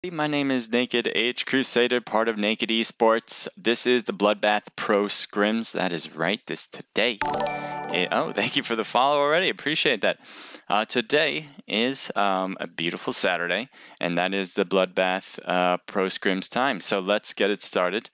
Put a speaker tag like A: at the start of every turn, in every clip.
A: My name is Naked H Crusader, part of Naked eSports. This is the BloodBath Pro Scrims. That is right, this today. Oh, thank you for the follow already. Appreciate that. Today is a beautiful Saturday, and that is the BloodBath Pro Scrims time. So let's get it started.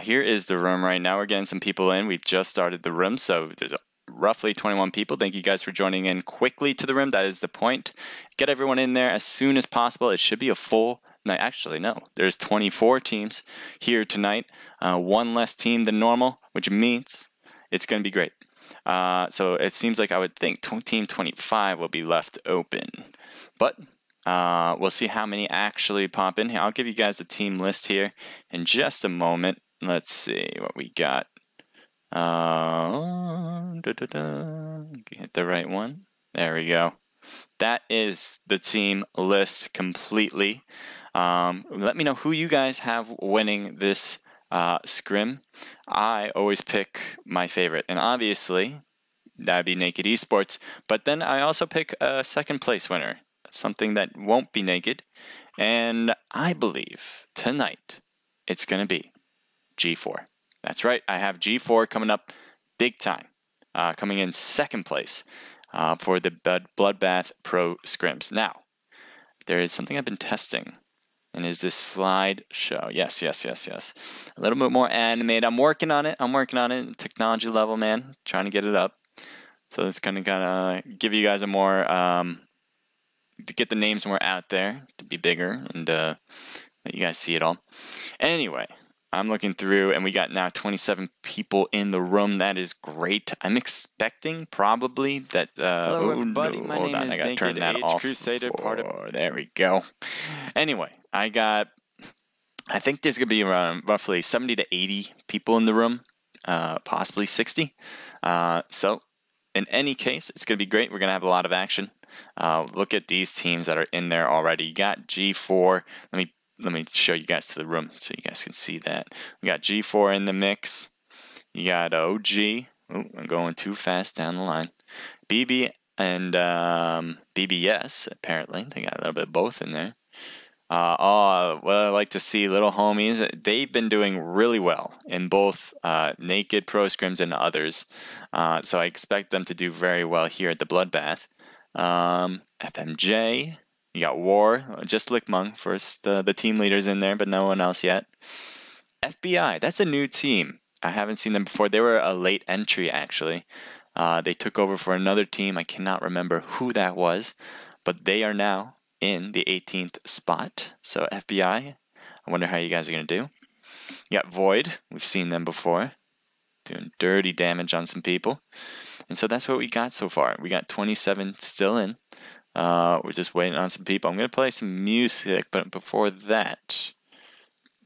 A: Here is the room right now. We're getting some people in. We just started the room, so there's roughly 21 people. Thank you guys for joining in quickly to the room. That is the point. Get everyone in there as soon as possible. It should be a full night. Actually, no. There's 24 teams here tonight. One less team than normal, which means it's going to be great. So it seems like I would think team 25 will be left open. But we'll see how many actually pop in here. I'll give you guys a team list here in just a moment. Let's see what we got. Hit the right one. There we go. That is the team list completely. Let me know who you guys have winning this scrim. I always pick my favorite, and obviously that'd be Naked eSports. But then I also pick a second place winner, something that won't be Naked, and I believe tonight it's gonna be G4. That's right, I have G4 coming up big time, coming in second place for the BloodBath Pro Scrims. Now, there is something I've been testing, and is this slide show. Yes. A little bit more animated. I'm working on it. Technology level, man. Trying to get it up. So it's going to give you guys a more, to get the names more out there, to be bigger, and let you guys see it all. Anyway, I'm looking through, and we got now 27 people in the room. That is great. I'm expecting probably that.
B: Hello, everybody. My name is Naked H Crusader, part of.
A: There we go. Anyway, I think there's gonna be around roughly 70 to 80 people in the room, possibly 60. So, in any case, it's gonna be great. We're gonna have a lot of action. Look at these teams that are in there already. You got G4. Let me show you guys to the room so you guys can see that. We got G4 in the mix. You got OG. Oh, I'm going too fast down the line. BB and BBS, apparently. They got a little bit of both in there. Well, I like to see little homies. They've been doing really well in both Naked Pro Scrims and others. So I expect them to do very well here at the BloodBath. FMJ. You got War, just Lickmung first, the team leaders in there, but no one else yet. FBI, that's a new team. I haven't seen them before. They were a late entry, actually. They took over for another team. I cannot remember who that was, but they are now in the 18th spot. So FBI, I wonder how you guys are going to do. You got Void. We've seen them before, doing dirty damage on some people. And so that's what we got so far. We got 27 still in. We're just waiting on some people. I'm going to play some music, but before that,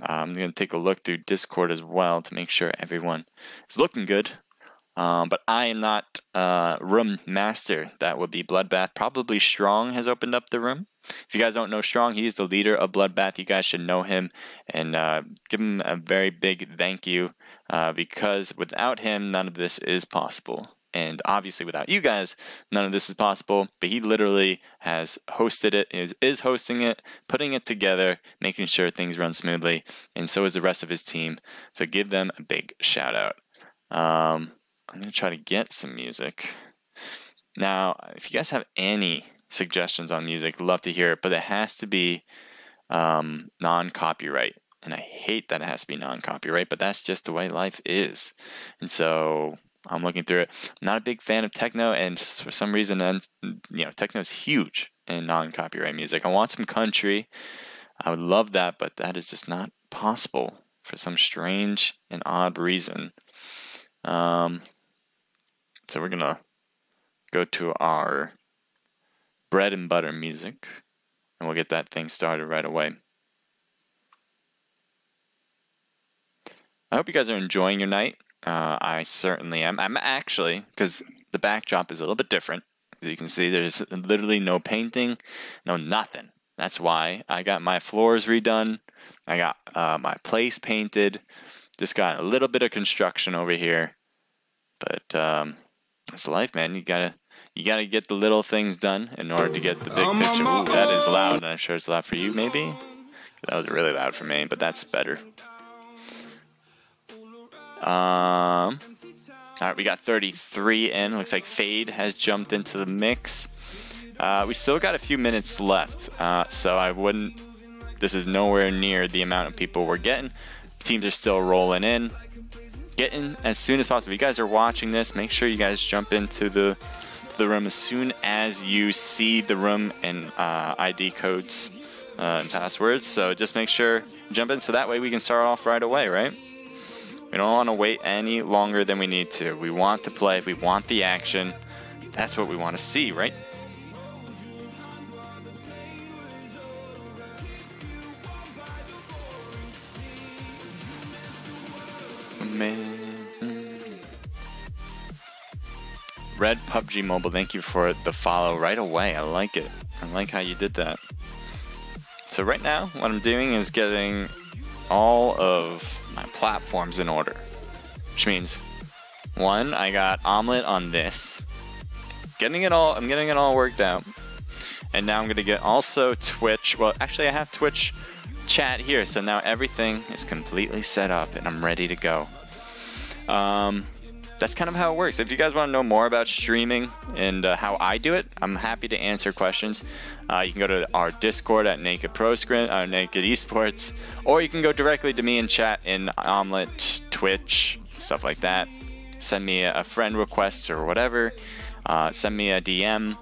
A: I'm going to take a look through Discord as well to make sure everyone is looking good. But I am not room master. That would be BloodBath. Probably Strong has opened up the room. If you guys don't know Strong, he is the leader of BloodBath. You guys should know him and give him a very big thank you because without him, none of this is possible. And obviously without you guys, none of this is possible. But he literally has hosted it, is hosting it, putting it together, making sure things run smoothly. And so is the rest of his team. So give them a big shout out. I'm going to try to get some music. Now, if you guys have any suggestions on music, love to hear it. But it has to be non-copyright. And I hate that it has to be non-copyright, but that's just the way life is. And so I'm looking through it. I'm not a big fan of techno, and for some reason, techno is huge in non-copyright music. I want some country. I would love that, but that is just not possible for some strange and odd reason. So we're gonna go to our bread and butter music, and we'll get that thing started right away. I hope you guys are enjoying your night. I certainly am. I'm actually, because the backdrop is a little bit different. As you can see, there's literally no painting, no nothing. That's why I got my floors redone. I got my place painted. Just got a little bit of construction over here. But that's life, man. You gotta get the little things done in order to get the big picture. Ooh, that is loud, and I'm sure it's loud for you, maybe. That was really loud for me, but that's better. All right, we got 33 in. Looks like Fade has jumped into the mix. We still got a few minutes left, so I wouldn't. This is nowhere near the amount of people we're getting. Teams are still rolling in. Get in as soon as possible. If you guys are watching this, make sure you guys jump into the room as soon as you see the room and ID codes and passwords. So just make sure jump in so that way we can start off right away, right? We don't want to wait any longer than we need to. We want to play. We want the action. That's what we want to see, right? Man. Red PUBG Mobile, thank you for the follow right away. I like it. I like how you did that. So right now, what I'm doing is getting all of my platforms in order. Which means, one, I got Omelet on this. I'm getting it all worked out. And now I'm going to get also Twitch. Well, actually, I have Twitch chat here. So now everything is completely set up and I'm ready to go. That's kind of how it works. If you guys want to know more about streaming and how I do it, I'm happy to answer questions. You can go to our Discord at Naked Pro Scrims, Naked Esports, or you can go directly to me in chat in Omelet, Twitch, stuff like that. Send me a friend request or whatever. Send me a DM.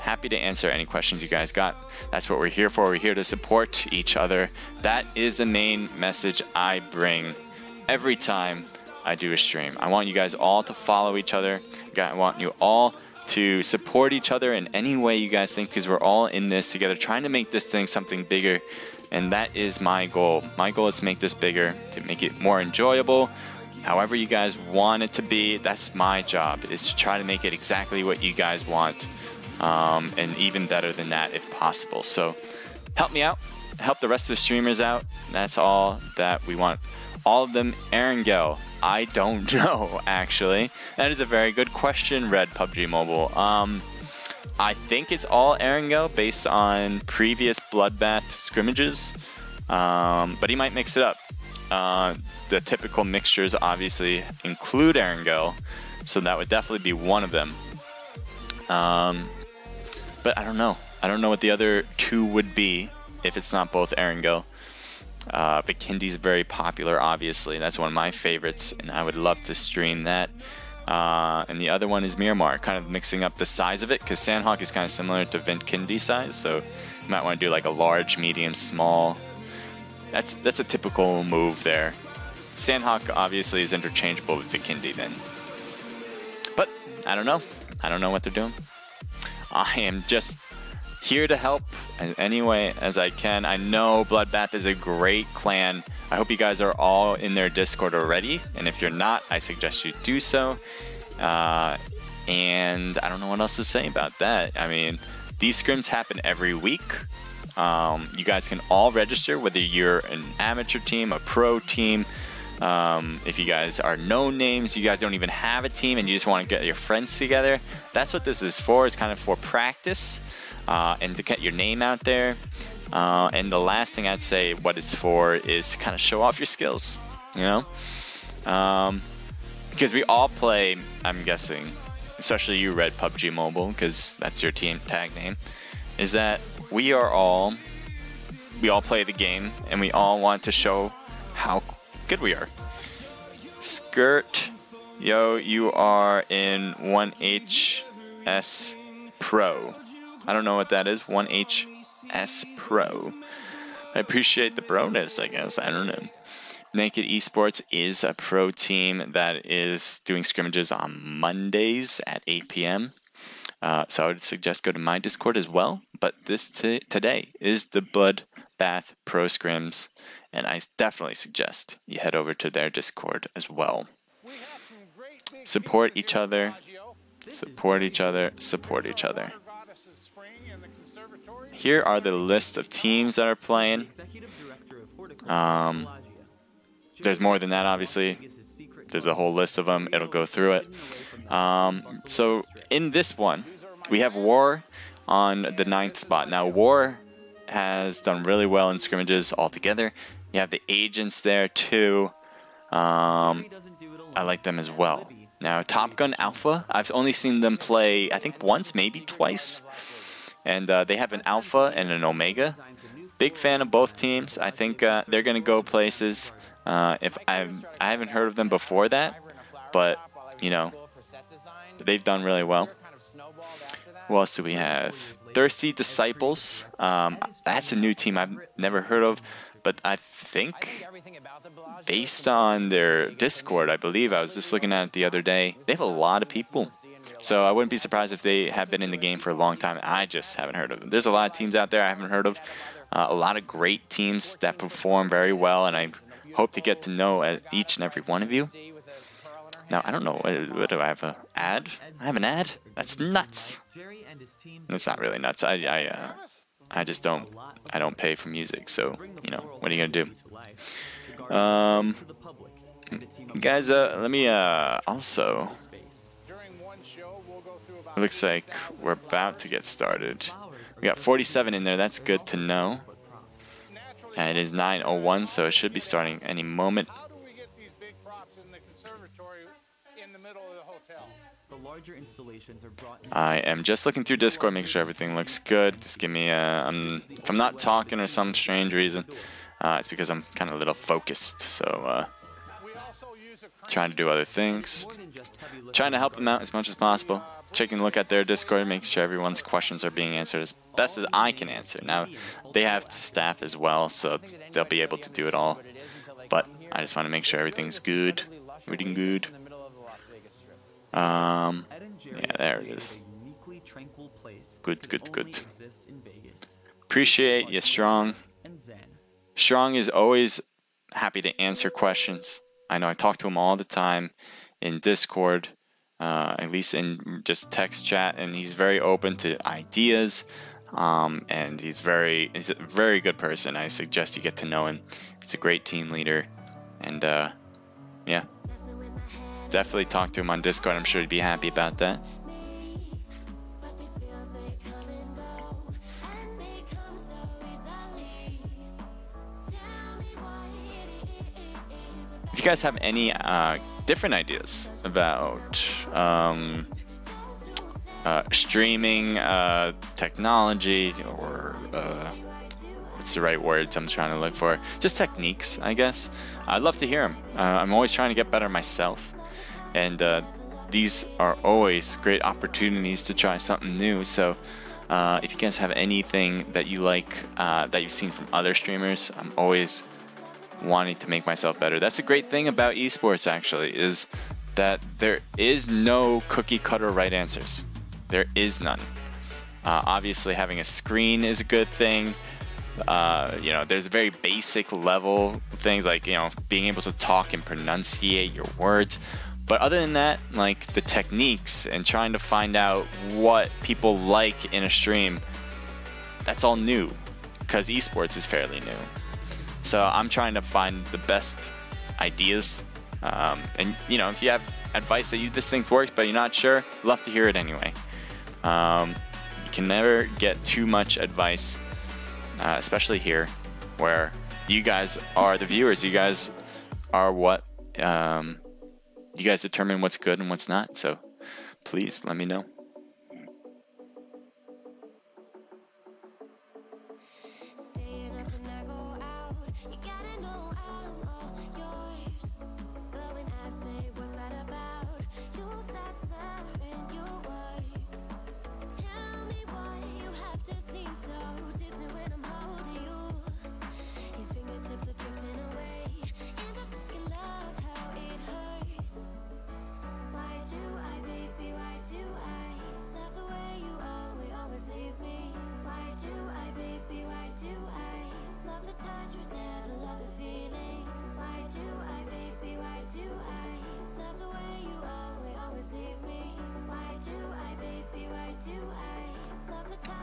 A: Happy to answer any questions you guys got. That's what we're here for. We're here to support each other. That is the main message I bring every time I do a stream. I want you guys all to follow each other. I want you all to support each other in any way you guys think, because we're all in this together, trying to make this thing something bigger. And that is my goal. My goal is to make this bigger, to make it more enjoyable. However you guys want it to be, that's my job, is to try to make it exactly what you guys want. And even better than that if possible. So help me out. Help the rest of the streamers out. That's all that we want. All of them. Erangel, I don't know, actually. That is a very good question, Red PUBG Mobile. I think it's all Erangel based on previous Bloodbath scrimmages, but he might mix it up. The typical mixtures obviously include Erangel, so that would definitely be one of them. But I don't know. I don't know what the other two would be if it's not both Erangel. Vikindi's very popular, obviously. That's one of my favorites, and I would love to stream that. And the other one is Miramar, kind of mixing up the size of it, because Sandhawk is kind of similar to Vikindi's size, so you might want to do like a large, medium, small. That's a typical move there. Sandhawk obviously is interchangeable with Vikindi then. But I don't know. I don't know what they're doing. I am just here to help in any way as I can. I know Bloodbath is a great clan. I hope you guys are all in their Discord already, and if you're not, I suggest you do so. And I don't know what else to say about that. I mean, these scrims happen every week. You guys can all register, whether you're an amateur team, a pro team. If you guys are known names, you guys don't even have a team and you just want to get your friends together, that's what this is for. It's kind of for practice and to get your name out there. And the last thing I'd say what it's for is to kind of show off your skills, you know? Because we all play, I'm guessing, especially you, Red PUBG Mobile, because that's your team tag name, is that we all play the game and we all want to show how good we are. Skirt, yo, you are in 1HS Pro. I don't know what that is. 1HS Pro. I appreciate the broness, I guess. I don't know. Naked Esports is a pro team that is doing scrimmages on Mondays at 8 p.m. So I would suggest go to my Discord as well. But this today is the BloodBath Pro Scrims, and I definitely suggest you head over to their Discord as well. Support each other. Support each other. Support each other. Here are the list of teams that are playing. There's more than that, obviously. There's a whole list of them. It'll go through it. So in this one, we have War on the 9th spot. Now, War has done really well in scrimmages altogether. You have the agents there too. I like them as well. Now, Top Gun Alpha, I've only seen them play, I think once, maybe twice. And they have an Alpha and an Omega. Big fan of both teams. I think they're going to go places. If I haven't heard of them before that, but, you know, they've done really well. What else do we have? Thirsty Disciples. That's a new team I've never heard of, but I think based on their Discord, I believe, I was just looking at it the other day, they have a lot of people. So I wouldn't be surprised if they have been in the game for a long time. I just haven't heard of them. There's a lot of teams out there I haven't heard of. A lot of great teams that perform very well, and I hope to get to know each and every one of you. Now, I don't know, what do I have, an ad? I have an ad? That's nuts. It's not really nuts. I just don't pay for music, so, you know, what are you gonna do? Guys, let me, also, it looks like we're about to get started. We got 47 in there, that's good to know. And it is 9:01, so it should be starting any moment. I am just looking through Discord, making sure everything looks good. Just give me if I'm not talking or some strange reason, it's because I'm kind of a little focused. So, trying to do other things. Trying to help them out as much as possible. Taking a look at their Discord, making sure everyone's questions are being answered as best as I can answer. Now, they have staff as well, so they'll be able to do it all. But I just want to make sure everything's good. Everything good. Yeah, there it is. Good, good, good. Appreciate you, Strong. Strong is always happy to answer questions. I know I talk to him all the time in Discord, at least in just text chat, and he's very open to ideas. And he's a very good person. I suggest you get to know him. He's a great team leader, and yeah. Definitely talk to him on Discord. I'm sure he'd be happy about that. If you guys have any different ideas about streaming technology, or what's the right words I'm trying to look for? Just techniques, I guess. I'd love to hear them. I'm always trying to get better myself. And these are always great opportunities to try something new. So if you guys have anything that you like, that you've seen from other streamers, I'm always wanting to make myself better. That's a great thing about esports, actually, is that there is no cookie cutter right answers. There is none. Obviously, having a screen is a good thing. You know, there's very basic level things like, you know, being able to talk and pronunciate your words. But other than that, like the techniques and trying to find out what people like in a stream, that's all new, because esports is fairly new. So I'm trying to find the best ideas. And, you know, if you have advice that this thing works but you're not sure, love to hear it anyway. You can never get too much advice, especially here, where you guys are the viewers. You guys are what... you guys determine what's good and what's not, so please let me know.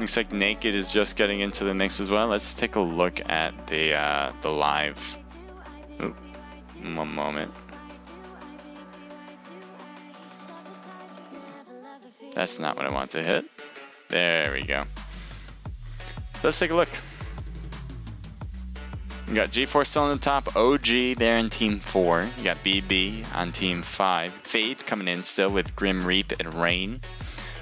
A: Looks like Naked is just getting into the mix as well. Let's take a look at the live. Oop, one moment. That's not what I want to hit. There we go. Let's take a look. You got G4 still on the top, OG there in Team 4. You got BB on Team 5. Fade coming in still with Grim Reap and Rain.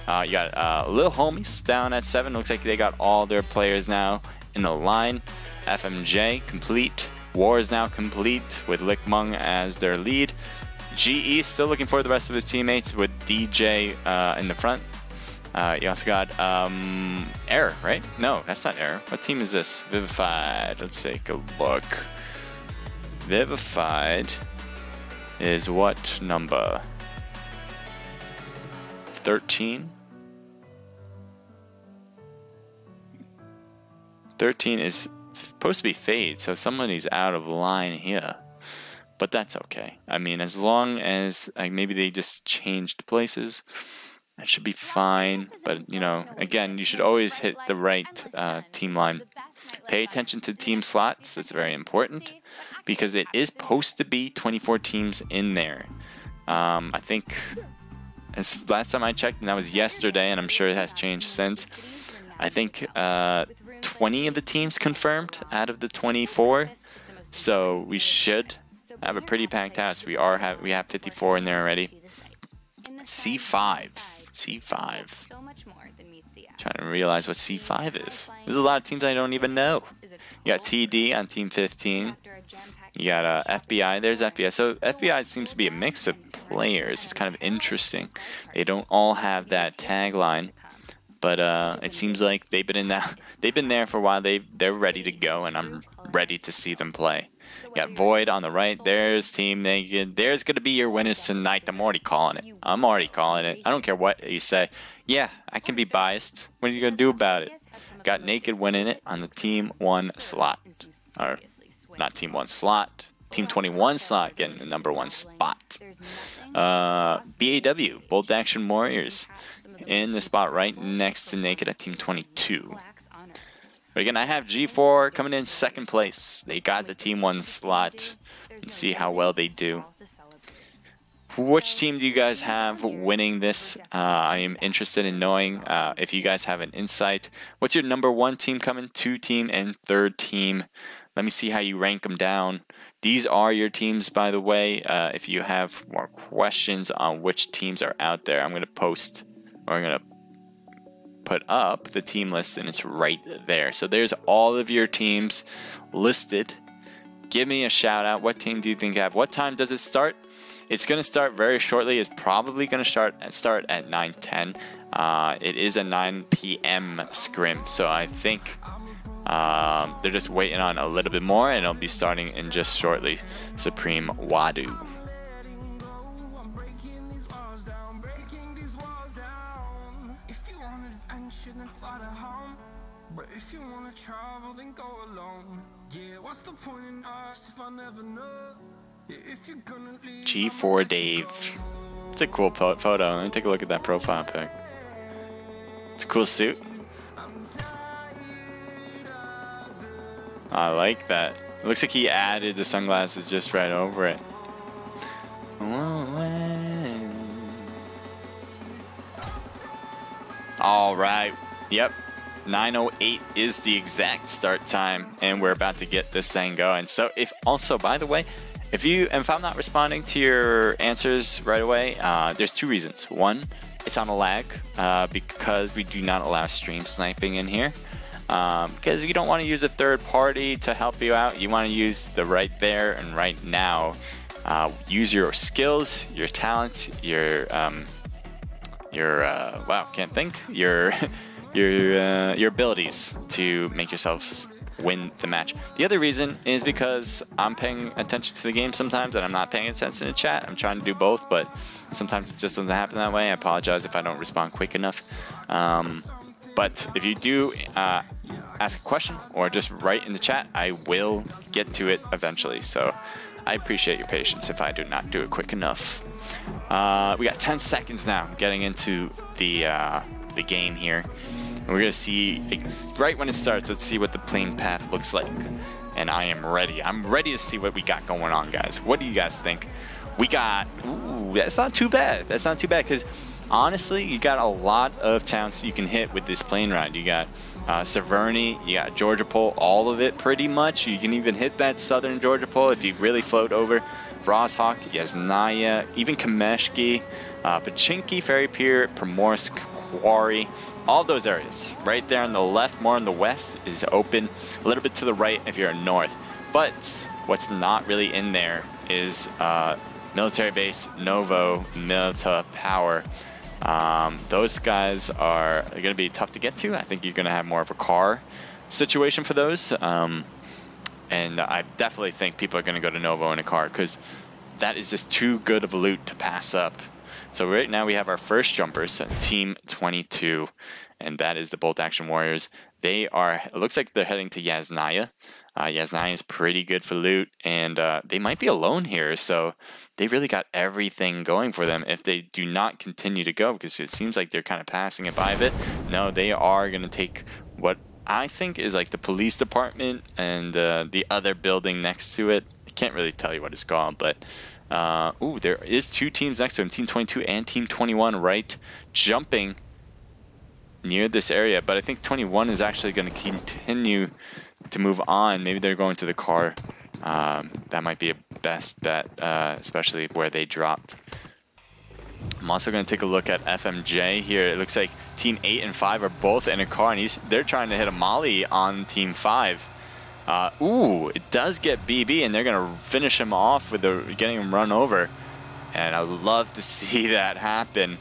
A: You got Little Homies down at 7. Looks like they got all their players now in the line. FMJ complete. War is now complete with Lickmung as their lead. GE still looking for the rest of his teammates with DJ in the front. You also got Error, right? No, that's not Error. What team is this? Vivified. Let's take a look. Vivified is what number? 13? 13 is supposed to be Fade, so somebody's out of line here. But that's okay. I mean, as long as maybe they just changed places, that should be fine. But, you know, again, you should always hit the right team line. Pay attention to team slots. It's very important because it is supposed to be 24 teams in there. I think as last time I checked, and that was yesterday, and I'm sure it has changed since, I think 20 of the teams confirmed out of the 24. So we should have a pretty packed house. We have 54 in there already. C5. Trying to realize what C5 is. There's a lot of teams I don't even know. You got TD on Team 15. You got FBI. There's FBI. So FBI seems to be a mix of players. It's kind of interesting. They don't all have that tagline, but it seems like they've been there for a while. They're ready to go, and I'm ready to see them play. You got Void on the right. There's Team Naked. There's going to be your winners tonight. I'm already calling it. I don't care what you say. Yeah, I can be biased. What are you going to do about it? Got Naked winning it on the Team 1 slot. Or, not Team 1 slot. Team 21 slot getting the #1 spot. BAW, Bolt Action Warriors, in the spot right next to Naked at Team 22. But again, I have G4 coming in second place. They got the Team 1 slot. Let's see how well they do. Which team do you guys have winning this? I am interested in knowing if you guys have an insight. What's your #1 team coming, 2 team, and 3rd team? Let me see how you rank them down. These are your teams, by the way. If you have more questions on which teams are out there, I'm going to post, or I'm going to put up the team list, and it's right there. So there's all of your teams listed. Give me a shout out. What team do you think you have? What time does it start? It's going to start very shortly. It's probably going to start at 9:10. It is a 9 p.m. scrim, so I think they're just waiting on a little bit more, and it'll be starting in just shortly. Supreme Wadu.
C: But if you wanna travel, then go alone. Yeah, what's the point in us if I never know? If you're gonna leave,
A: G4 Dave. It's a cool photo. Let me take a look at that profile pic. It's a cool suit. I like that. It looks like he added the sunglasses just right over it. All right. Yep. 9:08 is the exact start time, and we're about to get this thing going. So if also, by the way, if I'm not responding to your answers right away, there's 2 reasons. One, it's on a lag because we do not allow stream sniping in here. Because you don't want to use a third party to help you out. You want to use the right there and right now. Use your skills, your talents, your your abilities to make yourself win the match. The other reason is because I'm paying attention to the game sometimes, and I'm not paying attention to chat. I'm trying to do both, but sometimes it just doesn't happen that way. I apologize if I don't respond quick enough. But if you do ask a question or just write in the chat, I will get to it eventually. So I appreciate your patience if I do not do it quick enough. We got 10 seconds now getting into the game here. And we're going to see, right when it starts, let's see what the playing path looks like. And I am ready. I'm ready to see what we got going on, guys. What do you guys think? We got, ooh, that's not too bad. That's not too bad because honestly, you got a lot of towns you can hit with this plane ride. You got Severny, you got Georgia Pole, all of it pretty much. You can even hit that southern Georgia Pole if you really float over. Rozhok, Yasnaya, even Kameshki, Pachinki, Ferry Pier, Primorsk, Quarry, all those areas. Right there on the left, more on the west, is open. A little bit to the right if you're north. But what's not really in there is military base, Novo, Milita, Power. Those guys are going to be tough to get to. I think you're going to have more of a car situation for those. And I definitely think people are going to go to Novo in a car because that is just too good of a loot to pass up. So right now we have our first jumpers, Team 22, and that is the Bolt Action Warriors. They are, it looks like they're heading to Yasnaya. Yasnaya is pretty good for loot, and they might be alone here, so they really got everything going for them if they do not continue to go, because it seems like they're kind of passing it by a bit. No, they are going to take what I think is like the police department and the other building next to it. I can't really tell you what it's called, but ooh, there is two teams next to him, Team 22 and Team 21, right? Jumping near this area, but I think 21 is actually going to continue to move on. Maybe they're going to the car. That might be a best bet, especially where they dropped. I'm also going to take a look at FMJ here. It looks like Team 8 and 5 are both in a car, and they're trying to hit a molly on Team 5. Ooh, it does get BB, and they're going to finish him off with getting him run over. And I love to see that happen.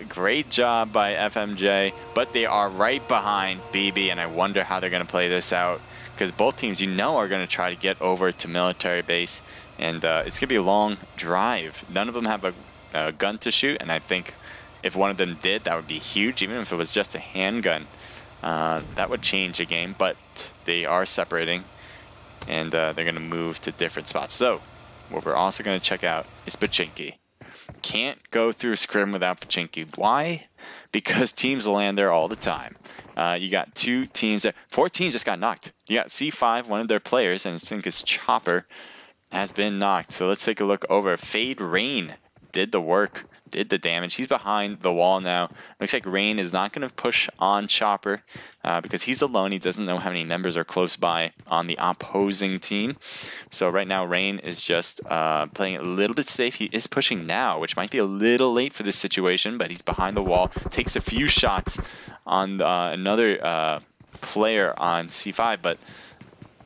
A: Great job by FMJ, but they are right behind BB, and I wonder how they're going to play this out, because both teams, you know, are going to try to get over to military base, and it's going to be a long drive. None of them have a gun to shoot, and I think if one of them did, that would be huge. Even if it was just a handgun, that would change the game, but they are separating, and they're going to move to different spots. So what we're also going to check out is Pachinki. Can't go through Scrim without Pachinki. Why? Because teams land there all the time. You got two teams there. 4 teams just got knocked. You got C5, one of their players, and I think it's Chopper, has been knocked. So let's take a look over. Fade Rain did the work, did the damage. He's behind the wall now. Looks like Rain is not going to push on Chopper because he's alone. He doesn't know how many members are close by on the opposing team. So right now Rain is just playing a little bit safe. He is pushing now, which might be a little late for this situation, but he's behind the wall. Takes a few shots on another player on C5, but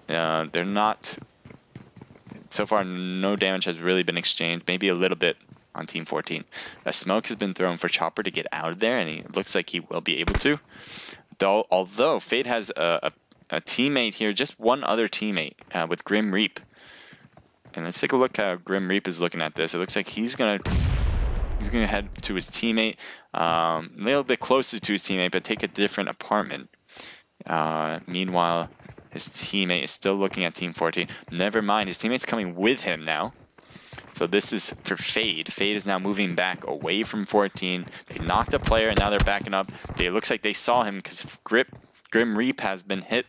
A: they're not... So far, no damage has really been exchanged. Maybe a little bit on Team 14. A smoke has been thrown for Chopper to get out of there, and it looks like he will be able to. Though, although Fade has a teammate here, just one other teammate with Grim Reap. And let's take a look how Grim Reap is looking at this. It looks like he's gonna head to his teammate, a little bit closer to his teammate, but take a different apartment. Meanwhile, his teammate is still looking at Team 14. Never mind, his teammate's coming with him now. So this is for Fade. Fade is now moving back away from 14. They knocked a player, and now they're backing up. It looks like they saw him because Grim Reap has been hit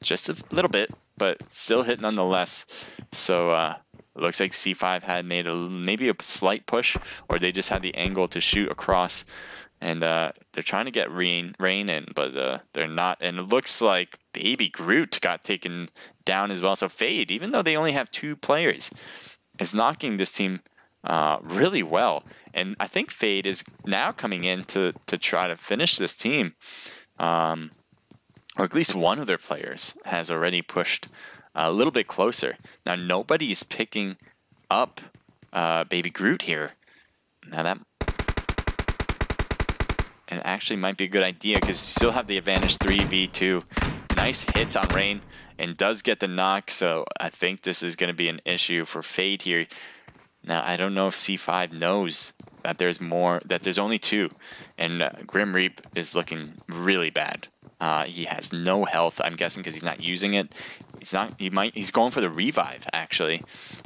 A: just a little bit, but still hit nonetheless. So it looks like C5 had made maybe a slight push, or they just had the angle to shoot across. And they're trying to get Rain in, but they're not. And it looks like Baby Groot got taken down as well. So Fade, even though they only have 2 players, is knocking this team really well. And I think Fade is now coming in to try to finish this team. Or at least one of their players has already pushed a little bit closer. Now nobody is picking up Baby Groot here. Now that and actually might be a good idea because you still have the advantage 3v2. Nice hits on Rain and does get the knock, so I think this is going to be an issue for Fade here. Now I don't know if C5 knows that there's more, that there's only 2, and Grim Reap is looking really bad. He has no health, I'm guessing because he's not using it. He's going for the revive actually.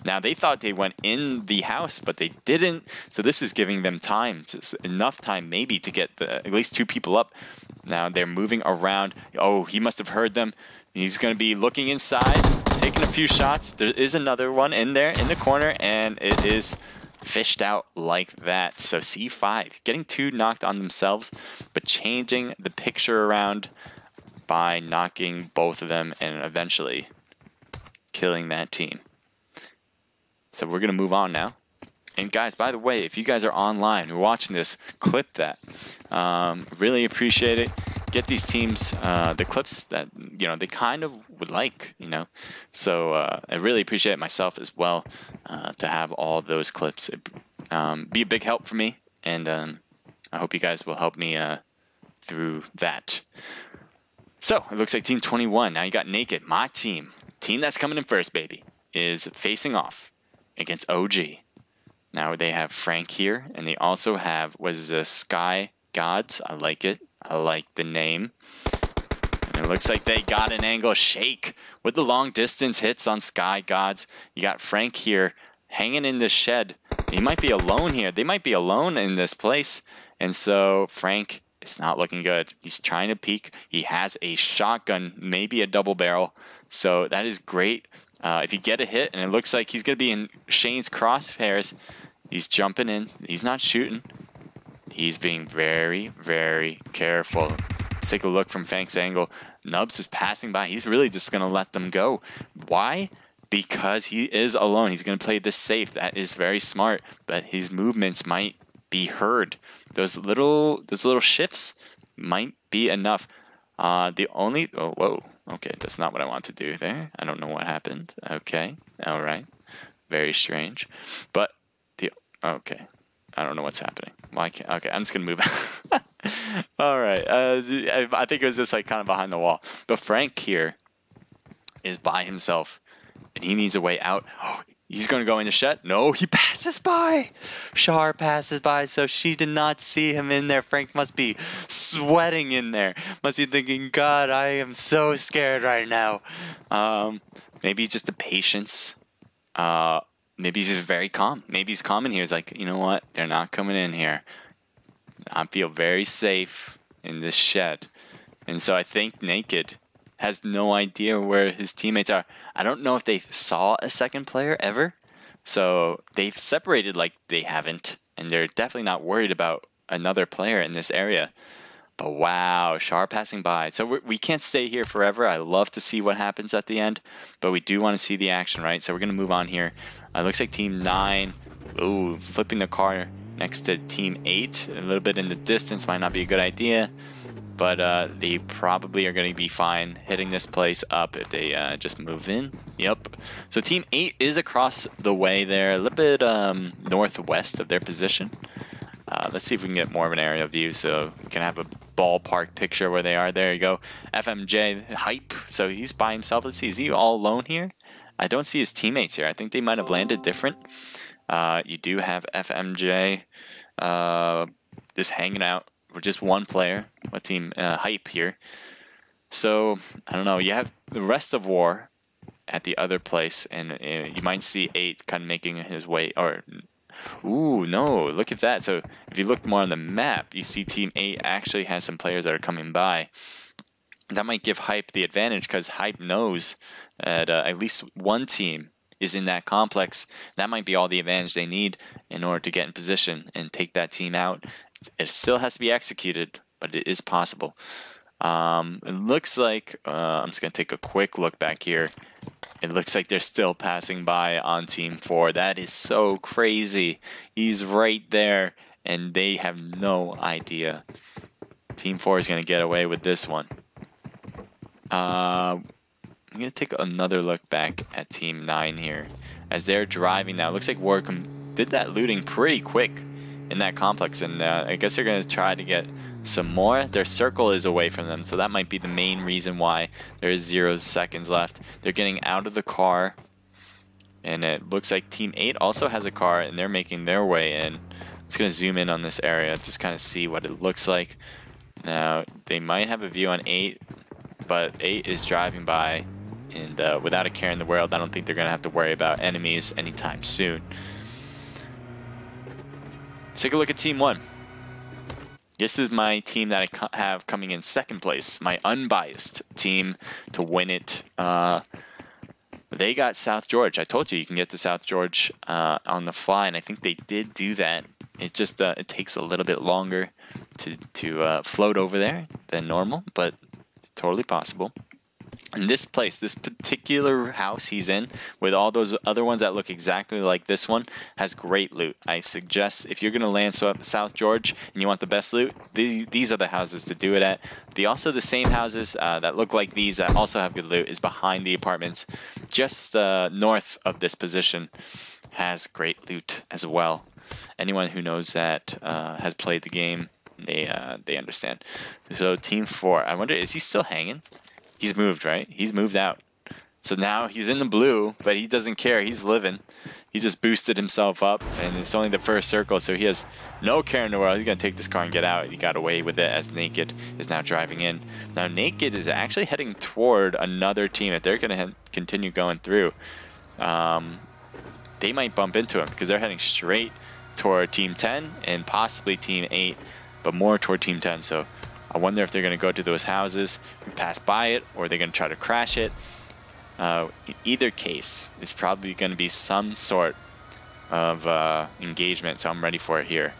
A: Now they thought they went in the house, but they didn't. So this is giving them time, enough time maybe to get at least 2 people up. Now they're moving around. Oh, he must have heard them. He's going to be looking inside, taking a few shots. There is another one in there in the corner, and it is fished out like that. So C5 getting 2 knocked on themselves, but changing the picture around by knocking both of them and eventually killing that team. So we're going to move on now. And guys, by the way, if you guys are online, you're watching this, clip that. Really appreciate it. Get these teams the clips that, you know, they kind of would like, you know. So I really appreciate it myself as well to have all those clips. It, be a big help for me, and I hope you guys will help me through that. So it looks like Team 21. Now you got Naked, my team that's coming in first, baby, is facing off against OG. Now they have Frank here, and they also have, what is this, Sky Gods. I like it. I like the name. And it looks like they got an angle shake with the long distance hits on Sky Gods. You got Frank here hanging in the shed. He might be alone here. They might be alone in this place. And so Frank is not looking good. He's trying to peek. He has a shotgun, maybe a double barrel. So that is great. If you get a hit, and it looks like he's going to be in Shane's crosshairs, he's jumping in. He's not shooting. He's being very, very careful. Let's take a look from Frank's angle. Nubs is passing by. He's really just going to let them go. Why? Because he is alone. He's going to play this safe. That is very smart, but his movements might be heard. Those little shifts might be enough. Whoa. Okay, that's not what I want to do there. I don't know what happened. Okay, all right. Very strange. But, okay. I don't know what's happening. Why can't, okay, I'm just going to move on. All right. I think it was just like kind of behind the wall. But Frank here is by himself, and he needs a way out. Oh, he's going to go in the shed. No, he passes by. Char passes by, so she did not see him in there. Frank must be sweating in there. Must be thinking, God, I am so scared right now. Maybe just the patience. Maybe he's just very calm. Maybe he's calm in here. He's like, you know what? They're not coming in here. I feel very safe in this shed. And so I think Naked has no idea where his teammates are. I don't know if they saw a second player ever. So they've separated like they haven't. And they're definitely not worried about another player in this area. But wow, Char passing by. So we can't stay here forever. I love to see what happens at the end. But we do want to see the action, right? So we're going to move on here. Looks like Team 9. Ooh, flipping the car next to Team 8. A little bit in the distance might not be a good idea. But they probably are going to be fine hitting this place up if they just move in. Yep. So Team 8 is across the way there. A little bit northwest of their position. Let's see if we can get more of an aerial view so we can have a ballpark picture where they are. There you go. FMJ, Hype. So he's by himself. Let's see. Is he all alone here? I don't see his teammates here. I think they might have landed different. You do have FMJ just hanging out with just one player. What team? Hype here. So, I don't know. You have the rest of War at the other place. And you might see 8 kind of making his way. Or, ooh, no. Look at that. So, if you look more on the map, you see Team 8 actually has some players that are coming by. That might give Hype the advantage because Hype knows that at least one team is in that complex. That might be all the advantage they need in order to get in position and take that team out. It still has to be executed, but it is possible. It looks like, I'm just going to take a quick look back here. It looks like they're still passing by on Team 4. That is so crazy. He's right there, and they have no idea. Team 4 is going to get away with this one. I'm going to take another look back at Team 9 here. As they're driving now, it looks like Warcom did that looting pretty quick in that complex. And I guess they're going to try to get some more. Their circle is away from them, so that might be the main reason why there is 0 seconds left. They're getting out of the car. And it looks like Team 8 also has a car, and they're making their way in. I'm just going to zoom in on this area, just kind of see what it looks like. Now, they might have a view on 8. But 8 is driving by, and without a care in the world, I don't think they're going to have to worry about enemies anytime soon. Let's take a look at Team 1. This is my team that I have coming in second place, my unbiased team to win it. They got South George. I told you can get to South George on the fly, and I think they did do that. It just it takes a little bit longer to float over there than normal, but Totally possible. And this place, this particular house he's in, with all those other ones that look exactly like this one, has great loot. I suggest if you're going to land South George and you want the best loot, these are the houses to do it at. Also the same houses that look like these that also have good loot is behind the apartments. Just north of this position has great loot as well. Anyone who knows that has played the game, they understand. So Team 4, I wonder, is he still hanging? He's moved, right? He's moved out. So now he's in the blue, but he doesn't care. He's living. He just boosted himself up, and it's only the first circle, so he has no care in the world. He's going to take this car and get out. He got away with it as Naked is now driving in. Now Naked is actually heading toward another team. If they're going to continue going through, they might bump into him because they're heading straight toward Team 10 and possibly Team 8, but more toward Team 10. So I wonder if they're going to go to those houses and pass by it, or they're going to try to crash it. In either case, it's probably going to be some sort of engagement, so I'm ready for it here.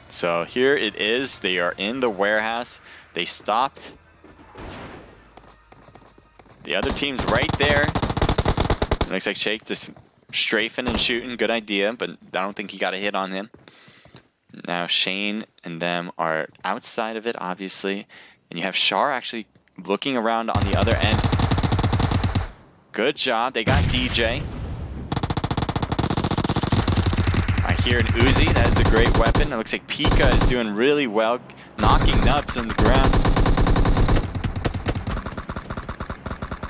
A: So here it is. They are in the warehouse. They stopped. The other team's right there. It looks like Shake just strafing and shooting. Good idea, but I don't think he got a hit on him. Now Shane and them are outside of it, obviously. And you have Shar actually looking around on the other end. Good job. They got DJ. I hear an Uzi. That is a great weapon. It looks like Pika is doing really well, knocking Nubs on the ground.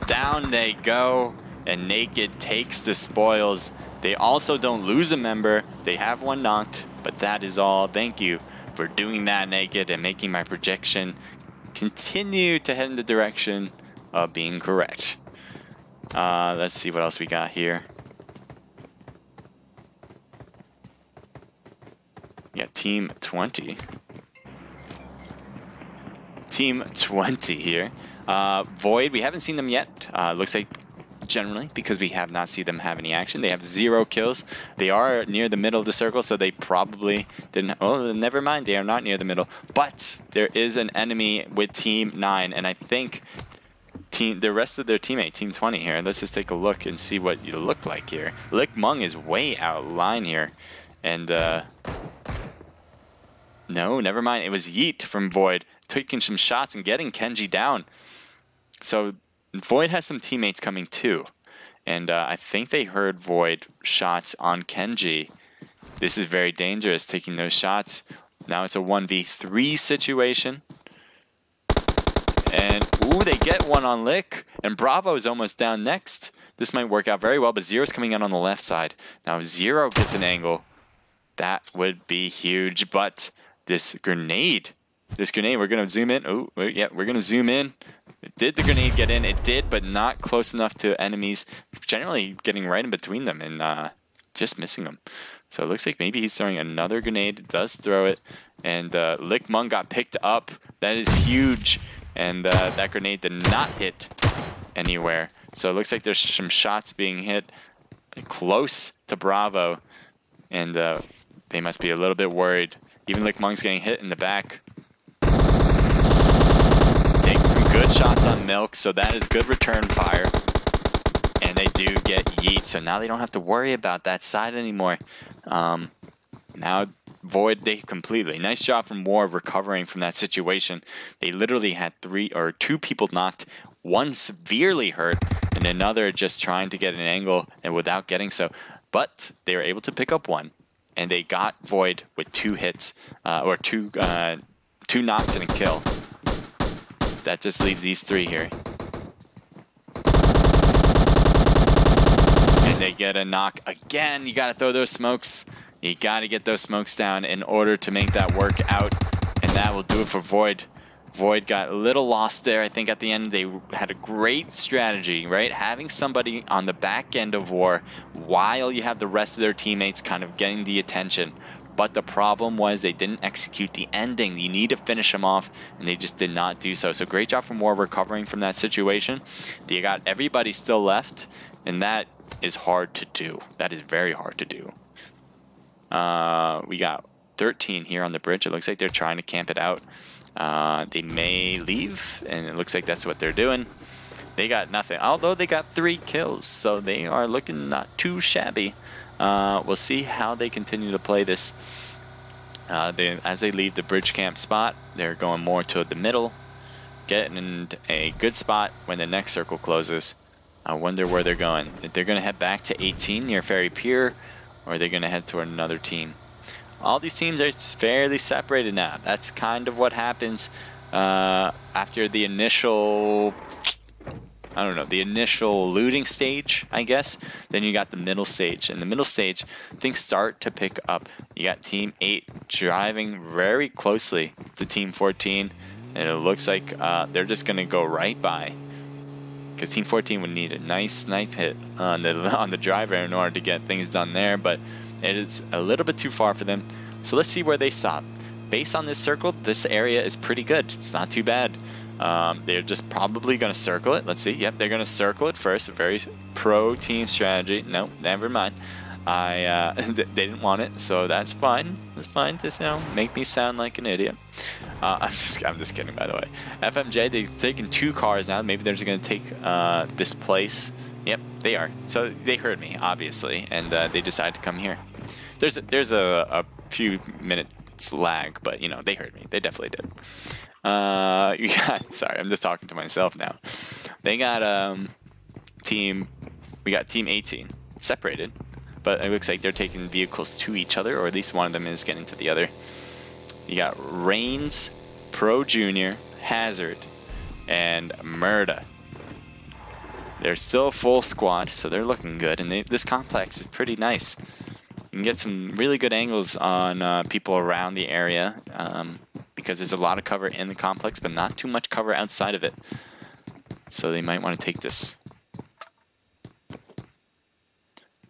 A: Down they go. And Naked takes the spoils. They also don't lose a member. They have one knocked. But that is all. Thank you for doing that, Naked, and making my projection continue to head in the direction of being correct. Let's see what else we got here. Yeah, Team 20. Team 20 here. Void, we haven't seen them yet. Looks like generally, because we have not seen them have any action. They have 0 kills. They are near the middle of the circle, so they probably didn't... Oh, never mind. They are not near the middle. But there is an enemy with Team 9, and I think the rest of their teammate, Team 20 here. Let's just take a look and see what you look like here. Lick Mung is way out of line here. And, no, never mind. It was Yeet from Void taking some shots and getting Kenji down. So Void has some teammates coming too, and I think they heard Void shots on Kenji. This is very dangerous, taking those shots. Now it's a 1v3 situation. And, ooh, they get one on Lick, and Bravo is almost down next. This might work out very well, but Zero's coming out on the left side. Now if Zero gets an angle, that would be huge, but this grenade, we're going to zoom in. Oh, yeah, we're going to zoom in. Did the grenade get in? It did, but not close enough to enemies. Generally getting right in between them and just missing them. So it looks like maybe he's throwing another grenade. Does throw it. And Lick Mung got picked up. That is huge. And that grenade did not hit anywhere. So it looks like there's some shots being hit close to Bravo. And they must be a little bit worried. Even Lick Mung's getting hit in the back. Taking some good shots on Milk, so that is good return fire. And they do get Yeet, so now they don't have to worry about that side anymore. Now Void, they completely. Nice job from War recovering from that situation. They literally had 2 people knocked, one severely hurt, and another just trying to get an angle and without getting so. But they were able to pick up one, and they got Void with 2 hits, or two knocks and a kill. That just leaves these 3 here. And they get a knock again. You gotta throw those smokes. You gotta get those smokes down in order to make that work out. And that will do it for Void. Void got a little lost there. I think at the end they had a great strategy, right? Having somebody on the back end of War while you have the rest of their teammates kind of getting the attention. But the problem was they didn't execute the ending. You need to finish them off, and they just did not do so. So great job from War recovering from that situation. They got everybody still left, and that is hard to do. That is very hard to do. We got 13 here on the bridge. It looks like they're trying to camp it out. They may leave, and it looks like that's what they're doing. They got nothing, although they got 3 kills, so they are looking not too shabby. We'll see how they continue to play this. As they leave the bridge camp spot, they're going more to the middle, getting in a good spot when the next circle closes. I wonder where they're going. If they're going to head back to 18 near Ferry Pier, or are they going to head toward another team? All these teams are fairly separated now. That's kind of what happens after the initial, I don't know, the initial looting stage, I guess. Then you got the middle stage. In the middle stage, things start to pick up. You got Team 8 driving very closely to Team 14, and it looks like they're just going to go right by, because Team 14 would need a nice snipe hit on the driver in order to get things done there, but it is a little bit too far for them. So let's see where they stop. Based on this circle, this area is pretty good. It's not too bad. They're just probably going to circle it. Let's see. Yep, they're going to circle it first. A very pro team strategy. No, never mind. They didn't want it, so that's fine. It's fine to make me sound like an idiot. I'm just kidding, by the way. FMJ, they've taken 2 cars now. Maybe they're just going to take this place. Yep, they are. So they heard me, obviously, and they decided to come here. There's a few minutes lag, but they heard me. They definitely did. Sorry, I'm just talking to myself now. They got we got Team 18 separated, but it looks like they're taking vehicles to each other, or at least one of them is getting to the other. You got Reigns, Pro Junior, Hazard, and Murda. They're still a full squad, so they're looking good, and this complex is pretty nice. You can get some really good angles on people around the area, because there's a lot of cover in the complex, but not too much cover outside of it. So they might want to take this.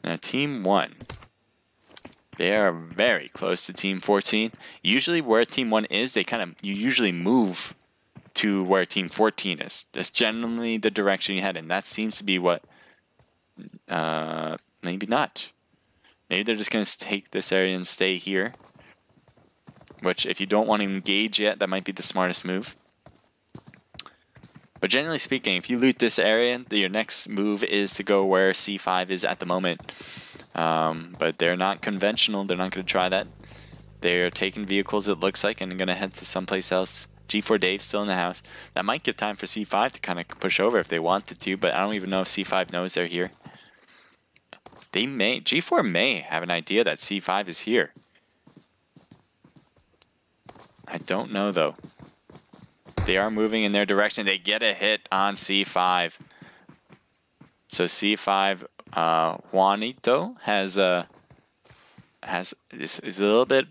A: Now, Team 1. They are very close to Team 14. Usually where Team 1 is, you usually move to where Team 14 is. That's generally the direction you head in. That seems to be what... maybe not. Maybe they're just going to take this area and stay here. Which, if you don't want to engage yet, that might be the smartest move. But generally speaking, if you loot this area, your next move is to go where C5 is at the moment. But they're not conventional. They're not going to try that. They're taking vehicles, it looks like, and going to head to someplace else. G4 Dave's still in the house. That might give time for C5 to kind of push over if they wanted to, but I don't even know if C5 knows they're here. G4 may have an idea that C5 is here. I don't know, though. They are moving in their direction. They get a hit on C5. So C5, Juanito is a little bit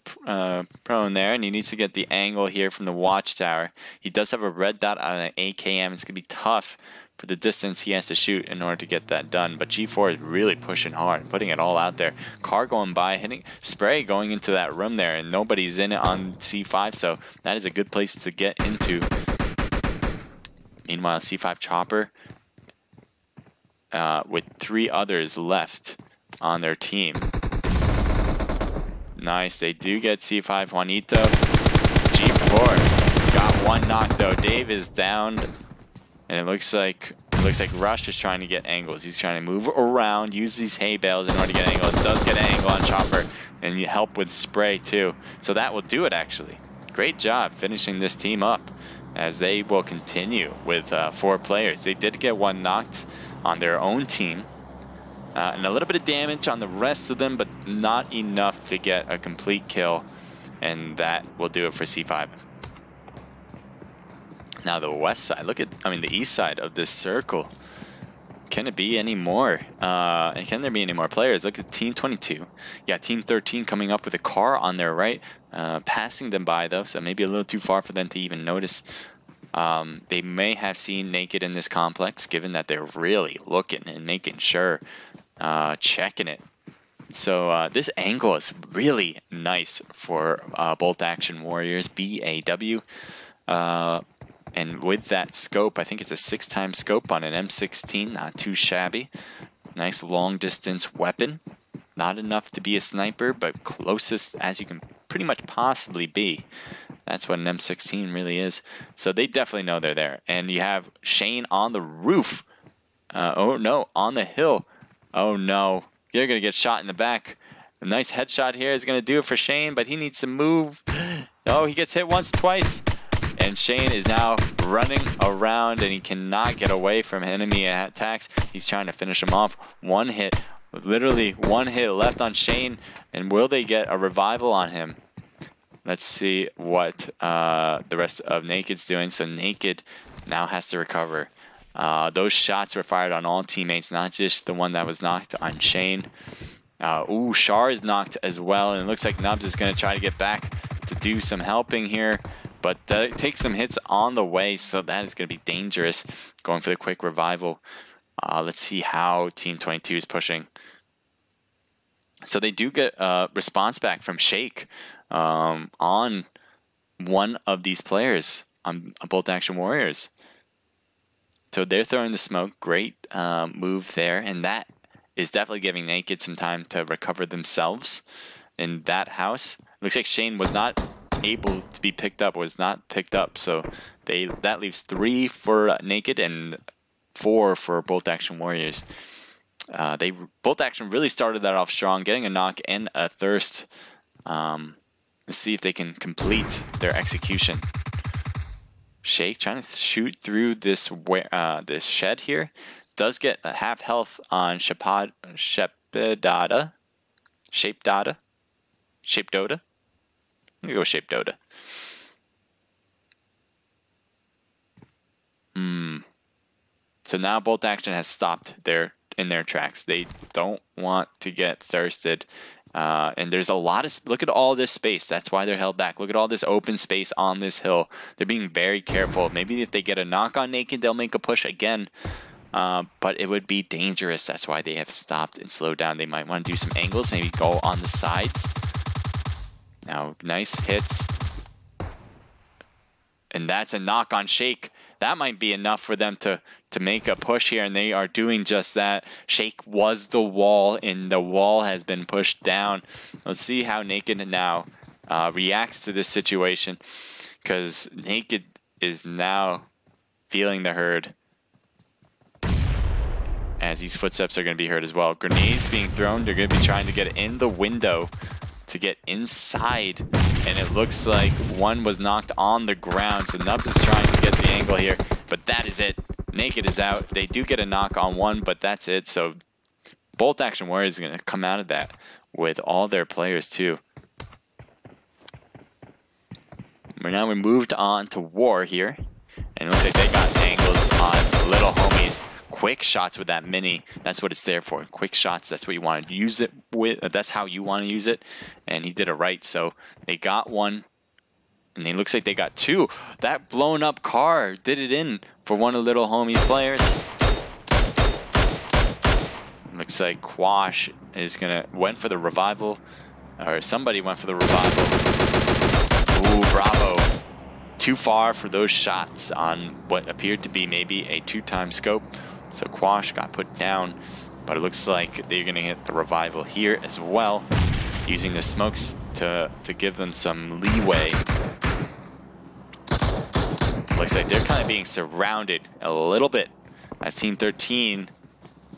A: prone there, and he needs to get the angle here from the watchtower. He does have a red dot on an AKM. It's going to be tough for the distance he has to shoot in order to get that done. But G4 is really pushing hard, putting it all out there. Car going by, hitting spray going into that room there, and nobody's in it on C5, so that is a good place to get into. Meanwhile, C5 Chopper with 3 others left on their team. Nice, they do get C5 Juanito. G4 got 1 knock though. Dave is down. And it looks like Rush is trying to get angles. He's trying to move around, use these hay bales in order to get an angle. It does get an angle on Chopper, and you help with spray too. So that will do it actually. Great job finishing this team up, as they will continue with 4 players. They did get 1 knocked on their own team, and a little bit of damage on the rest of them, but not enough to get a complete kill, and that will do it for C5. Now the west side, the east side of this circle. Can it be any more? And can there be any more players? Look at Team 22. Yeah, Team 13 coming up with a car on their right, passing them by though, so maybe a little too far for them to even notice. They may have seen Naked in this complex, given that they're really looking and making sure, checking it. So this angle is really nice for Bolt Action Warriors, BAW. And with that scope, I think it's a 6x scope on an M16, not too shabby. Nice long distance weapon. Not enough to be a sniper, but closest as you can pretty much possibly be. That's what an M16 really is. So they definitely know they're there. And you have Shane on the roof. Oh no, on the hill. Oh no, they're going to get shot in the back. A nice headshot here is going to do it for Shane, but he needs to move. Oh, he gets hit once, twice. And Shane is now running around, and he cannot get away from enemy attacks. He's trying to finish him off. One hit, literally one hit left on Shane. And will they get a revival on him? Let's see what the rest of Naked's doing. So Naked now has to recover. Those shots were fired on all teammates, not just the one that was knocked on Shane. Ooh, Shar is knocked as well, and it looks like Nubs is going to try to get back to do some helping here. But take some hits on the way, so that is going to be dangerous. Going for the quick revival. Let's see how Team 22 is pushing. So they do get a response back from Shake on one of these players, on Bolt Action Warriors. So they're throwing the smoke. Great move there, and that is definitely giving Naked some time to recover themselves in that house. Looks like Shane was not able to be picked up, so that leaves 3 for Naked and 4 for Bolt Action Warriors. Bolt Action really started that off strong, getting a knock and a thirst. Let's see if they can complete their execution. Shake trying to shoot through this shed here. Does get a half health on Shape Dota. I'm gonna go Shape Dota. So now Bolt Action has stopped in their tracks. They don't want to get thirsted. And there's a lot of, look at all this space. That's why they're held back. Look at all this open space on this hill. They're being very careful. Maybe if they get a knock on Naked, they'll make a push again. But it would be dangerous. That's why they have stopped and slowed down. They might want to do some angles, maybe go on the sides. Now, nice hits. And that's a knock on Shake. That might be enough for them to make a push here, and they are doing just that. Shake was the wall, and the wall has been pushed down. Let's see how Naked now reacts to this situation, because Naked is now feeling the herd, as these footsteps are going to be heard as well. Grenades being thrown. They're going to be trying to get in the window to get inside, and it looks like one was knocked on the ground, so Nubs is trying to get the angle here, but that is it. Naked is out. They do get a knock on one, but that's it. So Bolt Action Warriors is going to come out of that with all their players too. Now we moved on to War here, and it looks like they got angles on Little Homies. Quick shots with that mini, that's what it's there for. Quick shots, that's what you want to use it with. That's how you want to use it, and he did it right. So they got one, and it looks like they got 2. That blown up car did it in for one of Little Homies' players. Looks like Quash is went for the revival, or somebody went for the revival. Ooh, bravo. Too far for those shots on what appeared to be maybe a 2-time scope. So Quash got put down, but it looks like they're going to hit the revival here as well, using the smokes to give them some leeway. Looks like they're kind of being surrounded a little bit as Team 13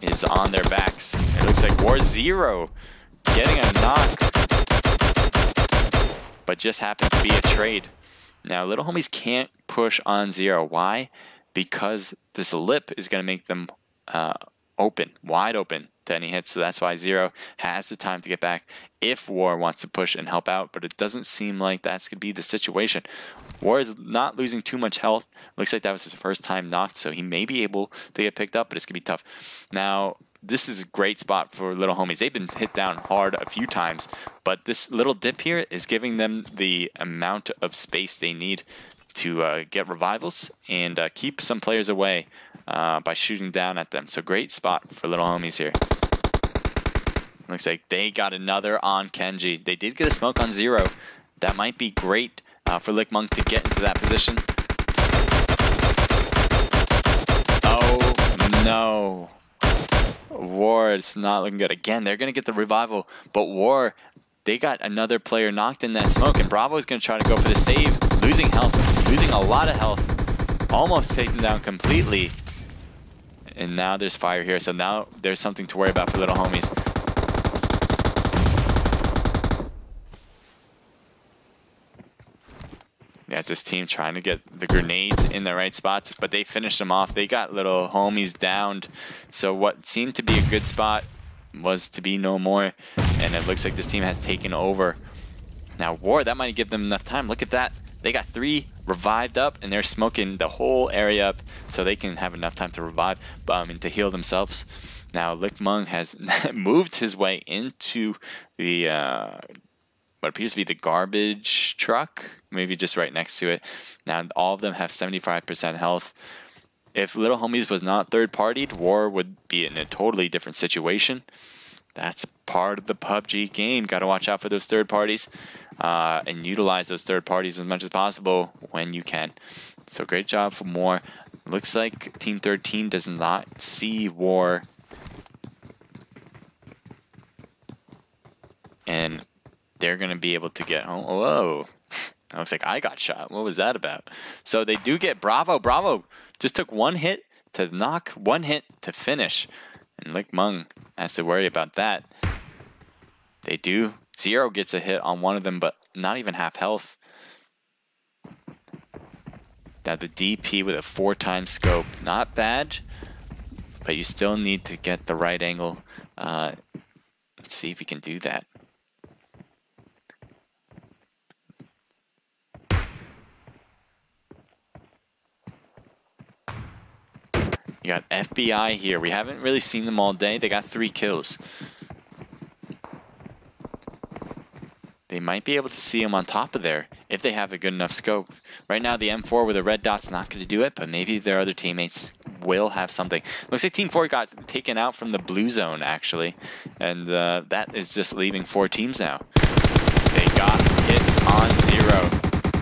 A: is on their backs. It looks like War Zero getting a knock, but just happened to be a trade. Now, Little Homies can't push on Zero. Why? Because this lip is going to make them wide open to any hits. So that's why Zero has the time to get back if War wants to push and help out. But it doesn't seem like that's going to be the situation. War is not losing too much health. Looks like that was his first time knocked, so he may be able to get picked up, but it's going to be tough. Now, this is a great spot for Little Homies. They've been hit down hard a few times, but this little dip here is giving them the amount of space they need to get revivals and keep some players away by shooting down at them. So great spot for Little Homies here. Looks like they got another on Kenji. They did get a smoke on Zero. That might be great for Lick Monk to get into that position. Oh no. War, it's not looking good. Again, they're going to get the revival, but War they got another player knocked in that smoke, and Bravo is going to try to go for the save, losing health, losing a lot of health, almost taken down completely. And now there's fire here, so now there's something to worry about for little homies. Yeah, it's this team trying to get the grenades in the right spots, but they finished them off. They got little homies downed. So what seemed to be a good spot was to be no more. And it looks like this team has taken over. Now War, that might give them enough time. Look at that. They got 3 revived up, and they're smoking the whole area up so they can have enough time to revive, and to heal themselves. Now Lickmung has moved his way into the what appears to be the garbage truck, maybe just right next to it. Now all of them have 75% health. If Little Homies was not third-partied, War would be in a totally different situation. That's part of the PUBG game. Got to watch out for those third parties and utilize those third parties as much as possible when you can. So great job for War. Looks like Team 13 does not see War. And they're going to be able to get home. Whoa. It looks like I got shot. What was that about? So they do get Bravo. Bravo just took 1 hit to knock, 1 hit to finish. And Lickmung has to worry about that. They do. Zero gets a hit on one of them, but not even half health. Now the DP with a 4-time scope. Not bad, but you still need to get the right angle. Let's see if we can do that. You got FBI here. We haven't really seen them all day. They got 3 kills. They might be able to see them on top of there if they have a good enough scope. Right now, the M4 with the red dot's not going to do it, but maybe their other teammates will have something. Looks like Team 4 got taken out from the blue zone, actually. And that is just leaving 4 teams now. They got hits on Zero.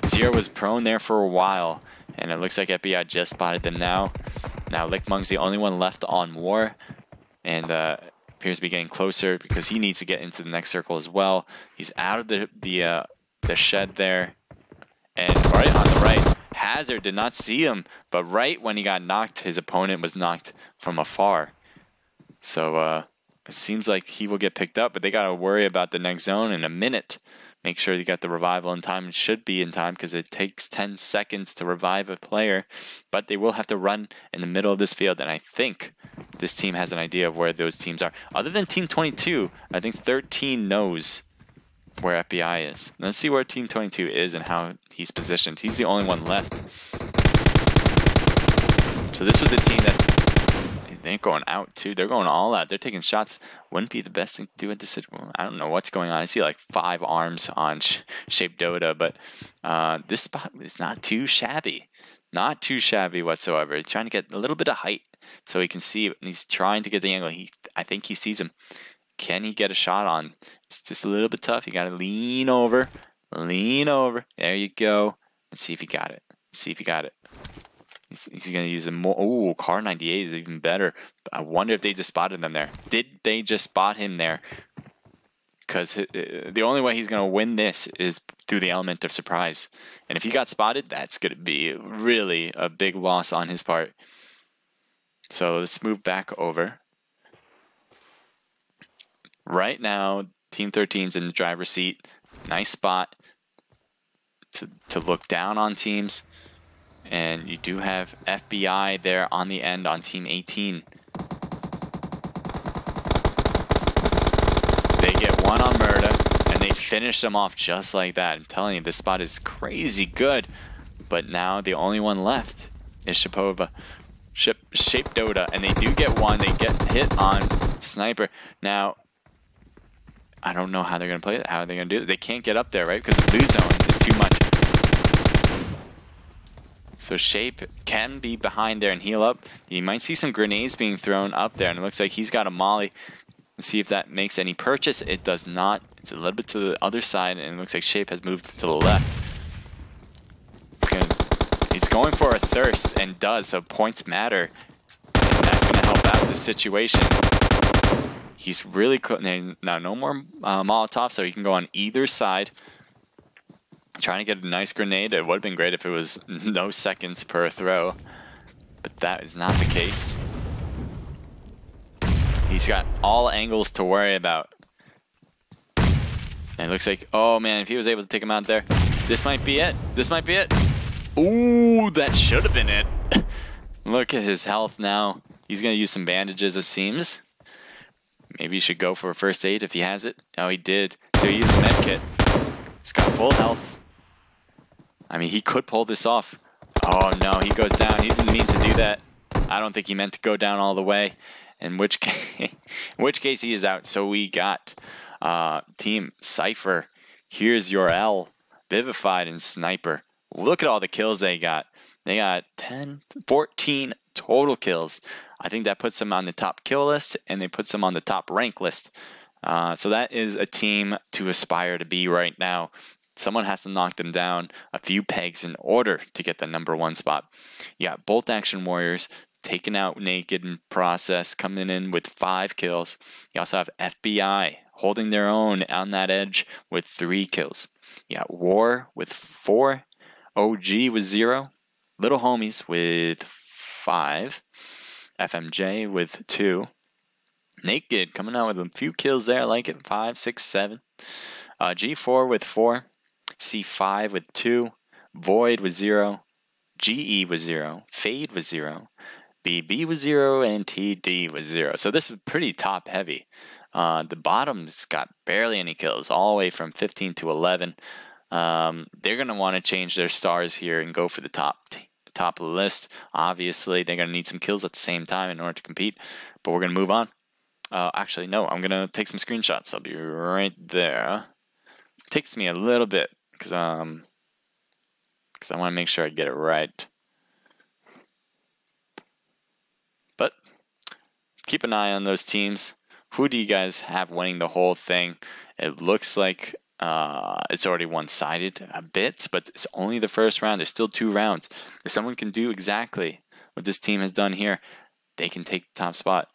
A: Zero was prone there for a while, and it looks like FBI just spotted them now. Now Lickmung's the only one left on War, and appears to be getting closer because he needs to get into the next circle as well. He's out of the shed there, and right on the right, Hazard did not see him, but right when he got knocked, his opponent was knocked from afar. So it seems like he will get picked up, but they got to worry about the next zone in a minute. Make sure you got the revival in time. It should be in time because it takes 10 seconds to revive a player. But they will have to run in the middle of this field. And I think this team has an idea of where those teams are. Other than Team 22, I think 13 knows where FBI is. Let's see where Team 22 is and how he's positioned. He's the only one left. So this was a team that they're going out too. They're going all out. They're taking shots. Wouldn't be the best thing to do at this situation. I don't know what's going on. I see like 5 arms on Shape Dota, but this spot is not too shabby. Not too shabby whatsoever. He's trying to get a little bit of height so he can see. He's trying to get the angle. I think he sees him. Can he get a shot on? It's just a little bit tough. You got to lean over. Lean over. There you go. Let's see if he got it. See if he got it. He's going to use a more... Oh, Car 98 is even better. I wonder if they just spotted them there. Did they just spot him there? Because the only way he's going to win this is through the element of surprise. And if he got spotted, that's going to be really a big loss on his part. So let's move back over. Right now, Team 13's in the driver's seat. Nice spot to look down on teams. And you do have FBI there on the end on Team 18. They get one on Murda, and they finish them off just like that. I'm telling you, this spot is crazy good. But now the only one left is Shapova. Shape Dota, and they do get one. They get hit on Sniper. Now, I don't know how they're going to play that. How are they going to do it? They can't get up there, right? Because the blue zone is too much. So Shape can be behind there and heal up. You might see some grenades being thrown up there, and it looks like he's got a molly. Let's see if that makes any purchase. It does not. It's a little bit to the other side, and it looks like Shape has moved to the left. He's going for a thirst, and does, so points matter. And that's going to help out the situation. He's really close. Now, no more Molotov, so he can go on either side. Trying to get a nice grenade. It would have been great if it was no seconds per throw, but that is not the case. He's got all angles to worry about. And it looks like, oh man, if he was able to take him out there, this might be it. This might be it. Ooh, that should have been it. Look at his health now. He's going to use some bandages, it seems. Maybe he should go for a first aid if he has it. Oh, he did. So he used a med kit. He's got full health. I mean, he could pull this off. Oh no, he goes down. He didn't mean to do that. I don't think he meant to go down all the way. In which case he is out. So we got Team Cypher. Here's your L, Vivified, and Sniper. Look at all the kills they got. They got 14 total kills. I think that puts them on the top kill list, and they puts them on the top rank list. So that is a team to aspire to be right now. Someone has to knock them down a few pegs in order to get the #1 spot. You got Bolt Action Warriors taking out Naked in process, coming in with 5 kills. You also have FBI holding their own on that edge with 3 kills. You got War with 4, OG with 0, Little Homies with 5, FMJ with 2, Naked coming out with a few kills there, I like it, 5, 6, 7, G4 with 4, C5 with 2, Void with 0, GE with 0, Fade with 0, BB with 0, and TD with 0. So this is pretty top heavy. The bottom's got barely any kills, all the way from 15 to 11. They're going to want to change their stars here and go for the top of the list. Obviously, they're going to need some kills at the same time in order to compete, but we're going to move on. Actually, no, I'm going to take some screenshots. I'll be right there. It takes me a little bit because I want to make sure I get it right. But keep an eye on those teams. Who do you guys have winning the whole thing? It looks like it's already one-sided a bit, but it's only the first round. There's still 2 rounds. If someone can do exactly what this team has done here, they can take the top spot.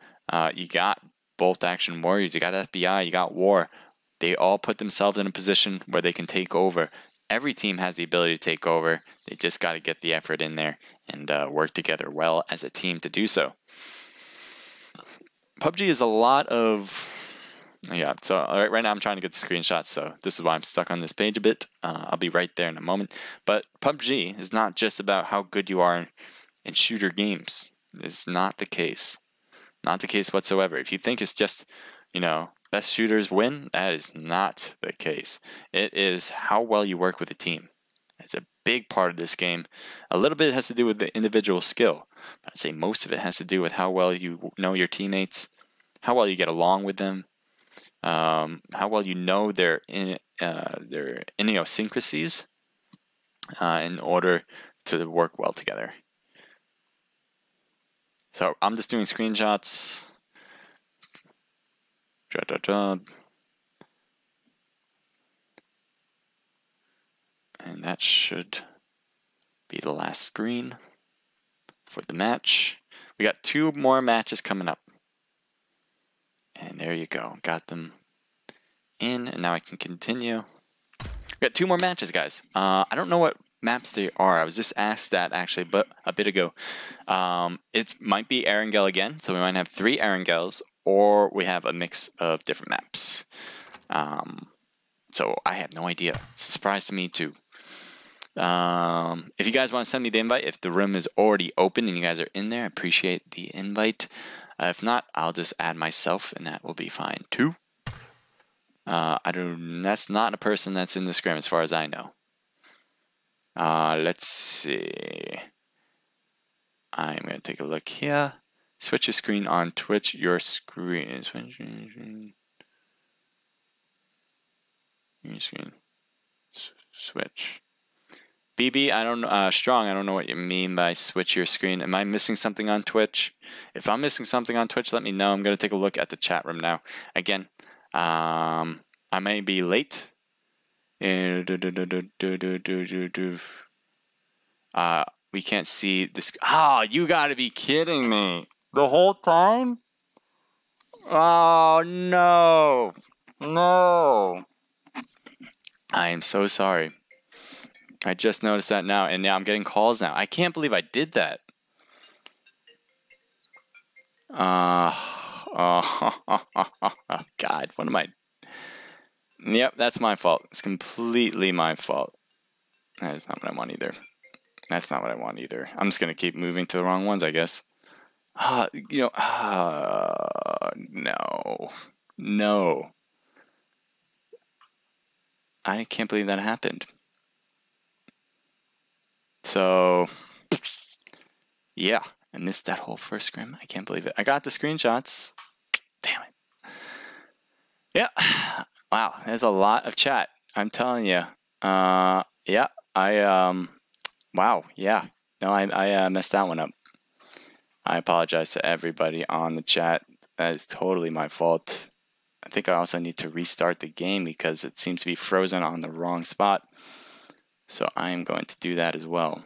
A: You got Bolt Action Warriors, you got FBI, you got War. They all put themselves in a position where they can take over. Every team has the ability to take over. They just got to get the effort in there and work together well as a team to do so. PUBG is a lot of... Yeah, so right now I'm trying to get the screenshots, so this is why I'm stuck on this page a bit. I'll be right there in a moment. But PUBG is not just about how good you are in shooter games. It's not the case. Not the case whatsoever. If you think it's just, best shooters win, that is not the case. It is how well you work with a team. It's a big part of this game. A little bit has to do with the individual skill. I'd say most of it has to do with how well you know your teammates, how well you get along with them, how well you know their idiosyncrasies in order to work well together. So I'm just doing screenshots. And that should be the last screen for the match. We got 2 more matches coming up. And there you go. Got them in, and now I can continue. We got 2 more matches, guys. I don't know what maps they are. I was just asked that actually, but a bit ago. It might be Erangel again, so we might have 3 Erangels, or we have a mix of different maps. So I have no idea. It's a surprise to me too. If you guys want to send me the invite, if the room is already open and you guys are in there, I appreciate the invite. If not, I'll just add myself, and that will be fine too. That's not a person that's in the scrim as far as I know. Let's see. I'm going to take a look here. Switch your screen on Twitch. Your screen. Your screen. Switch. BB, I don't know. Strong, I don't know what you mean by switch your screen. Am I missing something on Twitch? If I'm missing something on Twitch, let me know. I'm going to take a look at the chat room now. Again, I may be late. We can't see this. Oh, you got to be kidding me. The whole time? Oh, no. No. I am so sorry. I just noticed that now, and now I'm getting calls now. I can't believe I did that. Oh, God, what am I? Yep, that's my fault. It's completely my fault. That is not what I want either. That's not what I want either. I'm just going to keep moving to the wrong ones, I guess. No. No. I can't believe that happened. So, yeah, I missed that whole first scrim. I can't believe it. I got the screenshots. Damn it. Yeah. Wow, there's a lot of chat. I'm telling you. Yeah, wow, yeah. No, I messed that one up. I apologize to everybody on the chat. That is totally my fault. I think I also need to restart the game because it seems to be frozen on the wrong spot. So I am going to do that as well.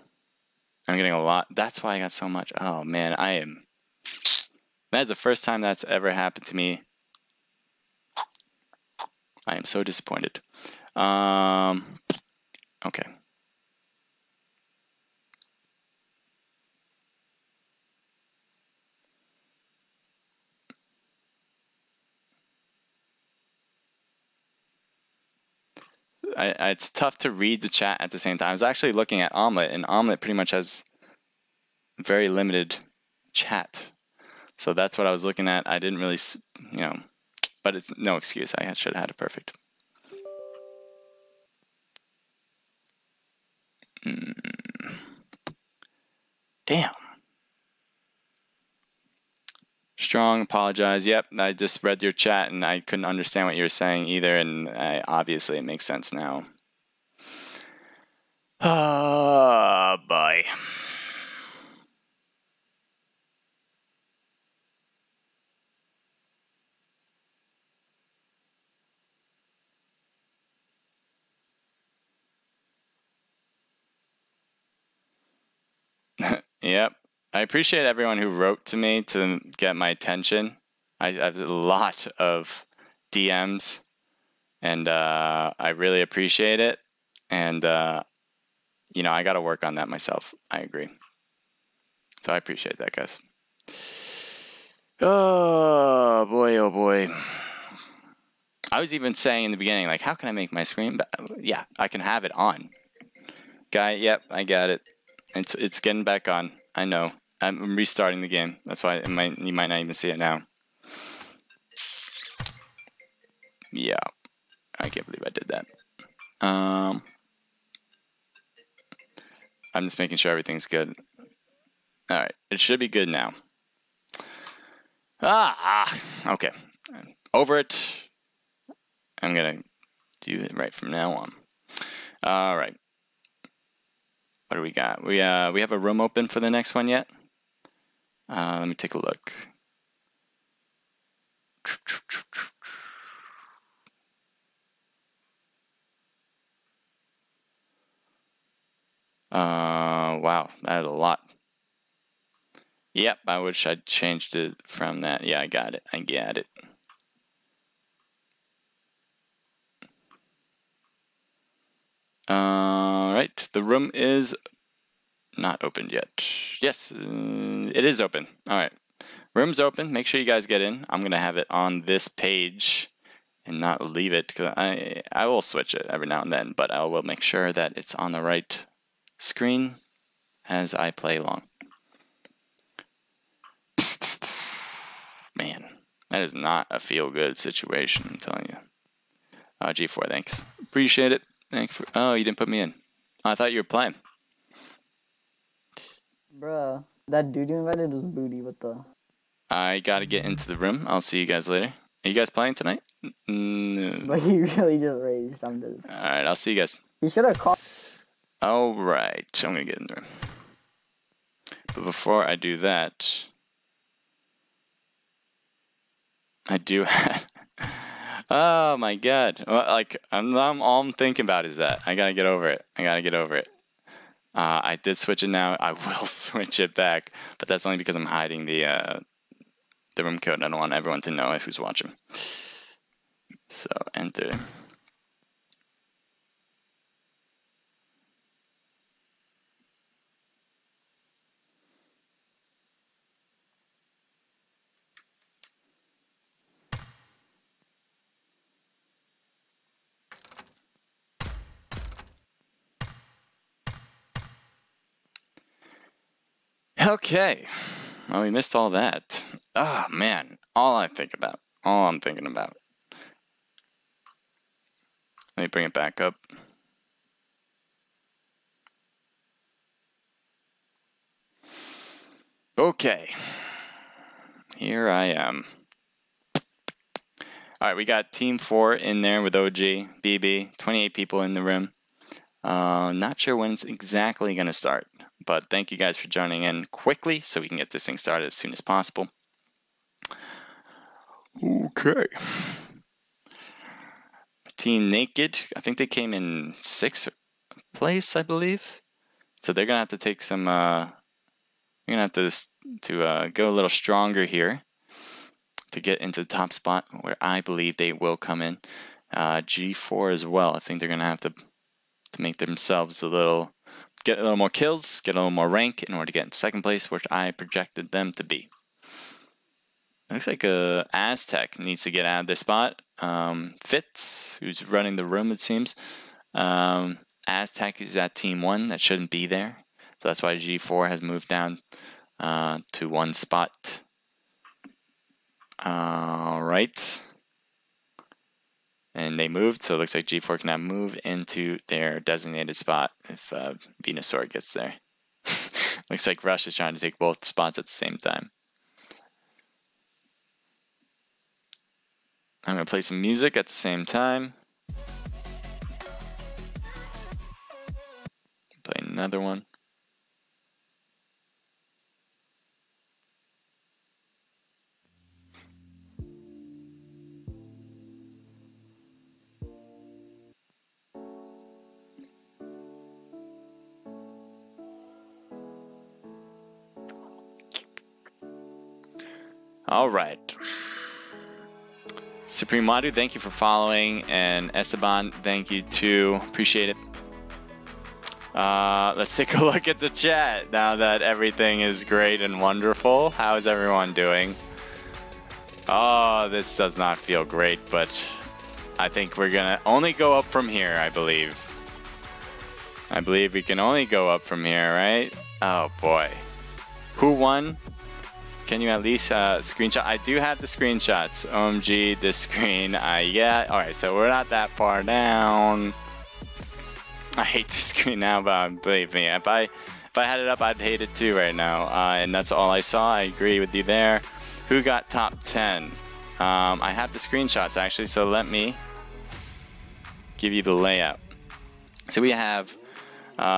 A: I'm getting a lot. That's why I got so much. Oh, man, that is the first time that's ever happened to me. I am so disappointed. Okay. It's tough to read the chat at the same time. I was actually looking at Omelette, and Omelette pretty much has very limited chat. So that's what I was looking at. I didn't really, but it's no excuse. I should have had it perfect. Damn. Strong, apologize. Yep, I just read your chat and I couldn't understand what you were saying either, and obviously it makes sense now. Oh, boy. Yep. I appreciate everyone who wrote to me to get my attention. I have a lot of DMs, and I really appreciate it. And, I got to work on that myself. I agree. So I appreciate that, guys. Oh, boy, oh, boy. I was even saying in the beginning, like, how can I make my screen yeah, I can have it on. Guy, yep, I got it. It's getting back on. I know. I'm restarting the game. That's why you might not even see it now. Yeah. I can't believe I did that. I'm just making sure everything's good. Alright. It should be good now. Okay. Over it. I'm going to do it right from now on. Alright. What do we got? We have a room open for the next one yet? Let me take a look. Wow, that is a lot. Yep, I wish I'd changed it from that. Yeah, I got it. I get it. Alright, the room is not opened yet. Yes, it is open. Alright, room's open. Make sure you guys get in. I'm going to have it on this page and not leave it, because I will switch it every now and then, but I will make sure that it's on the right screen as I play along. Man, that is not a feel-good situation, I'm telling you. G4, thanks. Appreciate it. Thanks for. Oh, you didn't put me in. Oh, I thought you were playing.
D: Bruh, that dude you invited was booty. What the?
A: I gotta get into the room. I'll see you guys later. Are you guys playing tonight? No.
D: But he really just raged. I'm just.
A: Alright, I'll see you guys.
D: He should have called.
A: Alright, I'm gonna get in the room. But before I do that, I do have. Oh my god. Like, all I'm thinking about is that. I gotta get over it. I did switch it now. I will switch it back. But that's only because I'm hiding the the room code. I don't want everyone to know who's watching. So enter. Okay. Well, we missed all that. Oh, man. All I'm thinking about. Let me bring it back up. Okay. Here I am. Alright, we got Team 4 in there with OG, BB, 28 people in the room. Not sure when it's exactly going to start, but thank you guys for joining in quickly so we can get this thing started as soon as possible. Okay. Team Naked, I think they came in 6th place, I believe. So they're going to have to take some, you're going to have to go a little stronger here to get into the top spot where I believe they will come in. G4 as well. I think they're going to have to make themselves get a little more kills, get a little more rank in order to get in 2nd place, which I projected them to be. Looks like Aztec needs to get out of this spot. Fitz, who's running the room, it seems. Aztec is at Team 1. That shouldn't be there. So that's why G4 has moved down to 1 spot. Alright. And they moved, so it looks like G4 can now move into their designated spot if Venusaur gets there. Looks like Rush is trying to take both spots at the same time. I'm going to play some music at the same time. Play another one. All right. Supreme Wadu, thank you for following, and Esteban, thank you too. Appreciate it. Let's take a look at the chat now that everything is great and wonderful. How is everyone doing? Oh, this does not feel great, but I think we're gonna only go up from here, I believe. I believe we can only go up from here, right? Oh boy. Who won? Can you at least screenshot? I do have the screenshots. OMG, this screen. Yeah. All right, so we're not that far down. I hate this screen now, but believe me, if I had it up, I'd hate it too right now. And that's all I saw. I agree with you there. Who got top 10? I have the screenshots actually, so let me give you the layout. So we have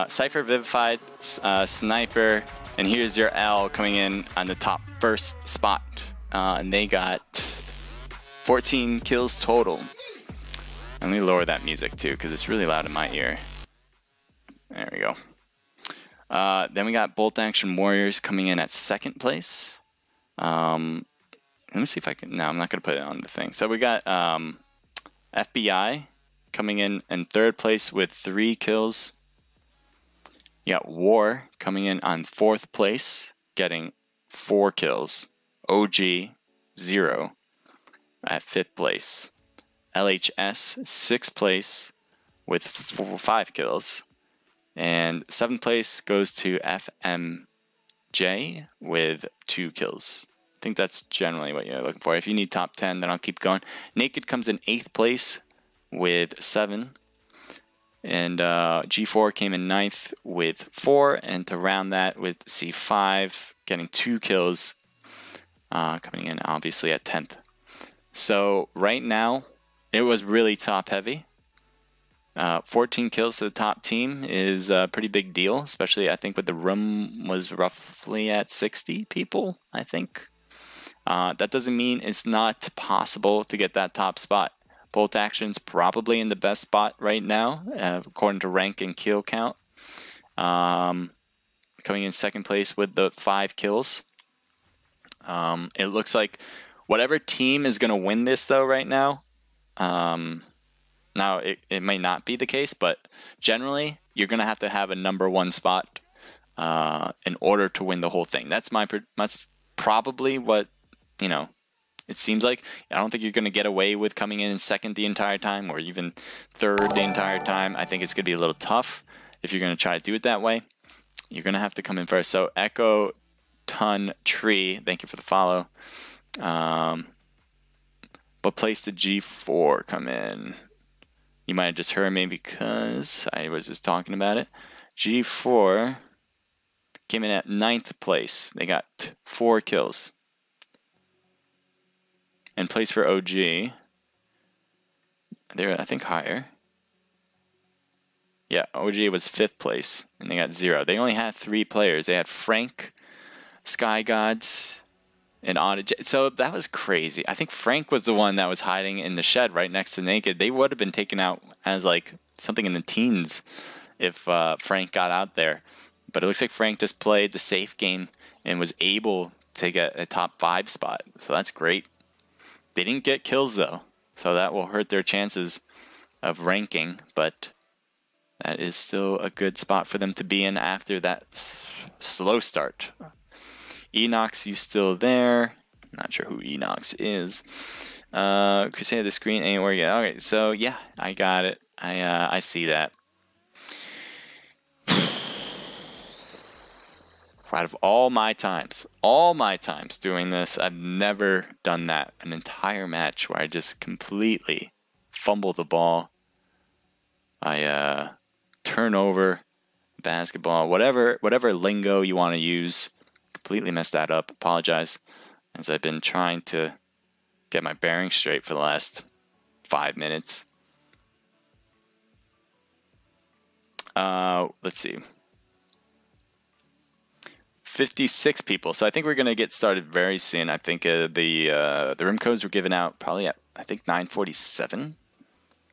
A: Cypher, Vivified, Sniper, and here's your L coming in on the top 1st spot. And they got 14 kills total. Let me lower that music too, because it's really loud in my ear. There we go. Then we got Bolt Action Warriors coming in at 2nd place. Let me see if I can. No, I'm not going to put it on the thing. So we got FBI coming in 3rd place with 3 kills. You got War coming in on 4th place, getting 4 kills. OG, 0 at 5th place. LHS, 6th place with 5 kills. And 7th place goes to FMJ with 2 kills. I think that's generally what you're looking for. If you need top 10, then I'll keep going. Naked comes in 8th place with 7. And G4 came in 9th with 4, and to round that with C5 getting 2 kills, coming in obviously at 10th. So right now, it was really top heavy. 14 kills to the top team is a pretty big deal, especially I think with the room was roughly at 60 people, I think. That doesn't mean it's not possible to get that top spot. Bolt Action's probably in the best spot right now, according to rank and kill count. Coming in 2nd place with the 5 kills. It looks like whatever team is going to win this, though, right now. Now, it may not be the case, but generally, you're going to have a number one spot in order to win the whole thing. That's probably what, it seems like. I don't think you're going to get away with coming in second the entire time or even third the entire time. I think it's going to be a little tough if you're going to try to do it that way. You're going to have to come in first. So Echo Ton Tree, thank you for the follow. What place did G4 come in? You might have just heard me because I was just talking about it. G4 came in at 9th place. They got 4 kills. And place for OG, they're, I think, higher. Yeah, OG was 5th place, and they got 0. They only had 3 players. They had Frank, Sky Gods, and Audijet. So that was crazy. I think Frank was the one that was hiding in the shed right next to Naked. They would have been taken out as like something in the teens if Frank got out there. But it looks like Frank just played the safe game and was able to get a top 5 spot. So that's great. They didn't get kills though, so that will hurt their chances of ranking, but that is still a good spot for them to be in after that slow start. Enox, you still there? Not sure who Enox is. Crusader, the screen ain't working. Okay, so yeah, I got it. I see that. Out of all my times doing this, I've never done that. An entire match where I just completely fumble the ball. I turn over basketball, whatever lingo you want to use. Completely messed that up. Apologize, as I've been trying to get my bearings straight for the last 5 minutes. Let's see. 56 people. So I think we're going to get started very soon. I think the room codes were given out probably at, I think, 9:47.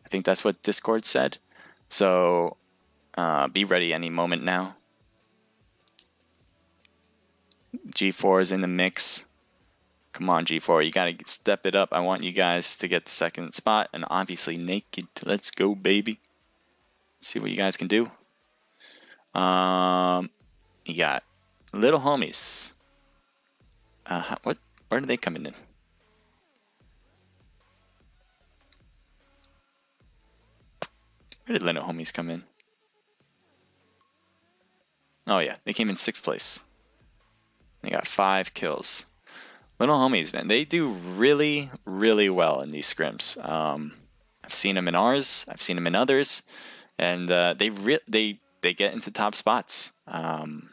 A: I think that's what Discord said. So be ready any moment now. G4 is in the mix. Come on, G4. You got to step it up. I want you guys to get the second spot. And obviously Naked. Let's go, baby. See what you guys can do. You got Little Homies. Where are they coming in? Where did Little Homies come in? Oh yeah, they came in 6th place. They got 5 kills. Little Homies, man, they do really, really well in these scrims. I've seen them in ours. I've seen them in others, and they get into top spots. I've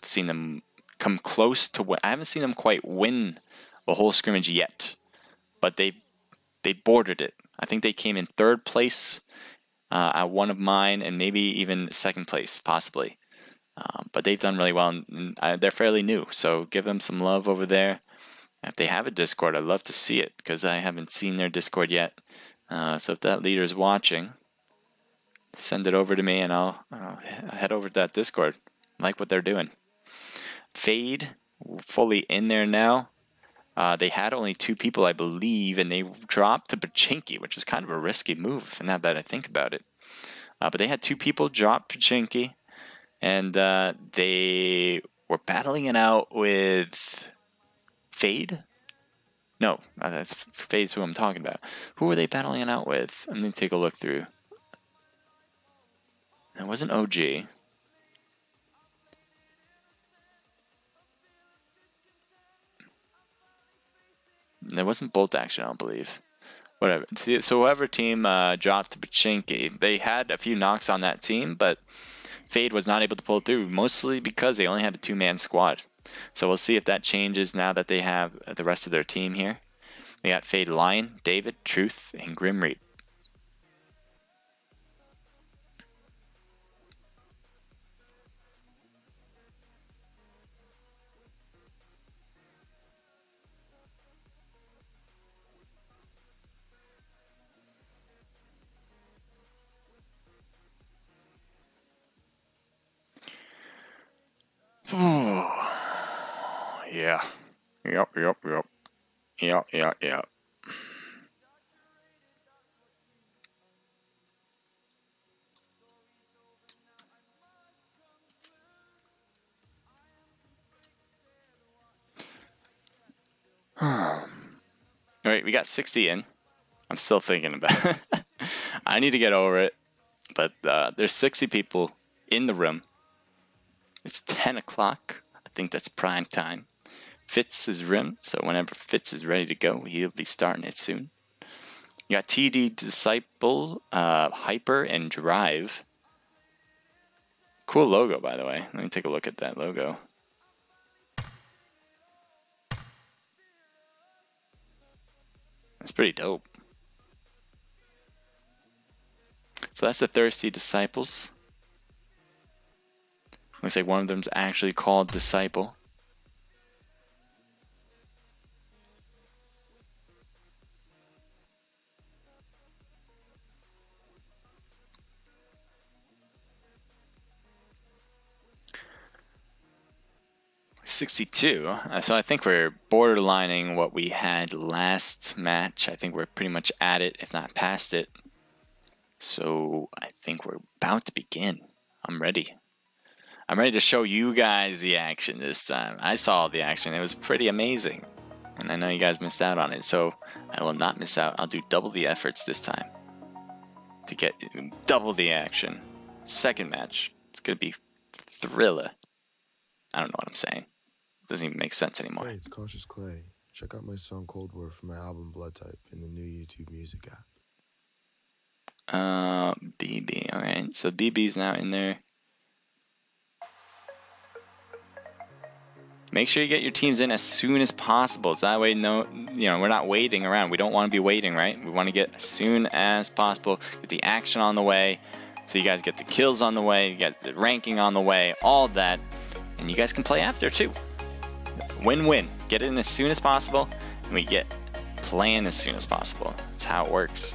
A: seen them come close to win. I haven't seen them quite win the whole scrimmage yet, but they bordered it. I think they came in 3rd place at one of mine, and maybe even 2nd place, possibly. But they've done really well, and they're fairly new, so give them some love over there. If they have a Discord, I'd love to see it, because I haven't seen their Discord yet. So if that leader's watching, send it over to me, and I'll head over to that Discord. I like what they're doing. Fade, fully in there now. They had only 2 people, I believe, and they dropped to Pachinki, which is kind of a risky move, now that I think about it. But they had 2 people drop Pachinki, and they were battling it out with Fade? No, that's Fade's who I'm talking about. Who were they battling it out with? Let me take a look through. It wasn't OG. There wasn't Bolt Action, I don't believe. Whatever. So whoever team dropped Pachinki, they had a few knocks on that team, but Fade was not able to pull through, mostly because they only had a 2-man squad. So we'll see if that changes now that they have the rest of their team here. They got Fade Lion, David, Truth, and Grim Reap. Yeah. Yep. Alright, we got 60 in. I'm still thinking about it. I need to get over it. But there's 60 people in the room. It's 10 o'clock. I think that's prime time. Fitz is rim, so whenever Fitz is ready to go, he'll be starting it soon. You got TD, Disciple, Hyper, and Drive. Cool logo, by the way. Let me take a look at that logo. That's pretty dope. So that's the Thirsty Disciples. Looks like one of them's actually called Disciple. $62. So I think we're borderlining what we had last match. I think we're pretty much at it, if not past it. So I think we're about to begin. I'm ready. I'm ready to show you guys the action this time. I saw the action. It was pretty amazing. And I know you guys missed out on it. So I will not miss out. I'll do double the efforts this time to get double the action. Second match. It's going to be thriller. I don't know what I'm saying. It doesn't even make sense anymore.
E: Hey, it's Cautious Clay. Check out my song Cold War from my album Blood Type in the new YouTube Music app.
A: BB. Alright, so BB's now in there. Make sure you get your teams in as soon as possible. So that way, we're not waiting around. We don't want to be waiting, right? We want to get as soon as possible. Get the action on the way. So you guys get the kills on the way. You get the ranking on the way. All that. And you guys can play after, too. Win-win. Get it in as soon as possible. And we get playing as soon as possible. That's how it works.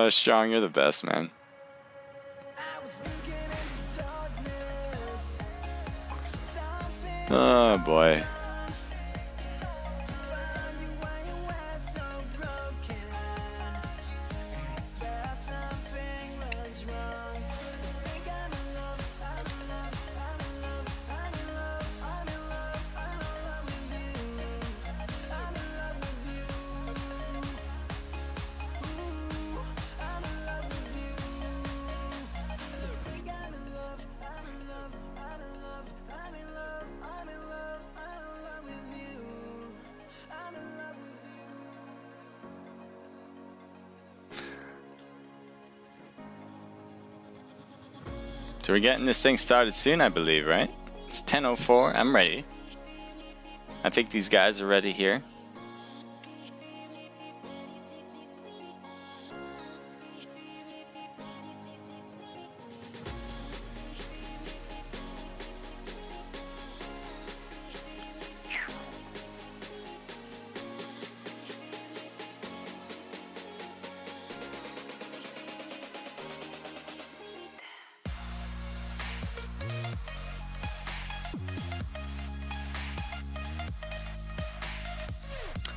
A: Strong, you're the best, man. Oh boy. So we're getting this thing started soon, I believe, right? It's 10:04. I'm ready. I think these guys are ready here.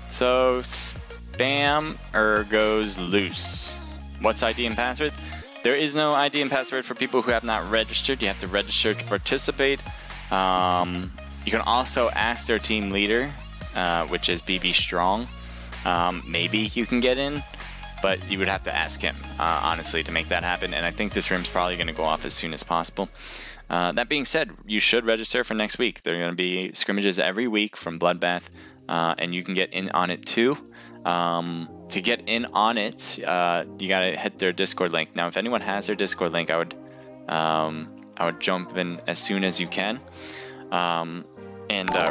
A: So spam goes loose. What's ID and password? There is no ID and password for people who have not registered. You have to register to participate. You can also ask their team leader which is BB Strong. Maybe you can get in, but you would have to ask him, honestly, to make that happen. And I think this room's probably going to go off as soon as possible. That being said, you should register for next week. There are going to be scrimmages every week from Bloodbath, and you can get in on it too. To get in on it, you gotta hit their Discord link. Now, if anyone has their Discord link, I would jump in as soon as you can, and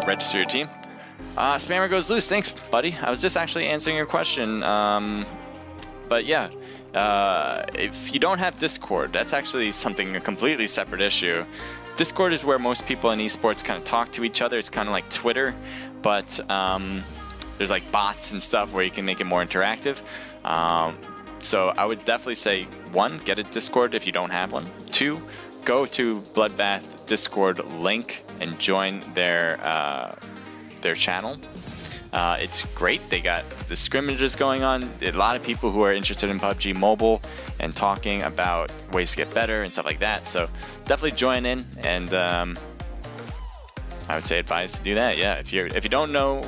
A: register your team. Spammer goes loose. Thanks, buddy. I was just actually answering your question. But yeah, if you don't have Discord, that's actually a completely separate issue. Discord is where most people in esports kind of talk to each other. It's kind of like Twitter, but there's like bots and stuff where you can make it more interactive. So I would definitely say, 1, get a Discord if you don't have one. 2, go to Bloodbath Discord link and join their channel. It's great. They got the scrimmages going on. A lot of people who are interested in PUBG Mobile and talking about ways to get better and stuff like that. So definitely join in, and I would say advise to do that. Yeah, if you don't know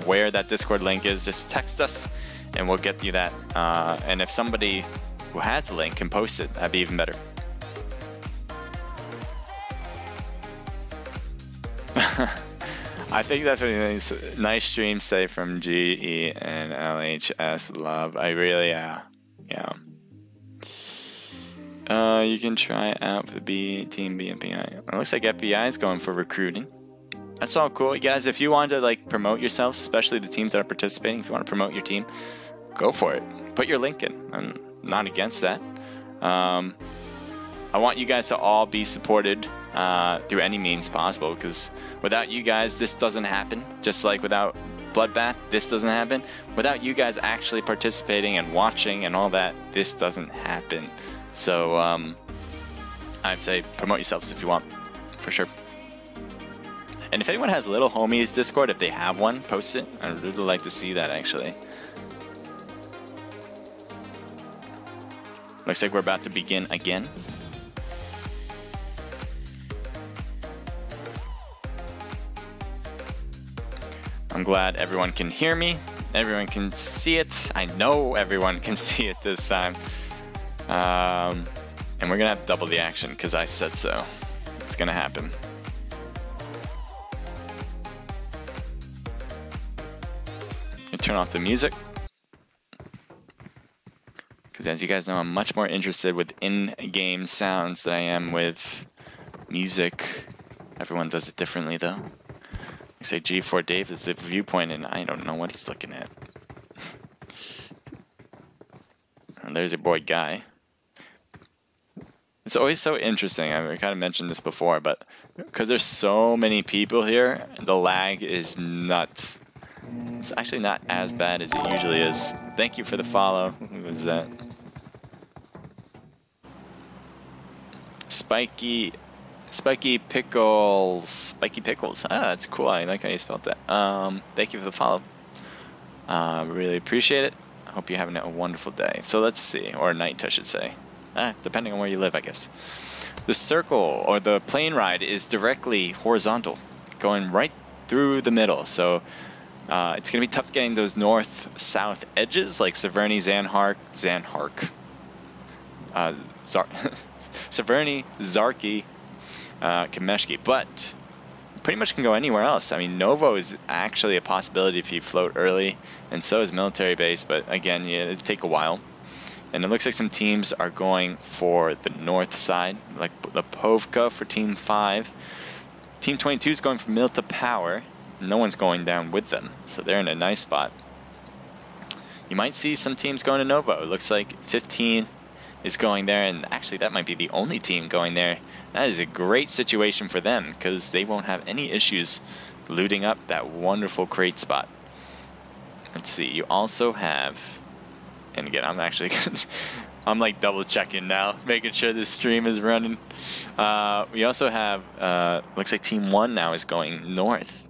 A: where that Discord link is, just text us and we'll get you that. And if somebody who has the link can post it, that'd be even better. I think that's what he means. Nice stream, say from GE and LHS love. I really, yeah. You can try out for the B team BMPI. It looks like FBI is going for recruiting. That's all cool, you guys. If you want to like promote yourselves, especially the teams that are participating, if you want to promote your team, go for it. Put your link in. I'm not against that. I want you guys to all be supported through any means possible, because without you guys, this doesn't happen. Just like without Bloodbath, this doesn't happen. Without you guys actually participating and watching and all that, this doesn't happen. So I'd say promote yourselves if you want, for sure. And if anyone has Little Homies Discord, if they have one, post it. I'd really like to see that, actually. Looks like we're about to begin again. I'm glad everyone can hear me. Everyone can see it. I know everyone can see it this time. And we're going to have double the action because I said so. It's going to happen. Turn off the music, because as you guys know, I'm much more interested with in-game sounds than I am with music. Everyone does it differently though. You say G4 Dave is the viewpoint and I don't know what he's looking at. And there's your boy Guy. It's always so interesting. I kind of mentioned this before, but because there's so many people here, the lag is nuts. It's actually not as bad as it usually is. Thank you for the follow. Who was that? Spiky Pickles. Spiky Pickles. Ah, that's cool. I like how you spelled that. Thank you for the follow. Really appreciate it. I hope you're having a wonderful day. So let's see, or night, I should say. Depending on where you live, I guess. The circle, or the plane ride, is directly horizontal, going right through the middle. So it's going to be tough getting those north-south edges, like Severny, Severny, Zarki, Kameshki, but pretty much can go anywhere else. I mean, Novo is actually a possibility if you float early, and so is Military Base, but again, yeah, it'll take a while. And it looks like some teams are going for the north side, like the Povka for Team 5. Team 22 is going for Milta Power. No one's going down with them, so they're in a nice spot. You might see some teams going to Novo. It looks like 15 is going there, and actually that might be the only team going there. That is a great situation for them, because they won't have any issues looting up that wonderful crate spot. Let's see, you also have, and again, I'm actually I'm like double checking now, making sure this stream is running. We also have, looks like Team 1 now is going north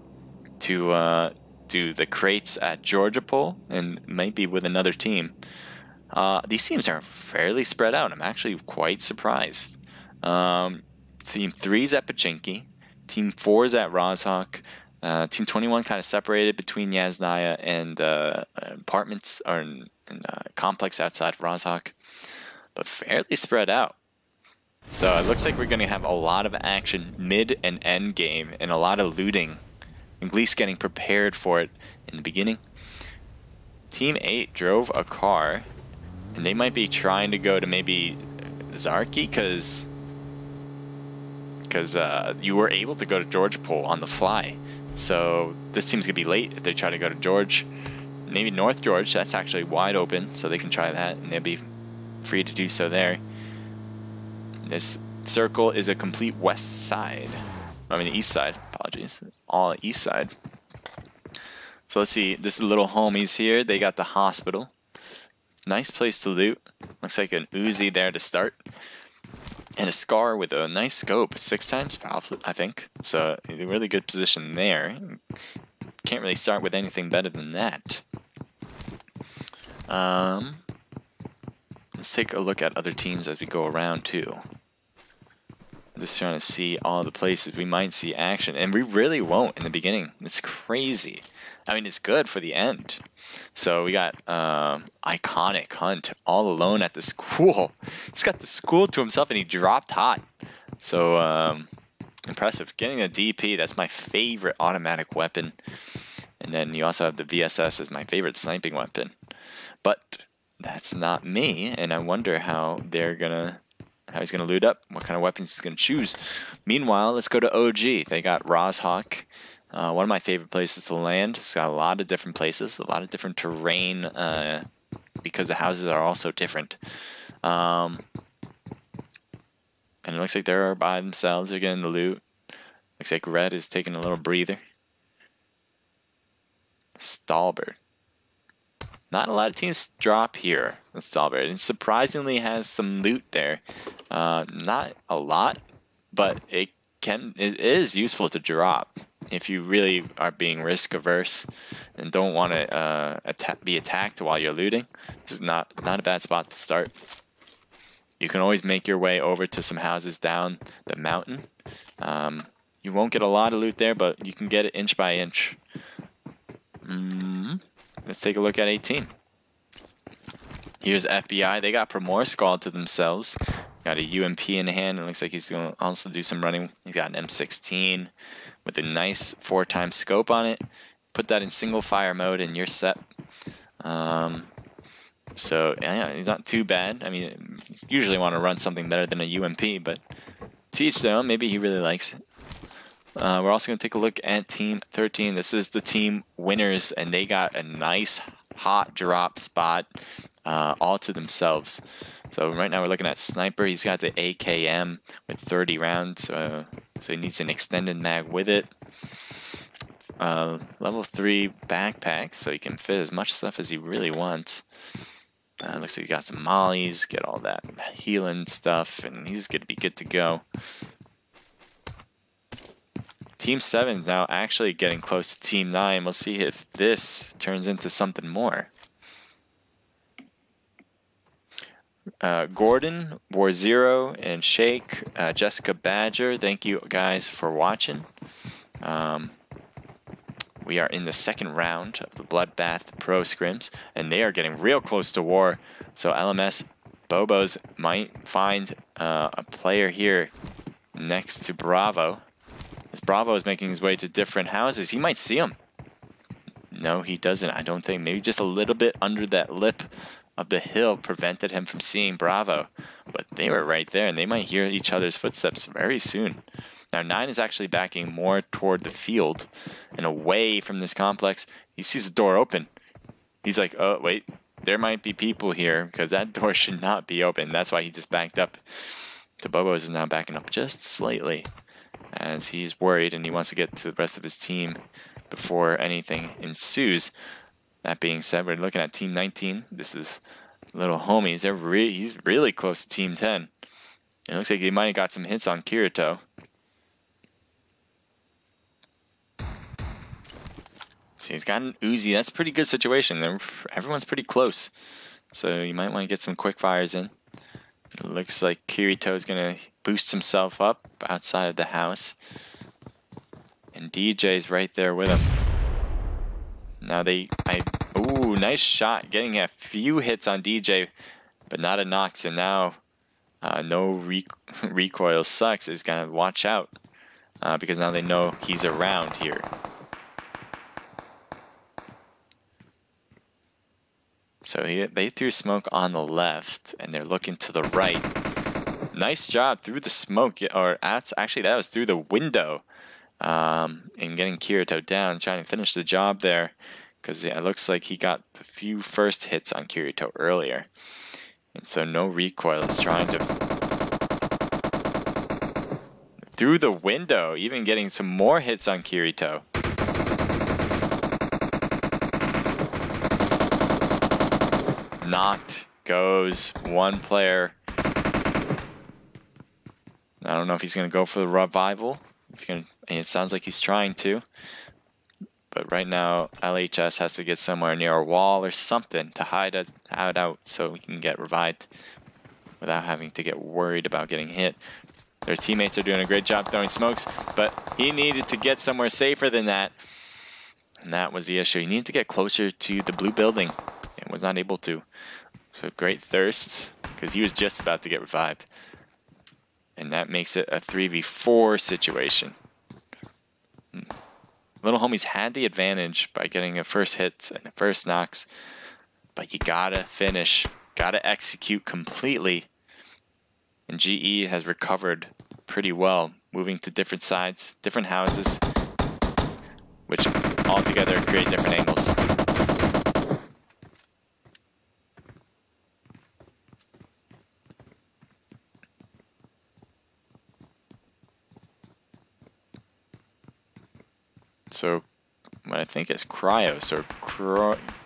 A: to do the crates at Georgia Pole, and maybe with another team. These teams are fairly spread out. I'm actually quite surprised. Team 3 is at Pachinki. Team 4 is at Rozhawk. Team 21 kind of separated between Yasnaya and apartments or complex outside of Rozhok, but fairly spread out. So it looks like we're going to have a lot of action mid and end game and a lot of looting, at least getting prepared for it in the beginning. Team 8 drove a car, and they might be trying to go to maybe Zarki because you were able to go to George Pool on the fly. So this team's going to be late if they try to go to George. Maybe North George, that's actually wide open, so they can try that, and they'll be free to do so there. This circle is a complete west side. I mean, the east side, apologies. All east side. So let's see, this is little homies here. They got the hospital. Nice place to loot. Looks like an Uzi there to start. And a Scar with a nice scope. 6 times, probably, I think. So a really good position there. Can't really start with anything better than that. Let's take a look at other teams as we go around too. Just trying to see all the places we might see action, and we really won't in the beginning. It's crazy. I mean, it's good for the end. So we got Iconic Hunt all alone at the school. He's got the school to himself, and he dropped hot. So impressive. Getting a DP, that's my favorite automatic weapon. And then you also have the VSS as my favorite sniping weapon. But that's not me, and I wonder how he's gonna loot up, what kind of weapons he's gonna choose. Meanwhile, let's go to OG. They got Rozhok, one of my favorite places to land. It's got a lot of different places, a lot of different terrain, because the houses are also different. And it looks like they're by themselves. They're getting the loot. Looks like Red is taking a little breather. Stalbert. Not a lot of teams drop here with Stalbert. It surprisingly has some loot there. Not a lot, but it is useful to drop if you really are being risk averse and don't want to be attacked while you're looting. This is not a bad spot to start. You can always make your way over to some houses down the mountain. You won't get a lot of loot there, but you can get it inch by inch. Let's take a look at 18. Here's FBI. They got Primorsk all to themselves. Got a UMP in hand. It looks like he's going to also do some running. He's got an M16 with a nice 4x scope on it. Put that in single fire mode and you're set. So yeah, he's not too bad. I mean, usually want to run something better than a UMP, but to each their own. Maybe he really likes it. We're also going to take a look at Team 13. This is the team winners, and they got a nice hot drop spot all to themselves. So right now we're looking at Sniper. He's got the AKM with 30 rounds, so he needs an extended mag with it. Level 3 backpack, so he can fit as much stuff as he really wants. Looks like he got some mollies, get all that healing stuff, and he's going to be good to go. Team 7 is now actually getting close to Team 9. We'll see if this turns into something more. Gordon, War Zero, and Shake, Jessica Badger, thank you guys for watching. We are in the second round of the BloodBath Pro Scrims, and they are getting real close to war. So LMS Bobos might find a player here next to Bravo. As Bravo is making his way to different houses, he might see him. No, he doesn't, I don't think. Maybe just a little bit under that lip of the hill prevented him from seeing Bravo. But they were right there, and they might hear each other's footsteps very soon. Now, 9 is actually backing more toward the field and away from this complex. He sees the door open. He's like, oh, wait, there might be people here because that door should not be open. That's why he just backed up. So Bobos is now backing up just slightly, as he's worried and he wants to get to the rest of his team before anything ensues. That being said, we're looking at Team 19. This is little homies. He's really close to Team 10. It looks like he might have got some hits on Kirito. So he's got an Uzi. That's a pretty good situation. Everyone's pretty close. So you might want to get some quick fires in. It looks like Kirito is going to boost himself up outside of the house. And DJ's right there with him. Now ooh, nice shot. Getting a few hits on DJ, but not a knocks. And now no recoil sucks is going to watch out because now they know he's around here. So they threw smoke on the left, and they're looking to the right. Nice job through the smoke, actually that was through the window, and getting Kirito down, trying to finish the job there, because it looks like he got a few first hits on Kirito earlier. And so no recoil is trying to... Through the window, even getting some more hits on Kirito. Knocked, goes, one player. I don't know if he's going to go for the revival. It sounds like he's trying to. But right now, LHS has to get somewhere near a wall or something to hide out so he can get revived without having to get worried about getting hit. Their teammates are doing a great job throwing smokes, but he needed to get somewhere safer than that. And that was the issue. He needed to get closer to the blue building and was not able to. So great thirst, because he was just about to get revived. And that makes it a 3v4 situation. Little homies had the advantage by getting a first hit and the first knocks, but you gotta finish, gotta execute completely. And GE has recovered pretty well, moving to different sides, different houses, which all together create different angles. So, what I think is Cryos or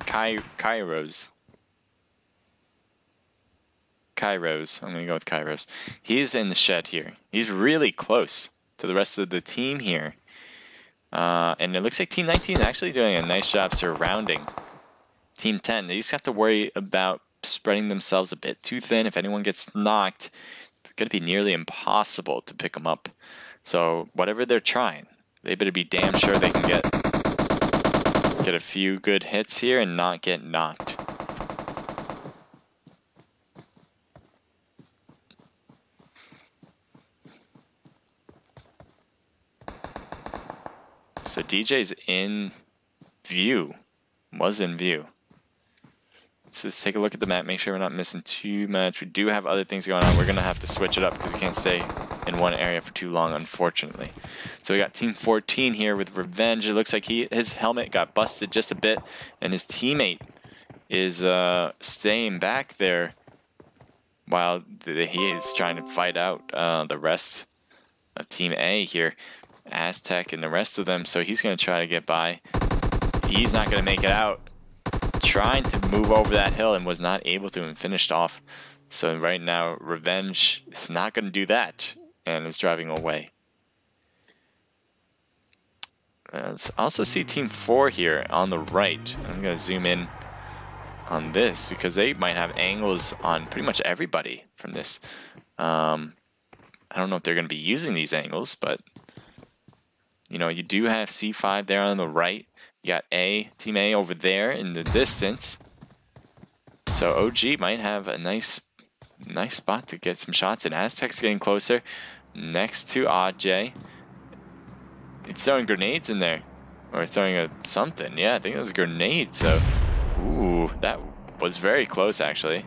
A: Kairos. Kairos. I'm going to go with Kairos. He's in the shed here. He's really close to the rest of the team here. And it looks like Team 19 is actually doing a nice job surrounding Team 10. They just have to worry about spreading themselves a bit too thin. If anyone gets knocked, it's going to be nearly impossible to pick them up. So, whatever they're trying, they better be damn sure they can get a few good hits here and not get knocked. So DJ's in view, was in view. Let's just take a look at the map, make sure we're not missing too much. We do have other things going on. We're going to have to switch it up because we can't stay in one area for too long, unfortunately. So we got Team 14 here with Revenge. It looks like his helmet got busted just a bit, and his teammate is staying back there while he is trying to fight out the rest of Team A here. Aztec and the rest of them, so he's going to try to get by. He's not going to make it out. Trying to move over that hill and was not able to and finished off. So right now, Revenge is not going to do that and is driving away. Let's also see Team 4 here on the right. I'm going to zoom in on this because they might have angles on pretty much everybody from this. I don't know if they're going to be using these angles, but you know, you do have C5 there on the right. You got Team A over there in the distance. So OG might have a nice spot to get some shots. And Aztec's getting closer next to AJ. It's throwing grenades in there. Or throwing something. Yeah, I think it was a grenade. So, ooh, that was very close actually.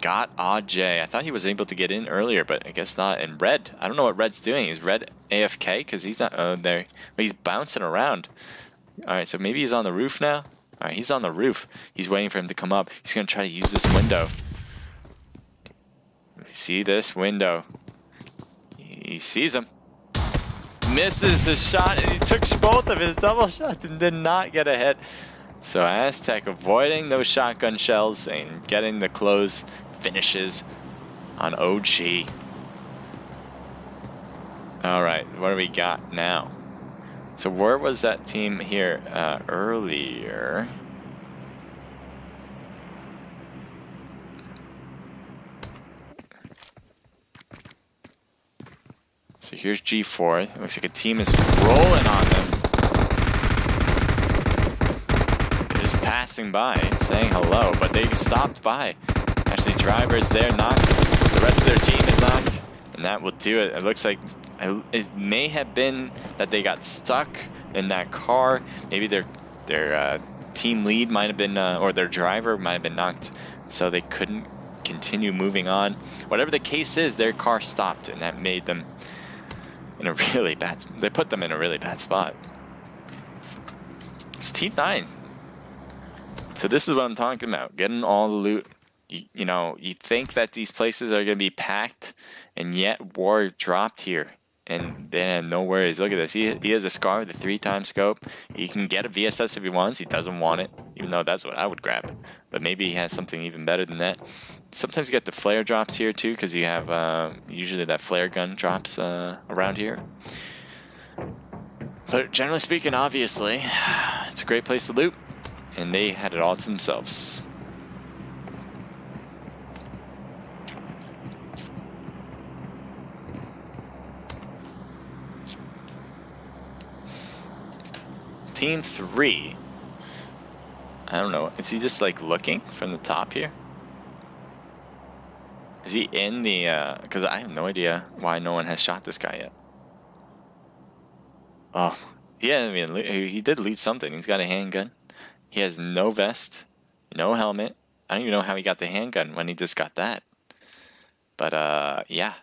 A: Got AJ. I thought he was able to get in earlier, but I guess not. And Red, I don't know what Red's doing. Is Red AFK? Because he's not there. But he's bouncing around. Alright, so maybe he's on the roof now. Alright, he's on the roof. He's waiting for him to come up. He's going to try to use this window. See this window. He sees him. Misses the shot, and he took both of his double shots and did not get a hit. So Aztec avoiding those shotgun shells and getting the close finishes on OG. Alright, what do we got now? So where was that team here earlier? Here's G4. It looks like a team is rolling on them. They're just passing by, saying hello, but they stopped by. Actually, driver's there, knocked. The rest of their team is knocked, and that will do it. It looks like it may have been that they got stuck in that car. Maybe their team lead might have been, or their driver might have been knocked, so they couldn't continue moving on. Whatever the case is, their car stopped, and that made them in a really bad. They put them in a really bad spot. It's Team 9. So this is what I'm talking about: getting all the loot. You know, you think that these places are going to be packed, and yet War dropped here. And they have no worries. Look at this. He has a SCAR with a 3x scope. He can get a VSS if he wants. He doesn't want it, even though that's what I would grab. But maybe he has something even better than that. Sometimes you get the flare drops here too, because you have usually that flare gun drops around here. But generally speaking, obviously, it's a great place to loot, and they had it all to themselves. Team 3. I don't know. Is he just like looking from the top here? Is he in the, because I have no idea why no one has shot this guy yet. Oh, yeah, I mean, he did loot something. He's got a handgun. He has no vest, no helmet. I don't even know how he got the handgun when he just got that. But, yeah.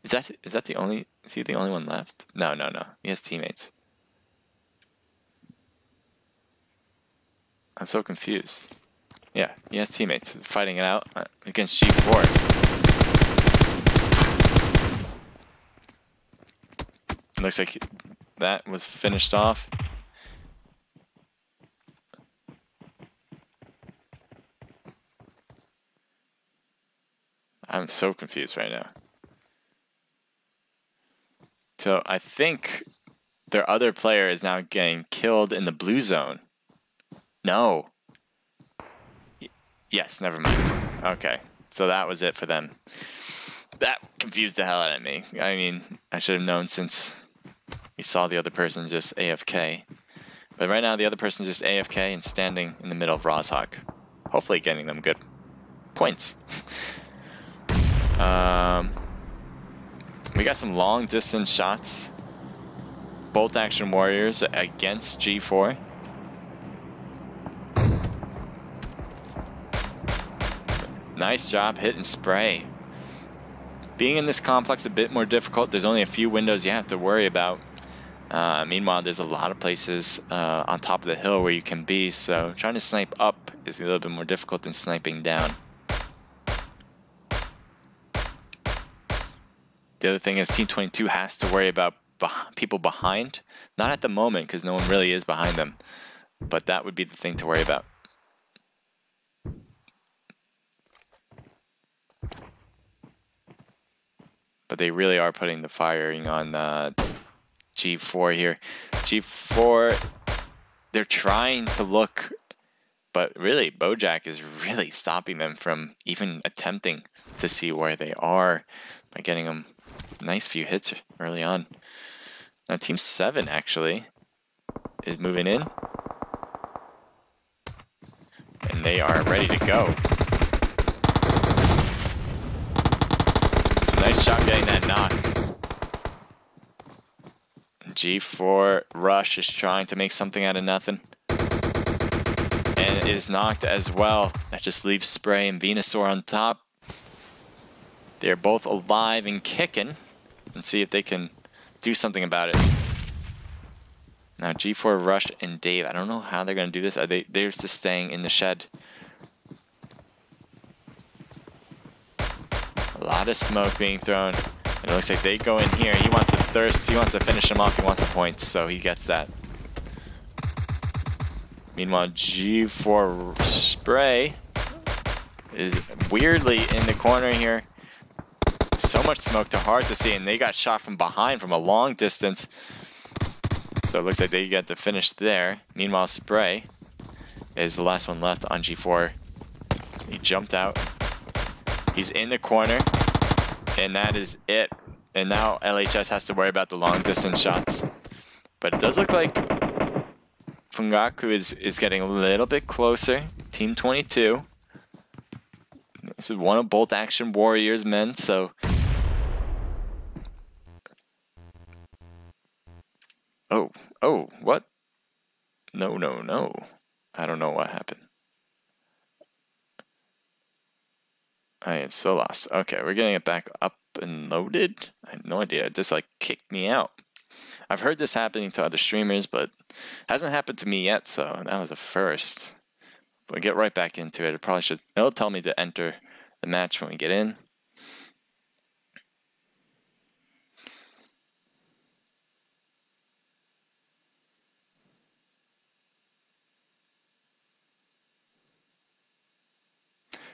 A: Is that the only, is he the only one left? No. He has teammates. I'm so confused. Yeah, he has teammates fighting it out against G4. Looks like that was finished off. I'm so confused right now. So I think their other player is now getting killed in the blue zone. No. Yes, never mind. Okay, so that was it for them. That confused the hell out of me. I mean, I should have known since we saw the other person just AFK. But right now, the other person just AFK and standing in the middle of Rozhawk. Hopefully getting them good points. We got some long distance shots. Bolt action warriors against G4. Nice job hitting spray. Being in this complex a bit more difficult. There's only a few windows you have to worry about. Meanwhile, there's a lot of places on top of the hill where you can be, so trying to snipe up is a little bit more difficult than sniping down. The other thing is Team 22 has to worry about people behind. Not at the moment, because no one really is behind them, but that would be the thing to worry about. But they really are putting the firing on G4 here. G4, they're trying to look, but really Bojack is really stopping them from even attempting to see where they are by getting them a nice few hits early on. Now Team 7 actually is moving in, and they are ready to go. Nice job getting that knock. G4 Rush is trying to make something out of nothing. And is knocked as well. That just leaves Spray and Venusaur on top. They're both alive and kicking. Let's see if they can do something about it. Now G4 Rush and Dave, I don't know how they're going to do this. They're just staying in the shed. A lot of smoke being thrown. And it looks like they go in here. He wants to thirst. He wants to finish him off. He wants the points, so he gets that. Meanwhile, G4 Spray is weirdly in the corner here. So much smoke, too hard to see, and they got shot from behind from a long distance. So it looks like they get the finish there. Meanwhile, Spray is the last one left on G4. He jumped out. He's in the corner, and that is it. And now LHS has to worry about the long distance shots. But it does look like Fungaku is getting a little bit closer. Team 22. This is one of Bolt Action Warriors' men, so... Oh, what? No. I don't know what happened. I am so lost. Okay, we're getting it back up and loaded. I have no idea. It just like kicked me out. I've heard this happening to other streamers, but it hasn't happened to me yet, so that was a first. But get right back into it. It probably should. It'll tell me to enter the match when we get in.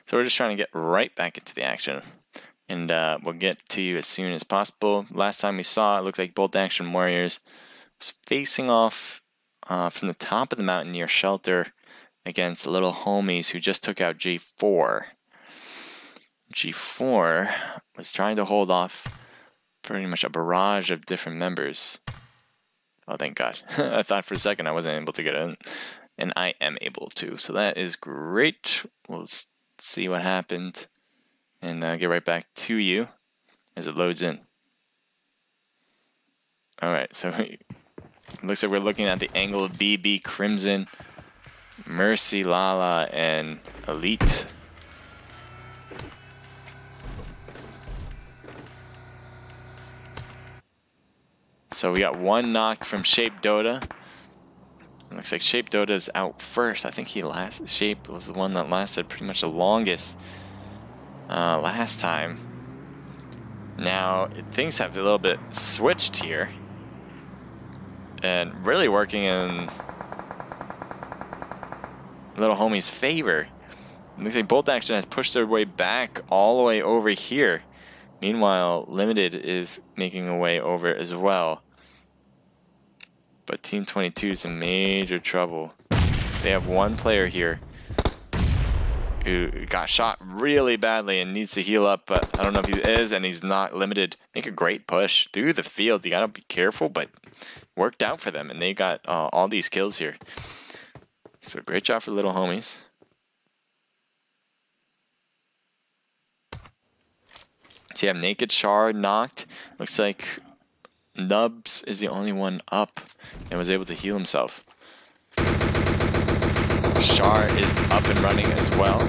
A: So we're just trying to get right back into the action. And we'll get to you as soon as possible. Last time we saw, it looked like Bolt Action Warriors was facing off from the top of the mountain near shelter against the little homies who just took out G4. G4 was trying to hold off pretty much a barrage of different members. Oh, thank God. I thought for a second I wasn't able to get in. And I am able to. So that is great. We'll see what happened and get right back to you as it loads in. Alright, so it looks like we're looking at the angle of BB, Crimson, Mercy, Lala, and Elite. So we got one knocked from Shape Dota. It looks like Shape Dota is out first. I think Shape was the one that lasted pretty much the longest last time. Now things have a little bit switched here, and really working in little homie's favor. It looks like Bolt Action has pushed their way back all the way over here. Meanwhile, Limited is making a way over as well. But Team 22 is in major trouble. They have one player here who got shot really badly and needs to heal up, but I don't know if he is, and he's not Limited. Make a great push through the field. You gotta be careful, but worked out for them, and they got all these kills here. So great job for little homies. So you have Naked Char knocked. Looks like Nubs is the only one up and was able to heal himself. Char is up and running as well.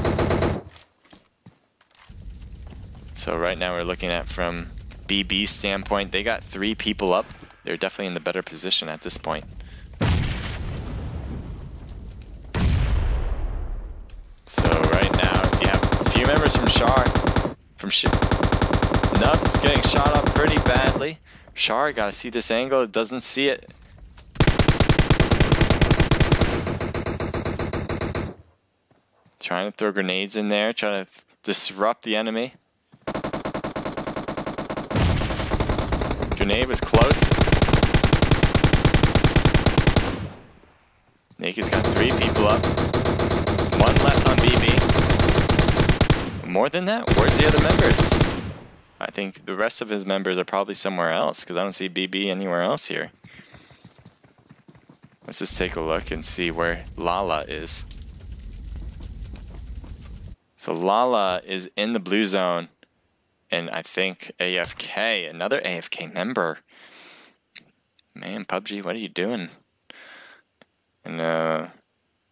A: So right now we're looking at from BB's standpoint, they got 3 people up. They're definitely in the better position at this point. So right now you have a few members from Char, Nubs getting shot up pretty badly. Char, gotta see this angle, doesn't see it. Trying to throw grenades in there, trying to disrupt the enemy. Grenade was close. Naked's got 3 people up. 1 left on BB. More than that, where's the other members? I think the rest of his members are probably somewhere else, because I don't see BB anywhere else here. Let's just take a look and see where Lala is. So Lala is in the blue zone, and I think AFK, another AFK member. Man, PUBG, what are you doing? And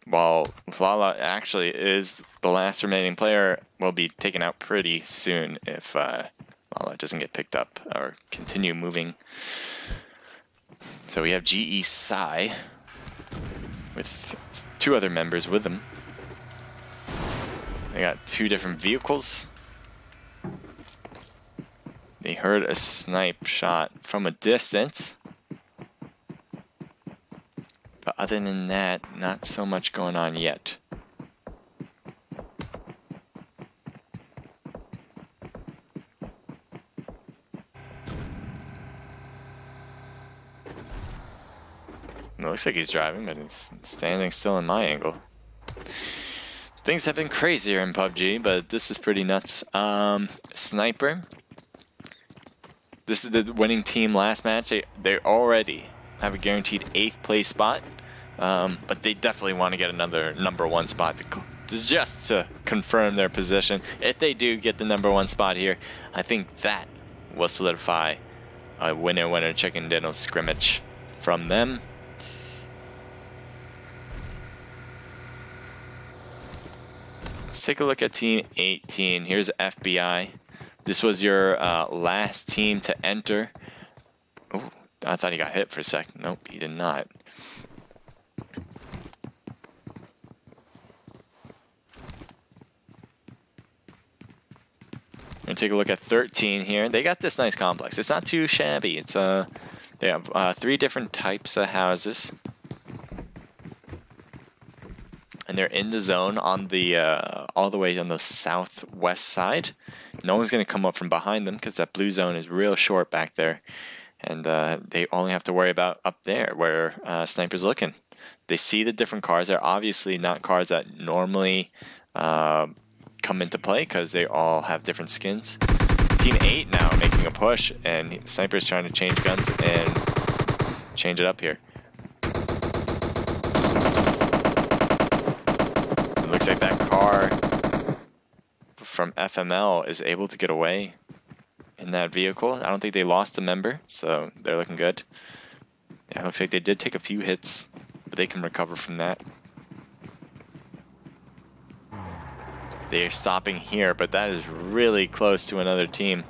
A: while Lala actually is the last remaining player, will be taken out pretty soon if Lala doesn't get picked up or continue moving. So we have GE Psy with 2 other members with him. They got 2 different vehicles. They heard a snipe shot from a distance. But other than that, not so much going on yet. It looks like he's driving, but he's standing still in my angle. Things have been crazier in PUBG, but this is pretty nuts. Sniper this is the winning team last match. They already have a guaranteed 8th place spot, but they definitely want to get another #1 spot just to confirm their position. If they do get the #1 spot here, I think that will solidify a winner chicken dinner scrimmage from them. Let's take a look at Team 18. Here's FBI. This was your last team to enter. Oh, I thought he got hit for a sec. Nope, he did not. We're gonna take a look at 13 here. They got this nice complex. It's not too shabby. It's they have 3 different types of houses, and they're in the zone on the all the way on the southwest side. No one's gonna come up from behind them because that blue zone is real short back there, and they only have to worry about up there where Sniper's looking. They see the different cars. They're obviously not cars that normally come into play because they all have different skins. Team 8 now making a push, and Sniper's trying to change guns and change it up here. It looks like that car from FML is able to get away in that vehicle. I don't think they lost a member, so they're looking good. Yeah, it looks like they did take a few hits, but they can recover from that. They're stopping here, but that is really close to another team,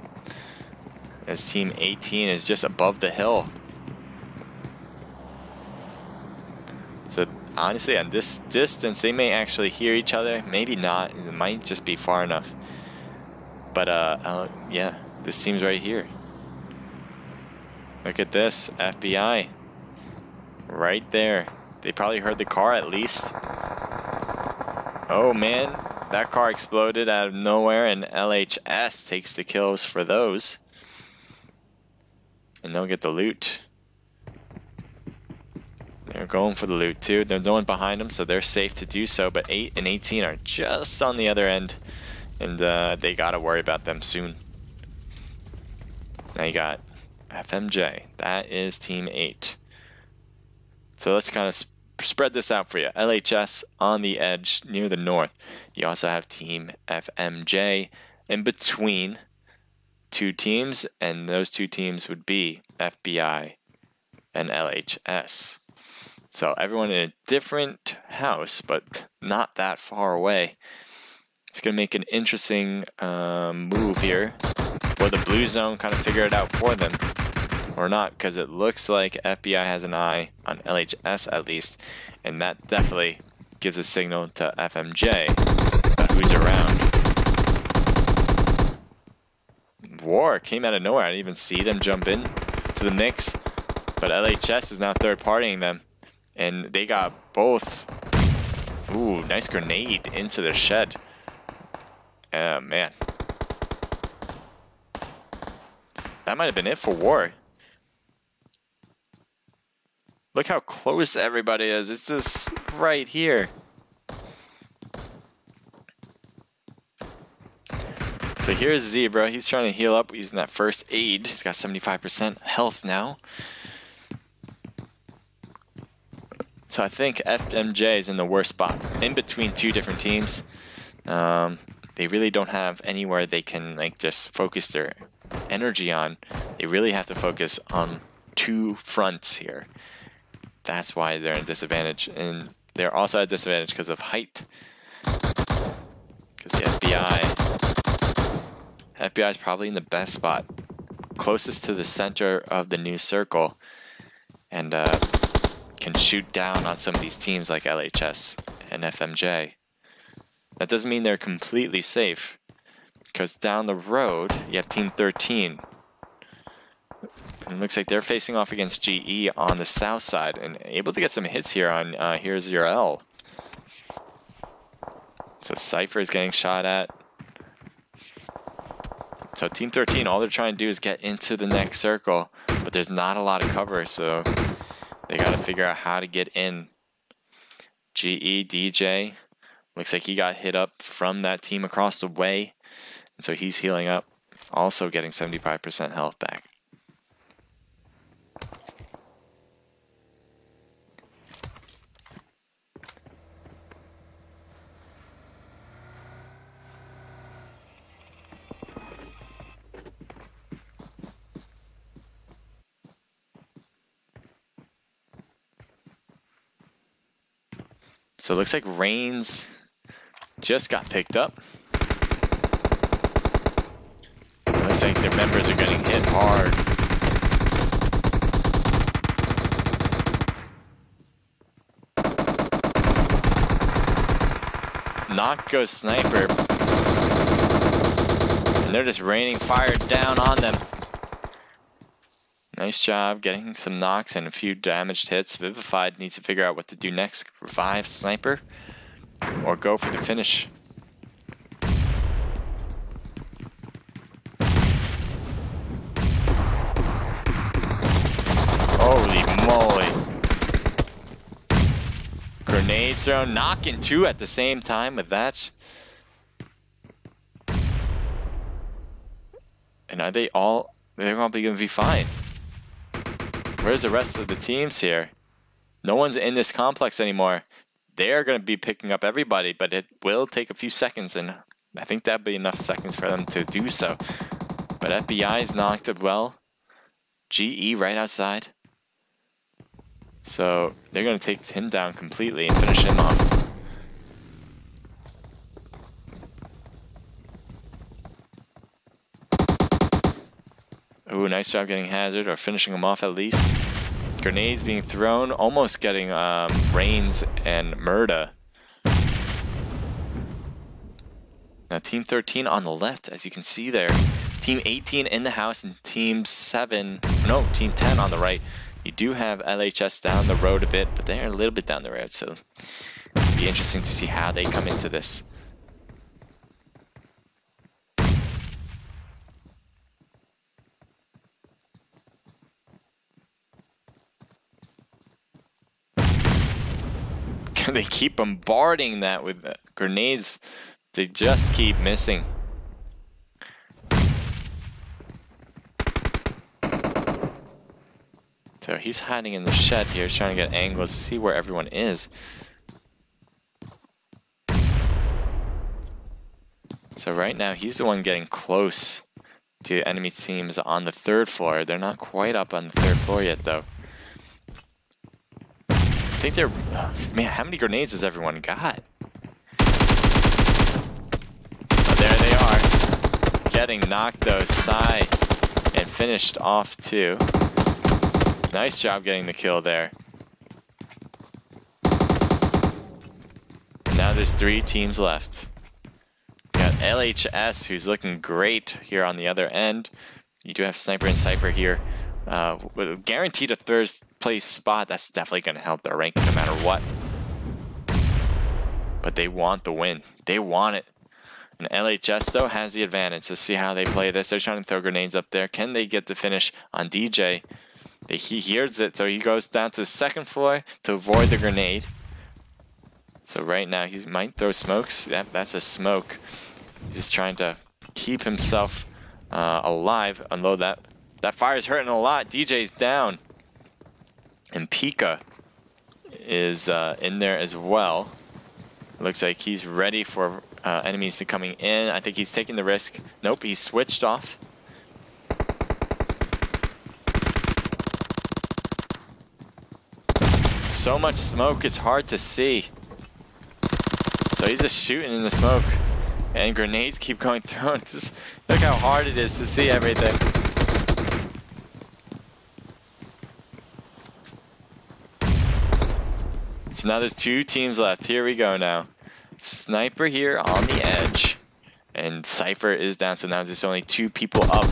A: as Team 18 is just above the hill. So honestly, at this distance, they may actually hear each other. Maybe not. It might just be far enough. But yeah, this team's right here. Look at this, FBI. Right there. They probably heard the car at least. Oh man. That car exploded out of nowhere, and LHS takes the kills for those. And they'll get the loot. They're going for the loot too. There's no one behind them, so they're safe to do so. But 8 and 18 are just on the other end, and they gotta worry about them soon. Now you got FMJ. That is Team 8. So let's kind of spread this out for you. LHS on the edge near the north. You also have Team FMJ in between 2 teams, and those 2 teams would be FBI and LHS. So everyone in a different house, but not that far away. It's going to make an interesting move here. Will the blue zone kind of figure it out for them? Or not, because it looks like FBI has an eye on LHS at least, and that definitely gives a signal to FMJ about who's around. War came out of nowhere. I didn't even see them jump in to the mix, but LHS is now third-partying them, and they got both. Ooh, nice grenade into their shed. Man. That might have been it for War. Look how close everybody is. It's just right here. So here's Zebra. He's trying to heal up using that first aid. He's got 75% health now. So I think FMJ is in the worst spot, in between 2 different teams. They really don't have anywhere they can like just focus their energy on. They really have to focus on 2 fronts here. That's why they're at a disadvantage, and they're also at a disadvantage because of height. Because the FBI is probably in the best spot, closest to the center of the new circle, and can shoot down on some of these teams like LHS and FMJ. That doesn't mean they're completely safe, because down the road you have Team 13. It looks like they're facing off against GE on the south side, and able to get some hits here on Here's Your L. So Cypher is getting shot at. So Team 13, all they're trying to do is get into the next circle, but there's not a lot of cover, so they got to figure out how to get in. GE, DJ, looks like he got hit up from that team across the way, and so he's healing up, also getting 75% health back. So it looks like Reigns just got picked up. It looks like their members are getting hit hard. Knock goes Sniper. And they're just raining fire down on them. Nice job getting some knocks and a few damaged hits. Vivified needs to figure out what to do next. Revive Sniper or go for the finish. Holy moly. Grenades thrown, knocking two at the same time with that. And are they all, they're probably going to be fine. Where's the rest of the teams here? No one's in this complex anymore. They're going to be picking up everybody, but it will take a few seconds, and I think that'll be enough seconds for them to do so. But FBI's knocked it well. GE right outside. So they're going to take him down completely and finish him off. Ooh, nice job getting Hazard, or finishing him off at least. Grenades being thrown, almost getting Reigns and Murda. Now Team 13 on the left, as you can see there. Team 18 in the house and Team 10 on the right. You do have LHS down the road a bit, but they're a little bit down the road, so it'll be interesting to see how they come into this. They keep bombarding that with grenades. They just keep missing. So he's hiding in the shed here, trying to get angles to see where everyone is. So right now he's the one getting close to enemy teams on the 3rd floor. They're not quite up on the 3rd floor yet though. I think they're, man, how many grenades has everyone got? Oh, there they are. Getting knocked though, Sai, and finished off too. Nice job getting the kill there. Now there's 3 teams left. Got LHS, who's looking great here on the other end. You do have Sniper and Cypher here. Guaranteed a 3rd place spot. That's definitely going to help their ranking no matter what. But they want the win. They want it. And LHS, though, has the advantage. Let's see how they play this. They're trying to throw grenades up there. Can they get the finish on DJ? He hears it, so he goes down to the 2nd floor to avoid the grenade. So right now, he might throw smokes. That's a smoke. He's just trying to keep himself alive. Although that fire's hurting a lot. DJ's down. And Pika is in there as well. Looks like he's ready for enemies to coming in. I think he's taking the risk. Nope, he's switched off. So much smoke, it's hard to see. So he's just shooting in the smoke. And grenades keep going through. Just look how hard it is to see everything. So now there's 2 teams left. Here we go now. Sniper here on the edge. And Cypher is down, so now there's only 2 people up.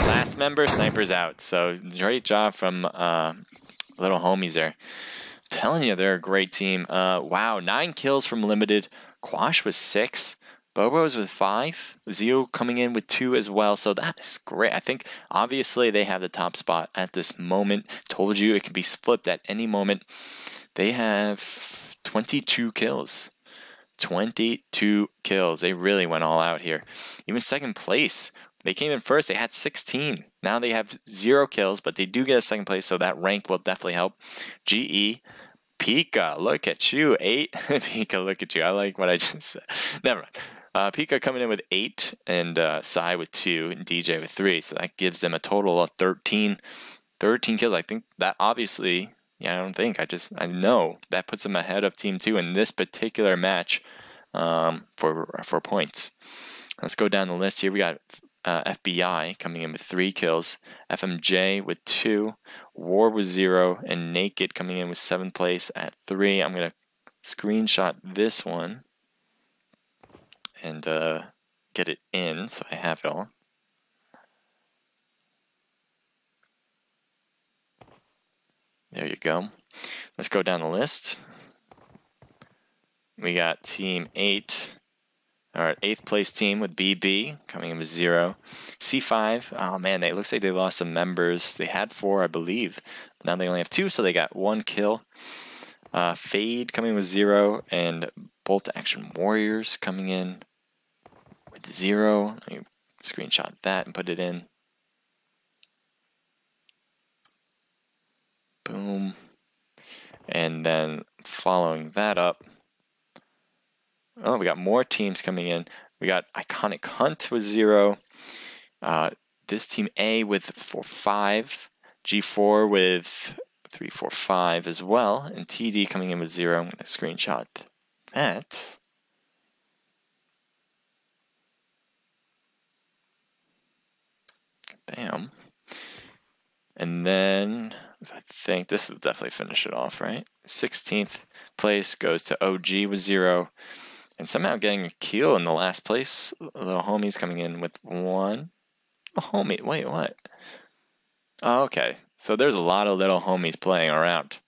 A: Last member, Sniper's out. So great job from little homies there. I'm telling you, they're a great team. Wow, 9 kills from Limited. Quash was 6. Bobo's with 5. Zio coming in with 2 as well. So that is great. I think obviously they have the top spot at this moment. Told you it can be flipped at any moment. They have 22 kills. 22 kills. They really went all out here. Even 2nd place. They came in first. They had 16. Now they have 0 kills, but they do get a 2nd place, so that rank will definitely help. GE. Pika, look at you. 8. Pika, look at you. I like what I just said. Never mind. Pika coming in with 8, and Sai with 2, and DJ with 3. So that gives them a total of 13. 13 kills. I think that obviously, I know that puts them ahead of Team 2 in this particular match for points. Let's go down the list here. We got FBI coming in with 3 kills, FMJ with 2, War with 0, and Naked coming in with 7th place at 3. I'm going to screenshot this one and get it in so I have it all. There you go. Let's go down the list. We got Team 8. Our 8th place team with BB coming in with 0. C5, oh man, it looks like they lost some members. They had 4, I believe. Now they only have 2, so they got 1 kill. Fade coming with 0, and Bolt Action Warriors coming in with 0. Let me screenshot that and put it in. Boom. And then following that up, oh, we got more teams coming in. We got Iconic Hunt with 0. This team A with 4-5. G4 with 3-4-5 as well. And TD coming in with 0. I'm going to screenshot that. Bam. And then I think this will definitely finish it off, right? 16th place goes to OG with 0. And somehow getting a kill in the last place. Little homies coming in with 1. Oh, homie, wait, what? Oh, okay. So there's a lot of little homies playing around.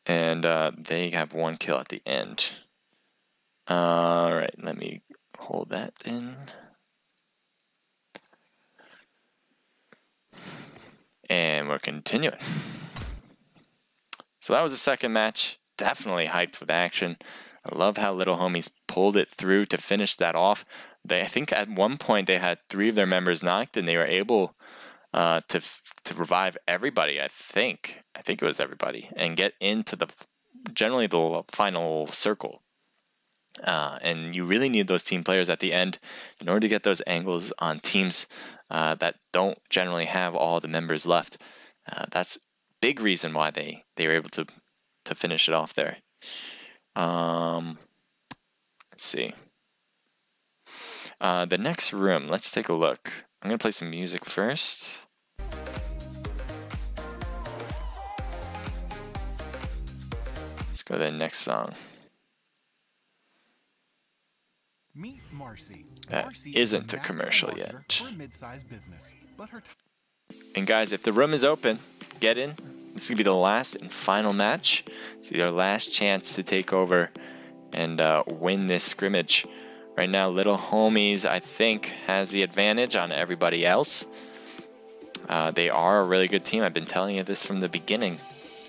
A: And they have 1 kill at the end. Alright, let me hold that in. And we're continuing. So that was the second match. Definitely hyped with action. I love how little homies pulled it through to finish that off. I think at one point they had 3 of their members knocked, and they were able to revive everybody. I think it was everybody, and get into generally the final circle. And you really need those team players at the end in order to get those angles on teams that don't generally have all the members left. That's a big reason why they were able to finish it off there. Let's see. The next room, let's take a look. I'm going to play some music first. Let's go to the next song.
F: Meet Marcy.
A: That
F: Marcy
A: isn't
F: is
A: a commercial yet.
F: for a mid-sized business, but her
A: And guys, if the room is open, get in. This is going to be the last and final match. It's your last chance to take over and win this scrimmage. Right now, Little Homies, I think, has the advantage on everybody else. They are a really good team. I've been telling you this from the beginning.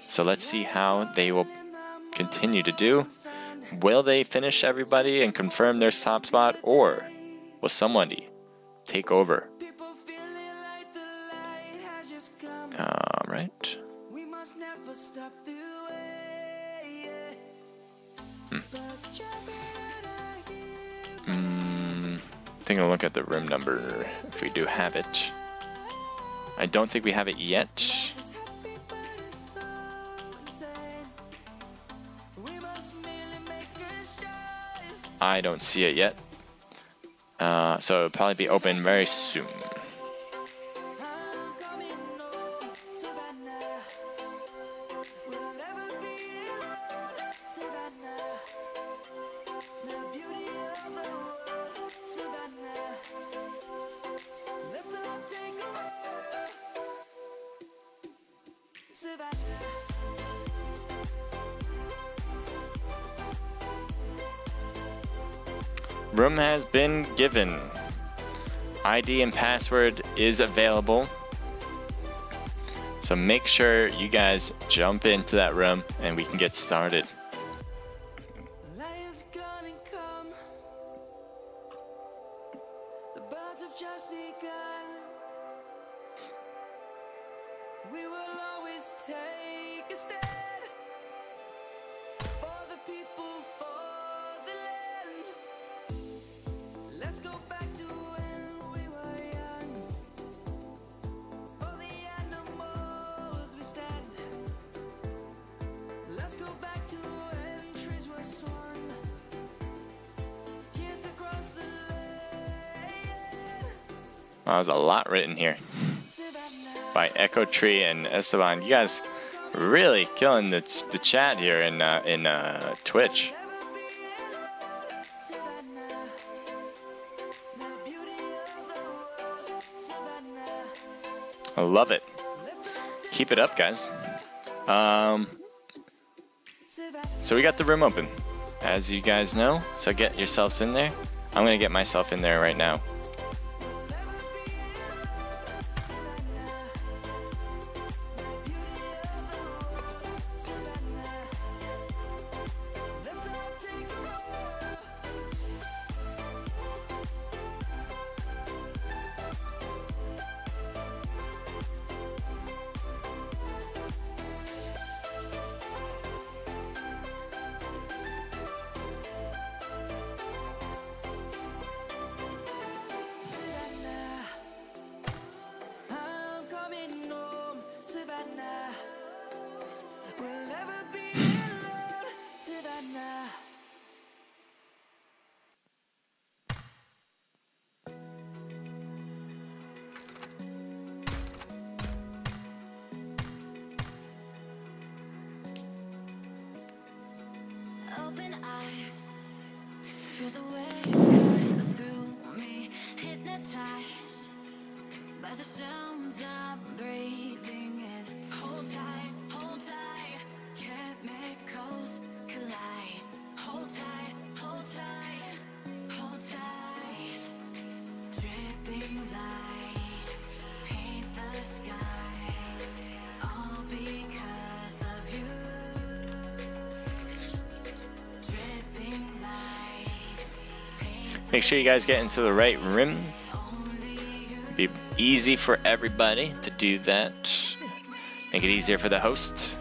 A: So let's see how they will continue to do. Will they finish everybody and confirm their top spot, or will somebody take over? Right. Taking a look at the room number, if we do have it. I don't think we have it yet. I don't see it yet. So it'll probably be open very soon. Room has been given. ID and password is available. So make sure you guys jump into that room and we can get started.
C: We will always take a stand for the people, for the land. Let's go back to when we were young.
A: Wow, there's a lot written here by Echo Tree and Esteban. You guys really killing the chat here in Twitch. I love it. Keep it up, guys. So we got the room open, as you guys know. So get yourselves in there. I'm gonna get myself in there right now.
C: Open eye, feel the waves cut through me, hypnotized by the sounds I'm breathing in. Hold tight, chemicals collide. Hold tight, hold tight, hold tight. Dripping lights paint the skies, all because of you.
A: Make sure you guys get into the right room. Be easy for everybody to do that. Make it easier for the host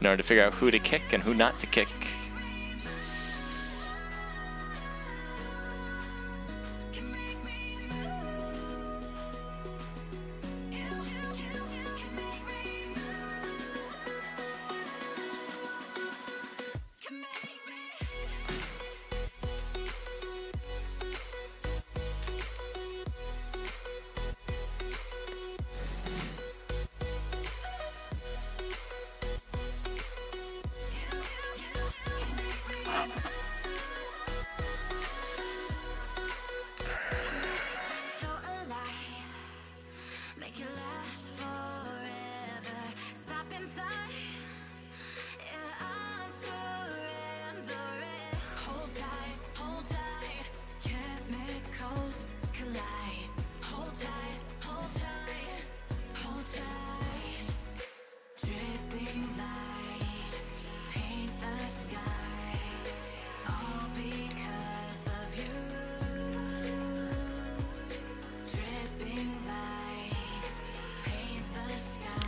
A: in order to figure out who to kick and who not to kick.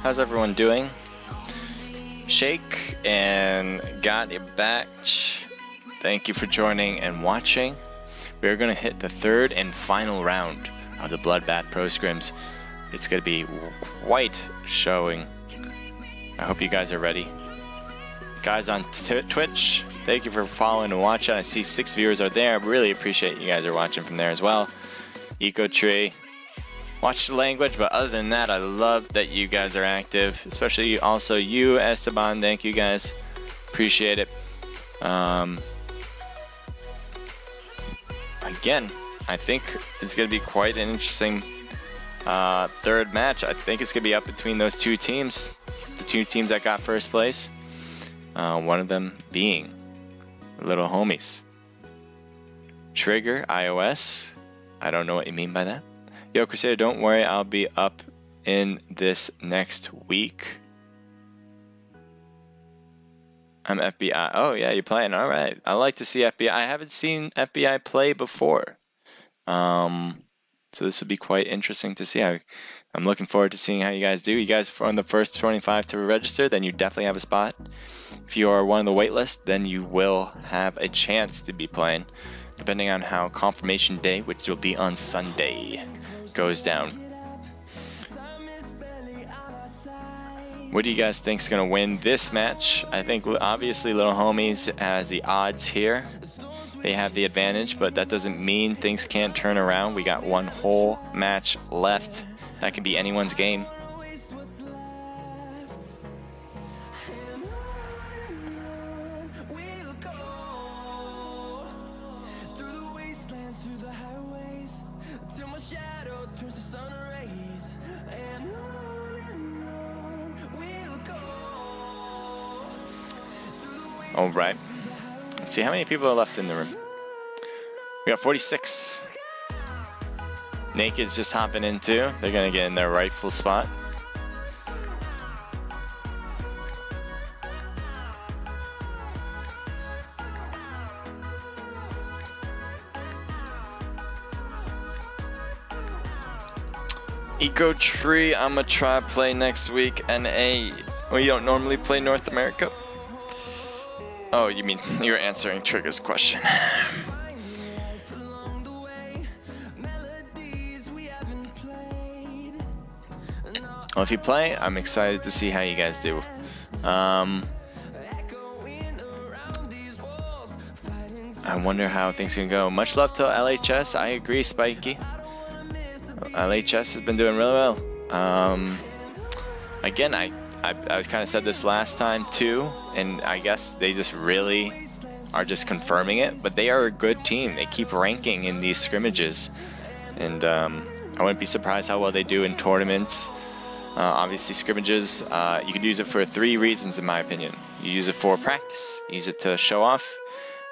A: How's everyone doing? Shake and got it back. Thank you for joining and watching. We're going to hit the third and final round of the BloodBath Pro Scrims. It's going to be quite showing. I hope you guys are ready. Guys on Twitch, thank you for following and watching. I see 6 viewers are there. I really appreciate you guys are watching from there as well. Eco Tree. Watch the language, but other than that, I love that you guys are active, especially also you, Esteban. Thank you guys. Appreciate it. Again, I think it's going to be quite an interesting third match. I think it's going to be up between those two teams, the two teams that got first place. One of them being Little Homies. Trigger, iOS. I don't know what you mean by that. Yo, Crusader, don't worry. I'll be up in this next week. I'm FBI. Oh, yeah, you're playing. All right. I like to see FBI. I haven't seen FBI play before. So this would be quite interesting to see. I'm looking forward to seeing how you guys do. You guys are on the first 25 to register, then you definitely have a spot. If you are one of the waitlist, then you will have a chance to be playing, depending on how confirmation day, which will be on Sunday, goes down. What do you guys think is going to win this match? I think obviously Little Homies has the odds here. they have the advantage, but that doesn't mean things can't turn around. We got one whole match left. That could be anyone's game. All right. Let's see how many people are left in the room. We got 46. Naked's just hopping in too. They're gonna get in their rightful spot. Eco Tree, I'm gonna try play next week. NA. Well, you don't normally play North America? Oh, you mean you're answering Trigger's question. Well, if you play, I'm excited to see how you guys do. I wonder how things can go. Much love to LHS. I agree, Spiky. LHS has been doing really well. Again, I kind of said this last time too, and I guess they just really are just confirming it, but they are a good team. They keep ranking in these scrimmages, and I wouldn't be surprised how well they do in tournaments. Obviously scrimmages, you can use it for 3 reasons in my opinion. You use it for practice, you use it to show off,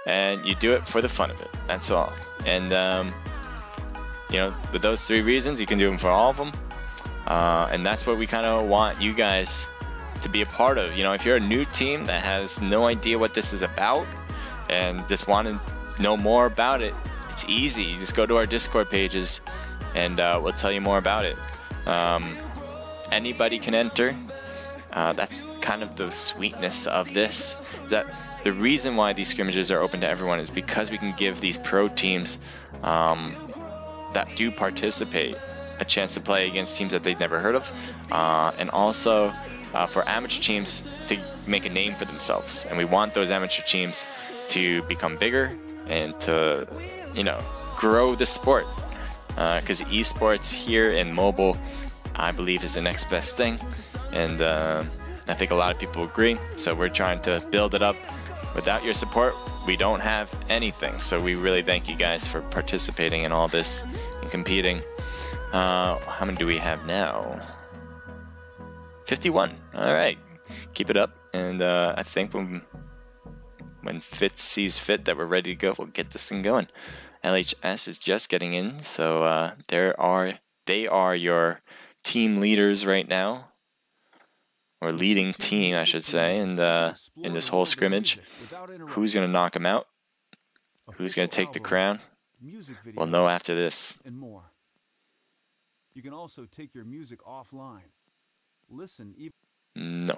A: and you do it for the fun of it. That's all. And you know, with those 3 reasons, you can do them for all of them. And that's what we kind of want you guys to be a part of. You know, if you're a new team that has no idea what this is about and just want to know more about it, it's easy. You just go to our Discord pages and we'll tell you more about it. Anybody can enter. That's kind of the sweetness of this. That the reason why these scrimmages are open to everyone is because we can give these pro teams that do participate a chance to play against teams that they've never heard of, and also for amateur teams to make a name for themselves. And we want those amateur teams to become bigger and to, you know, grow the sport, because esports here in mobile, I believe, is the next best thing, and I think a lot of people agree. So we're trying to build it up. Without your support, we don't have anything. So we really thank you guys for participating in all this and competing. How many do we have now? 51. All right, keep it up. And I think when Fit sees fit that we're ready to go, we'll get this thing going. LHS is just getting in, so they are your team leaders right now, or leading team, I should say, and in this whole scrimmage. Who's gonna knock them out? Who's gonna take the crown? We'll know after this.
G: You can also take your music offline. Listen even.
A: No.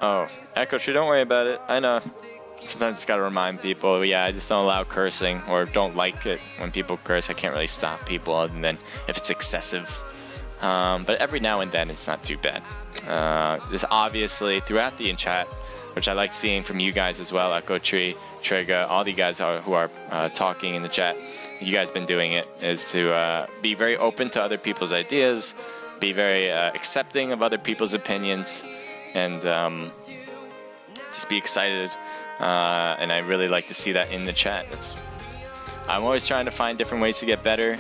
A: Oh, Echo Tree, don't worry about it. I know. Sometimes it's gotta remind people, yeah, I just don't allow cursing, or don't like it when people curse. I can't really stop people other than if it's excessive. But every now and then it's not too bad. This obviously throughout the chat, which I like seeing from you guys as well, Echo Tree, Trigger, all the guys who are talking in the chat, you guys been doing it, is to be very open to other people's ideas, be very accepting of other people's opinions, and just be excited. And I really like to see that in the chat. I'm always trying to find different ways to get better.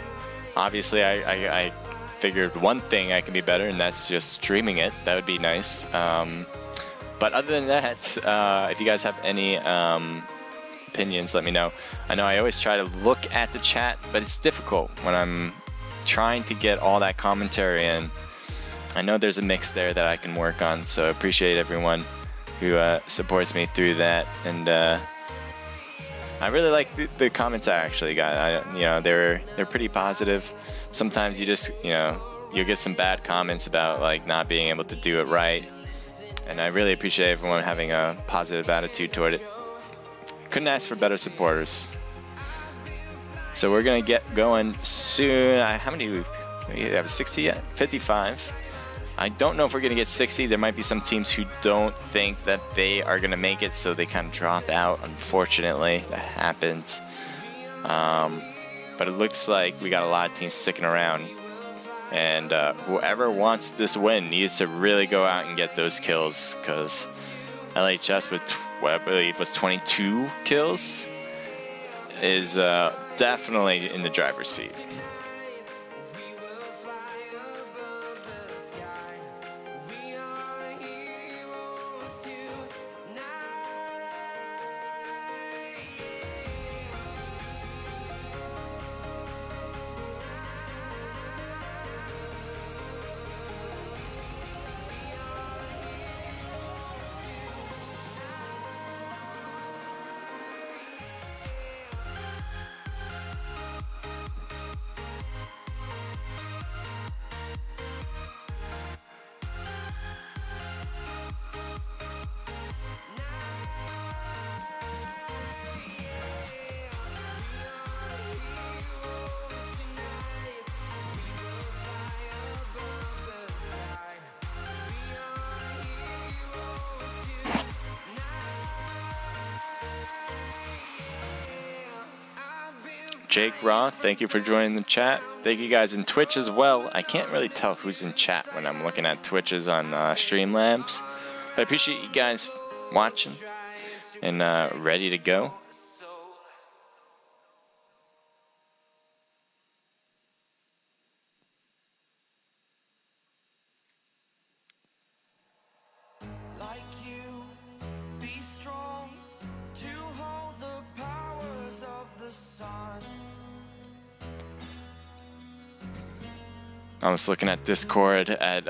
A: Obviously, I figured one thing I can be better, and that's just streaming it. That would be nice. But other than that, if you guys have any opinions, let me know. I know I always try to look at the chat, but it's difficult when I'm trying to get all that commentary in. I know there's a mix there that I can work on, so I appreciate everyone who supports me through that. And I really like the comments I actually got. You know, they're pretty positive. Sometimes you just, you know, you'll get some bad comments about like not being able to do it right. And I really appreciate everyone having a positive attitude toward it. Couldn't ask for better supporters. So we're gonna get going soon. How many do we have? 60 yet? 55. I don't know if we're gonna get 60. There might be some teams who don't think that they are gonna make it, so they kind of drop out. Unfortunately, that happens. But it looks like we got a lot of teams sticking around. And whoever wants this win needs to really go out and get those kills, because LHS with what I believe was 22 kills is definitely in the driver's seat. Jake Roth, thank you for joining the chat. Thank you guys in Twitch as well. I can't really tell who's in chat when I'm looking at Twitches on Streamlabs. But I appreciate you guys watching and ready to go.
C: Like you, be strong to hold the powers of the sun.
A: I was looking at Discord at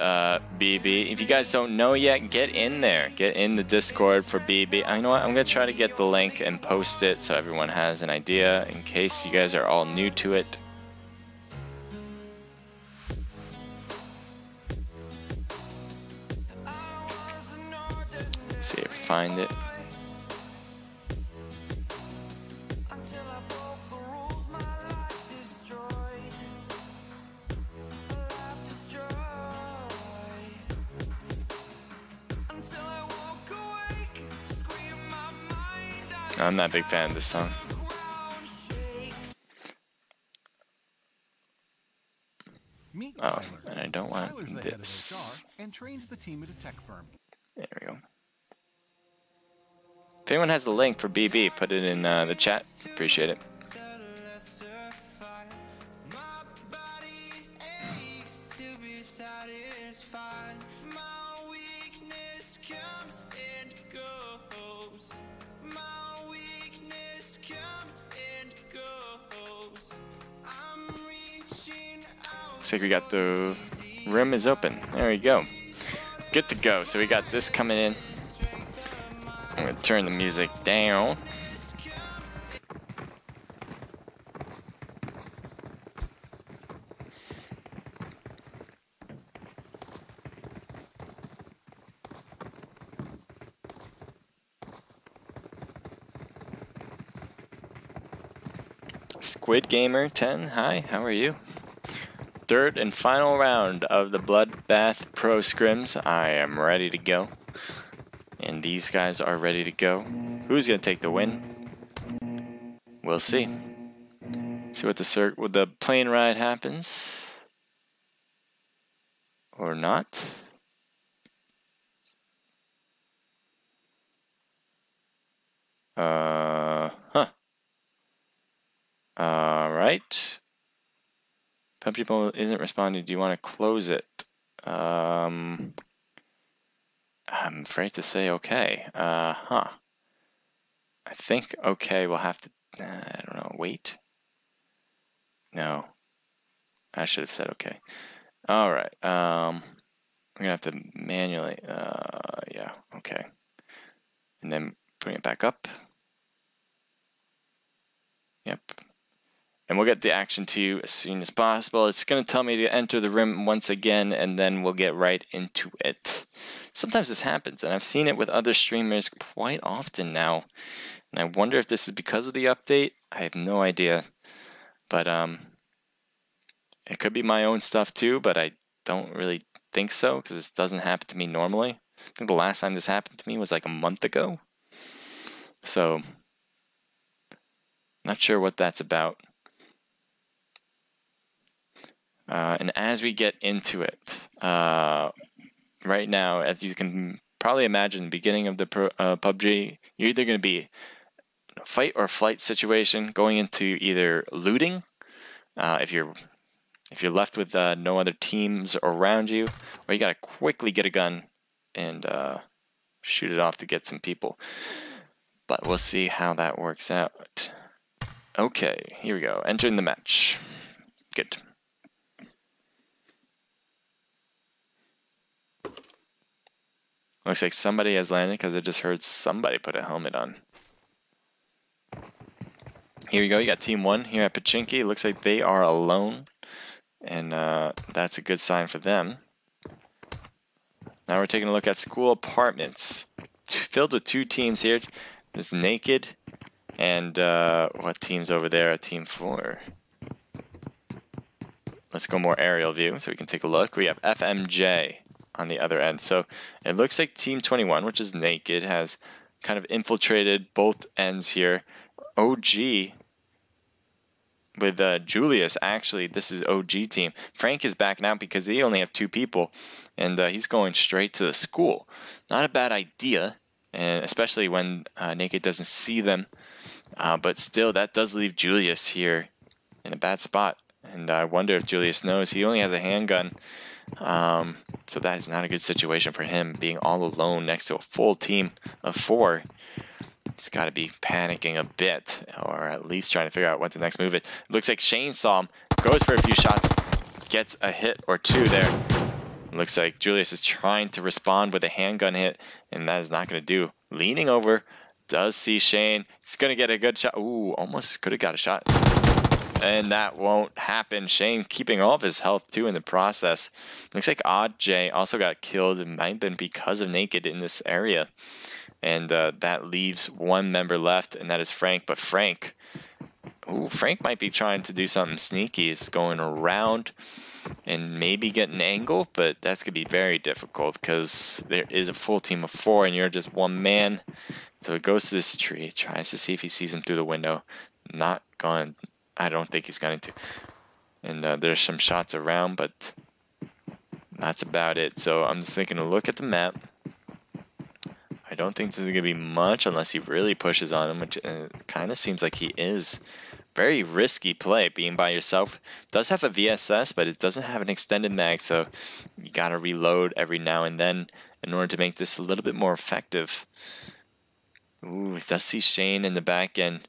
A: BB. If you guys don't know yet, get in there. Get in the Discord for BB. You know what? I'm going to try to get the link and post it so everyone has an idea in case you guys are all new to it. Let's see if I find it. I'm not a big fan of this song. Oh, and I don't want this.
F: And trains the team at a tech firm.
A: There we go. If anyone has the link for BB, put it in the chat. Appreciate it. Looks like we got the room is open. There we go. Good to go. So we got this coming in. I'm going to turn the music down. Squid Gamer 10, hi, how are you? Third and final round of the BloodBath Pro Scrims. I am ready to go. And these guys are ready to go. Who's going to take the win? We'll see. See what the plane ride happens. Or not. Alright. People isn't responding. Do you want to close it? I'm afraid to say okay. I think okay. We'll have to. I don't know. Wait. No. I should have said okay. All right. We're gonna have to manually. Yeah. Okay. And then bring it back up. we'll get the action to you as soon as possible. It's going to tell me to enter the rim once again, and then we'll get right into it. Sometimes this happens, and I've seen it with other streamers quite often now. And I wonder if this is because of the update. I have no idea. But it could be my own stuff too, but I don't really think so, because this doesn't happen to me normally. I think the last time this happened to me was like a month ago. So, not sure what that's about. And as we get into it, right now, as you can probably imagine, beginning of the PUBG, you're either going to be a fight or flight situation, going into either looting, if you're left with no other teams around you, or you got to quickly get a gun and shoot it off to get some people. But we'll see how that works out. Okay, here we go. Entering the match. Good. Looks like somebody has landed, because I just heard somebody put a helmet on. Here we go. You got Team 1 here at Pachinki. Looks like they are alone, and that's a good sign for them. Now we're taking a look at school apartments. Filled with 2 teams here. There's Naked, and what team's over there at Team 4? Let's go more aerial view so we can take a look. We have FMJ on the other end. So it looks like Team 21, which is Naked, has kind of infiltrated both ends here. OG with Julius, actually, this is OG team. Frank is backing out because they only have 2 people, and he's going straight to the school. Not a bad idea, and especially when Naked doesn't see them. But still, that does leave Julius here in a bad spot. And I wonder if Julius knows he only has a handgun. So that is not a good situation for him, being all alone next to a full team of 4. He's got to be panicking a bit, or at least trying to figure out what the next move is. Looks like Shane saw him, goes for a few shots, gets a hit or 2 there. Looks like Julius is trying to respond with a handgun hit, and that is not going to do. Leaning over, does see Shane. He's going to get a good shot. Ooh, almost could have got a shot. And that won't happen. Shane keeping all of his health too in the process. Looks like Odd J also got killed. It might have been because of Naked in this area. And that leaves 1 member left, and that is Frank. But Frank might be trying to do something sneaky. He's going around and maybe get an angle, but that's going to be very difficult because there is a full team of 4 and you're just 1 man. So it goes to this tree, tries to see if he sees him through the window. Not going. I don't think he's going to. And there's some shots around, but that's about it. So I'm just taking a look at the map. I don't think this is going to be much unless he really pushes on him, which kind of seems like he is. Very risky play, being by yourself. Does have a VSS, but it doesn't have an extended mag, so you got to reload every now and then in order to make this a little bit more effective. Ooh, he does see Shane in the back end.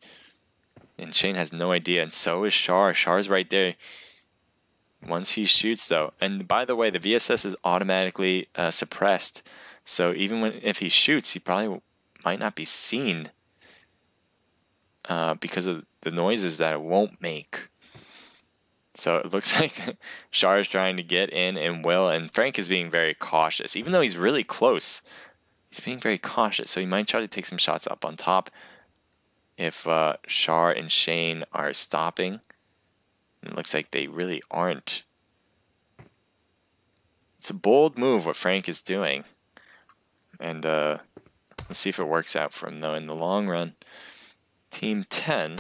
A: And Shane has no idea, and so is Char. Char's right there. Once he shoots, though. And by the way, the VSS is automatically suppressed. So even if he shoots, he probably might not be seen because of the noises that it won't make. So it looks like Char is trying to get in and will, and Frank is being very cautious. Even though he's really close, he's being very cautious. So he might try to take some shots up on top. If Char and Shane are stopping, it looks like they really aren't. It's a bold move what Frank is doing. And let's see if it works out for him, though, in the long run. Team 10.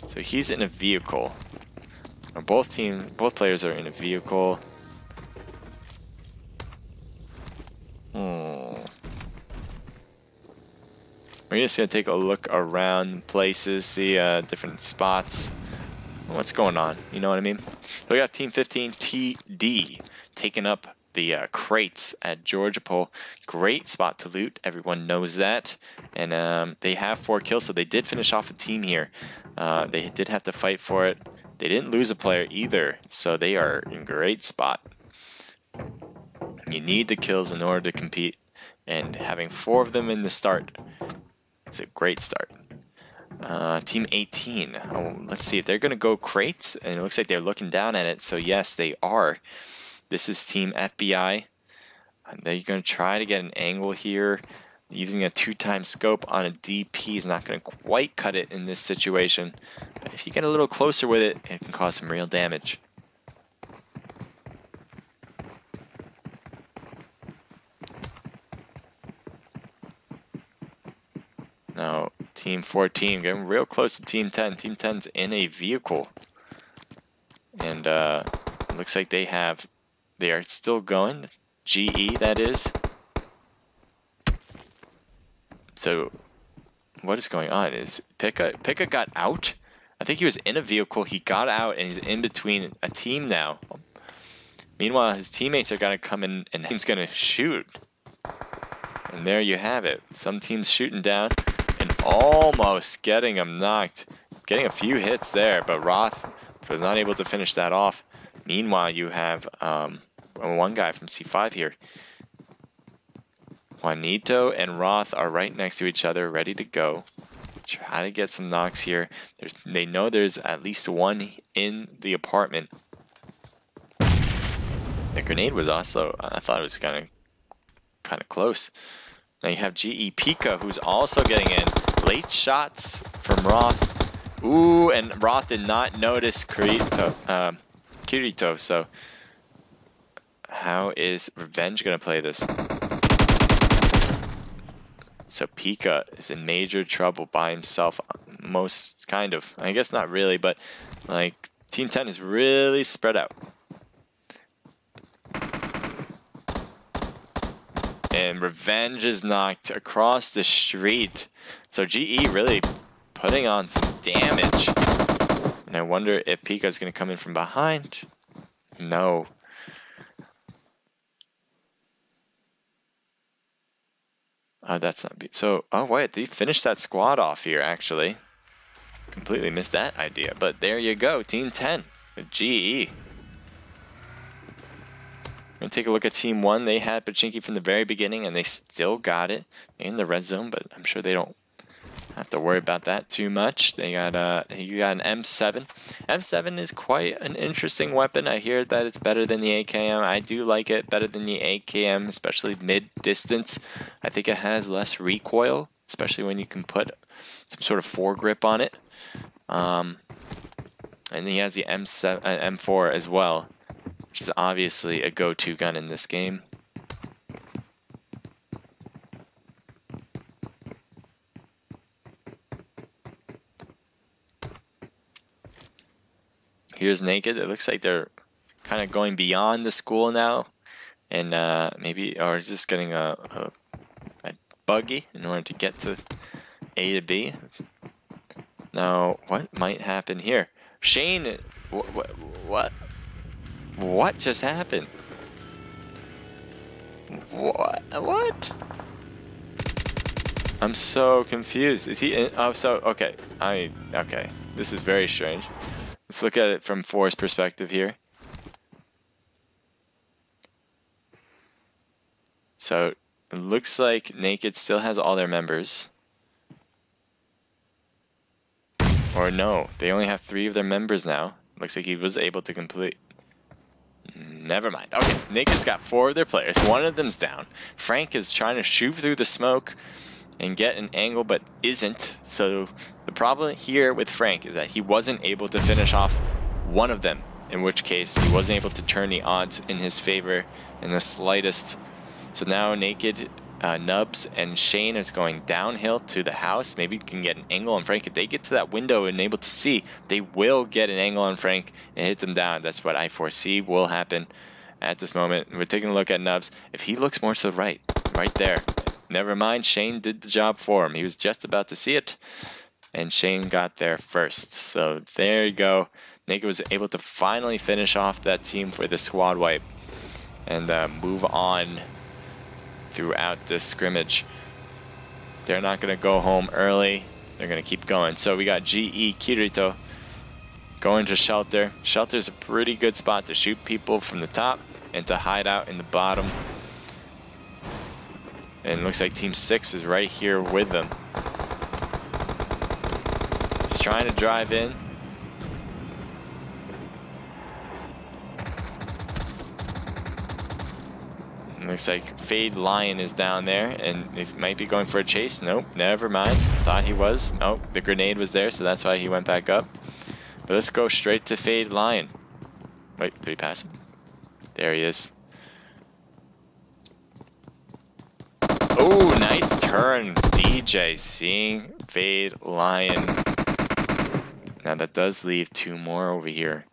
A: So he's in a vehicle. Or both players are in a vehicle. We're just going to take a look around places, see different spots. What's going on? You know what I mean? We got Team 15 TD taking up the crates at Georgia Pole. Great spot to loot. Everyone knows that. And they have 4 kills, so they did finish off a team here. They did have to fight for it. They didn't lose a player either, so they are in a great spot. You need the kills in order to compete, and having 4 of them in the start is a great start. Team 18. Oh, let's see if they're going to go crates. And it looks like they're looking down at it. So yes, they are. This is Team FBI. They're going to try to get an angle here. Using a 2x scope on a DP is not going to quite cut it in this situation. But if you get a little closer with it, it can cause some real damage. Now, Team 14 getting real close to Team 10. Team 10's in a vehicle. And it looks like they are still going. GE, that is. So, what is going on? Is Pika got out? I think he was in a vehicle. He got out and he's in between a team now. Meanwhile, his teammates are going to come in and he's going to shoot. And there you have it. Some teams shooting down and almost getting him knocked. Getting a few hits there, but Roth was not able to finish that off. Meanwhile, you have one guy from C5 here. Juanito and Roth are right next to each other, ready to go. Try to get some knocks here. They know there's at least one in the apartment. The grenade was also, I thought it was kind of close. Now you have GE Pika, who's also getting in. Late shots from Roth. Ooh, and Roth did not notice Kirito. So how is Revenge going to play this? So Pika is in major trouble by himself, most kind of. I guess not really, but like Team 10 is really spread out. And Revenge is knocked across the street. So GE really putting on some damage. And I wonder if Pika is going to come in from behind. No. That's not so. Oh wait, they finished that squad off here. Actually, completely missed that idea. But there you go, Team 10 with GE. We're gonna take a look at Team 1. They had Pachinki from the very beginning, and they still got it in the red zone. But I'm sure they don't have to worry about that too much. They got you got an M7. M7 is quite an interesting weapon. I hear that it's better than the AKM. I do like it better than the AKM, especially mid-distance. I think it has less recoil, especially when you can put some sort of foregrip on it. And he has the M4 as well, which is obviously a go-to gun in this game. Here's Naked. It looks like they're kind of going beyond the school now, and maybe or just getting a buggy in order to get to A to B. Now, what might happen here? Shane, what just happened? What? I'm so confused. Is he in? Oh, so okay. Okay. This is very strange. Let's look at it from 4's perspective here. So it looks like Naked still has all their members. Or no, they only have 3 of their members now. Looks like he was able to complete. Never mind. Okay, Naked's got 4 of their players. 1 of them's down. Frank is trying to shoot through the smoke and get an angle, but isn't. So the problem here with Frank is that he wasn't able to finish off one of them, in which case he wasn't able to turn the odds in his favor in the slightest. So now Naked, Nubs, and Shane is going downhill to the house. Maybe you can get an angle on Frank. If they get to that window and able to see, they will get an angle on Frank and hit them down. That's what I foresee will happen at this moment. We're taking a look at Nubs. If he looks more to the right there. Never mind, Shane did the job for him. He was just about to see it, and Shane got there first. So there you go. Naked was able to finally finish off that team for the squad wipe and move on throughout this scrimmage. They're not going to go home early. They're going to keep going. So we got GE Kirito going to Shelter. Shelter's a pretty good spot to shoot people from the top and to hide out in the bottom. And it looks like Team 6 is right here with them. trying to drive in. Looks like Fade Lion is down there, and he might be going for a chase. Nope, never mind. Thought he was. Oh, the grenade was there, so that's why he went back up. But let's go straight to Fade Lion. Wait, did he pass him? There he is. Oh, nice turn, DJ, seeing Fade Lion. Now that does leave 2 more over here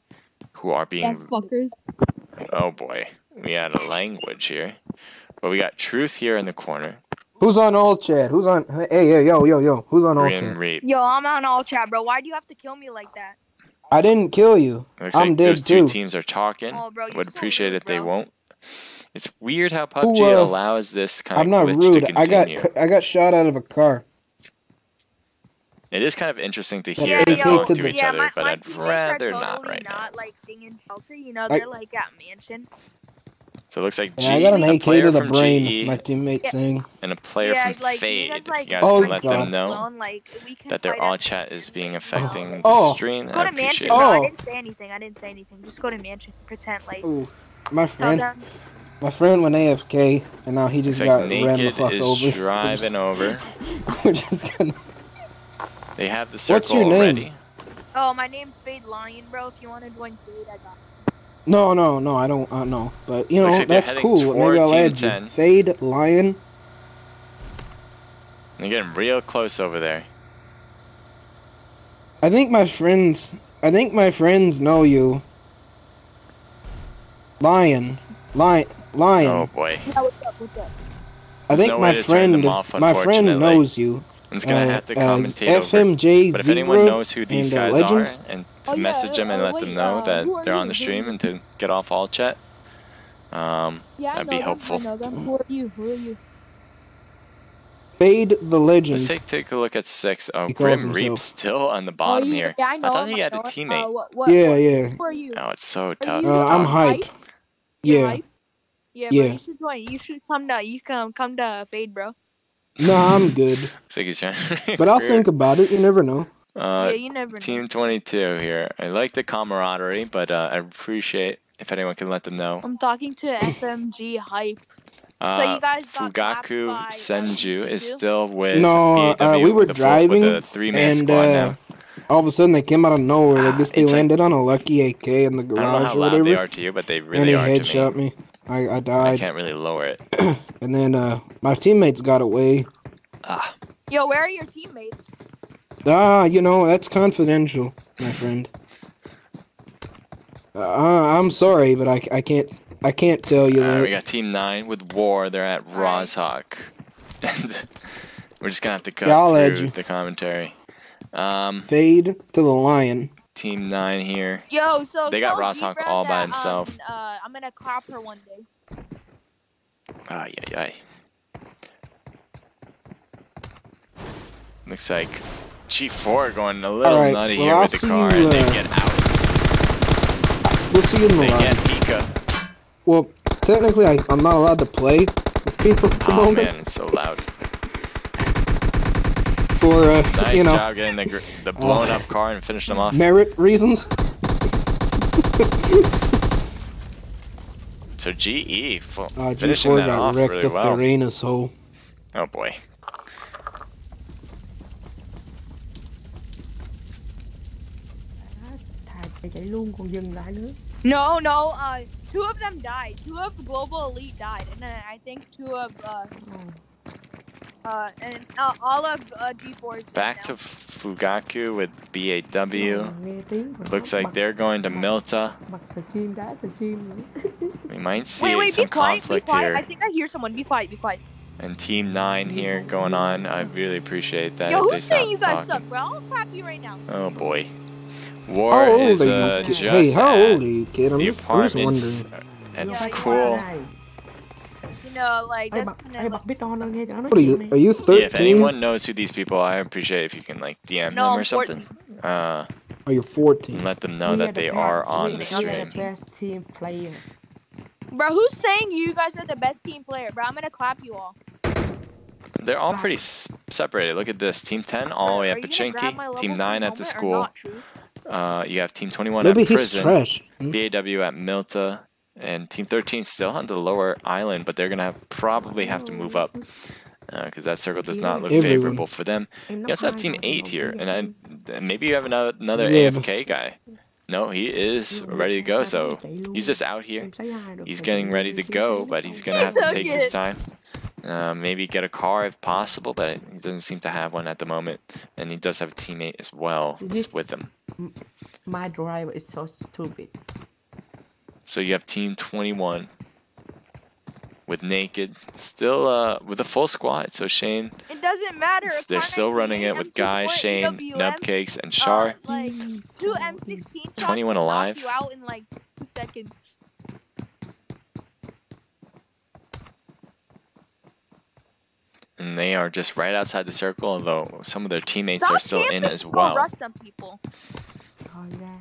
A: who are being...
H: Yes, fuckers.
A: Oh boy, we had a language here. But we got Truth here in the corner.
I: Who's on all chat? Who's on... Hey, yo. Who's on all chat?
A: Reap.
H: Yo, I'm on all chat, bro. Why do you have to kill me like that?
I: I didn't kill you.
A: Looks
I: I'm
A: like
I: dead
A: those
I: too.
A: 2 teams are talking.
H: Oh, bro,
A: Would
H: so
A: appreciate
H: rude,
A: if they
H: bro.
A: won't. It's weird how PUBG allows this kind
I: I'm
A: of
I: not
A: glitch
I: rude.
A: to continue.
I: I got shot out of a car.
A: It is kind of interesting to
I: Yeah,
A: hear them
I: yo,
A: talk to
I: yeah,
A: each other,
H: my
A: but I'd
H: teammates are
A: rather not
H: totally
A: right now.
H: like being in shelter, you know, they're like at mansion.
A: So it looks like G,
I: Yeah, I got an
A: a
I: AK
A: player
I: to the
A: from
I: brain,
A: GE,
I: my teammate's saying.
A: and a player
H: Yeah,
A: from
H: like,
A: Fade.
H: you
A: If
H: guys,
A: you guys
I: Oh,
A: can let
I: God.
A: them know
H: Alone, like, we can
A: that their
H: fight
A: all
H: at-
A: chat is being affecting
I: Oh.
A: the stream,
H: Go
A: I
H: to mansion,
A: appreciate
H: bro.
A: it.
I: Oh.
H: I didn't say anything. Just go to mansion. Pretend like.
I: Ooh, my
H: Tell
I: friend
H: them.
I: went AFK, and now he just
A: Looks
I: got
A: like
I: ran the
A: Naked
I: fuck
A: is
I: over.
A: driving over.
I: We're just gonna...
A: They have the
I: What's
A: circle
I: your name?
A: already.
H: Oh, my name's Fade Lion, bro. If you want to join Fade, I got you.
I: No, I don't know. But, you know,
A: Looks like they're
I: that's
A: heading
I: cool. Maybe
A: toward
I: I'll
A: Team
I: add
A: 10.
I: you. Fade Lion.
A: They're getting real close over there.
I: I think my friends know you. Lion.
A: Oh boy.
H: Yeah, what's up?
I: I think
A: no way to turn them off,
I: my friend
A: unfortunately.
I: knows you.
A: I'm just gonna have to commentate over.
I: FMJ
A: But if anyone knows who these guys
I: Legend?
A: are, and to message them and let them know that they're on the stream and to get off all chat, that'd be helpful.
H: I know them. Who are you?
I: Fade the Legend.
A: Let's take a look at 6. Oh,
I: He calls
A: Grim Reap
I: himself.
A: still on the bottom here.
H: Yeah, I know
A: thought
H: him,
A: he had
H: I
A: a
H: know him.
A: teammate.
I: Yeah.
H: Who are you?
A: Oh, it's so
H: Are
A: tough.
H: you,
A: to
I: I'm
A: talk.
I: hype.
H: You're
I: Yeah.
H: hype? Yeah,
I: Yeah.
H: bro, you should join. You should come to Fade, bro.
I: No, I'm good.
A: Looks like he's trying to
I: But I'll
A: recruit.
I: think about it. You never know.
H: Yeah, you never know.
A: Team 22 here. I like the camaraderie, but I appreciate if anyone can let them know.
H: I'm talking to FMG Hype. So you guys got clapped
A: Fugaku
H: by,
A: Senju is
H: Senju?
A: still with
I: No,
A: BAW
I: we were
A: with
I: driving,
A: with a 3-man
I: and
A: squad now.
I: all of a sudden they came out of nowhere. I guess they
A: it's like-
I: landed on a lucky AK in the
A: I don't know
I: garage
A: how
I: or
A: loud
I: whatever.
A: they are to you, but they
I: And
A: really
I: he
A: are to
I: headshot
A: me.
I: me. I
A: I
I: died.
A: can't really lower it.
I: And then my teammates got away.
H: Yo, where are your teammates?
I: You know, that's confidential, my friend. I'm sorry, but I can't tell you that.
A: We got Team 9 with War. They're at Rozhawk. And we're just gonna have to cut
I: Yeah, I'll add
A: through
I: you.
A: the commentary.
I: Fade to the Lion.
A: Team 9 here.
H: Yo, so
A: They got
H: tell
A: Rozhawk
H: Zebra
A: all by
H: that,
A: himself.
H: I'm gonna clap her one day.
A: Ay. Looks like G4 going a little
I: Alright,
A: nutty
I: well,
A: here
I: I'll
A: with the
I: see
A: car,
I: you,
A: and they get out.
I: We'll see you in the
A: They get
I: Lion.
A: Pika.
I: Well, technically I'm not allowed to play with people at the
A: Oh
I: moment.
A: man, it's so loud.
I: For
A: Nice
I: you know,
A: job getting the blown up car and finish them off.
I: merit reasons.
A: So GE finishing
I: G4
A: that
I: got
A: off
I: wrecked
A: really
I: up
A: well.
I: the Arena's hole.
A: Oh boy.
H: No, two of them died. Two of the Global Elite died, and then I think two of all of G4's dead
A: Back to
H: now.
A: Fugaku with BAW. Looks like they're going to Milta. We might see
H: Wait,
A: some
H: be quiet,
A: conflict
H: be quiet.
A: here.
H: I think I hear someone. Be quiet.
A: And Team 9 here going on. I really appreciate that.
H: Yo,
A: if they
H: who's saying you
A: stop
H: guys
A: talking.
H: suck, bro? I'll clap you right now.
A: Oh boy.
I: How
A: War
I: old
A: is
I: are you, kid?
A: just
I: Hey, how
A: at
I: old are you, kid? I'm
A: the
I: just
A: apartments
I: wondering.
A: at
H: Yeah,
A: school.
H: You know, like that's kind of like,
I: What are you 13?
A: Yeah, if anyone knows who these people are, I appreciate if you can like DM
H: No,
A: them
H: I'm
A: or something.
I: Oh, you're 14.
A: And let them know that they are on the stream.
H: bro. Who's saying you guys are the best team player, bro? I'm gonna clap you all.
A: They're all pretty separated. Look at this. Team 10 all the way at Pachinki. Team 9 at the school. You have Team 21 at Prison. BAW at Milta. And Team 13 still on the lower island, but they're going to probably have to move up. Because that circle does not look favorable for them. You also have Team 8 here. And maybe you have another AFK guy. No, he is ready to go, so he's just out here. He's getting ready to go, but he's going to have to take his time. Maybe get a car if possible, but he doesn't seem to have one at the moment. And he does have a teammate as well just with him.
J: My driver is so stupid.
A: So you have Team 21 with Naked, still with a full squad. So Shane,
H: it doesn't matter.
A: They're still running it with Guy, Shane, Nubcakes, and Char.
H: Like 2 M16
A: 21 alive.
H: You out in like 2 seconds.
A: And they are just right outside the circle, although some of their teammates are still in as well.
H: Rush some people.
J: Oh, yeah.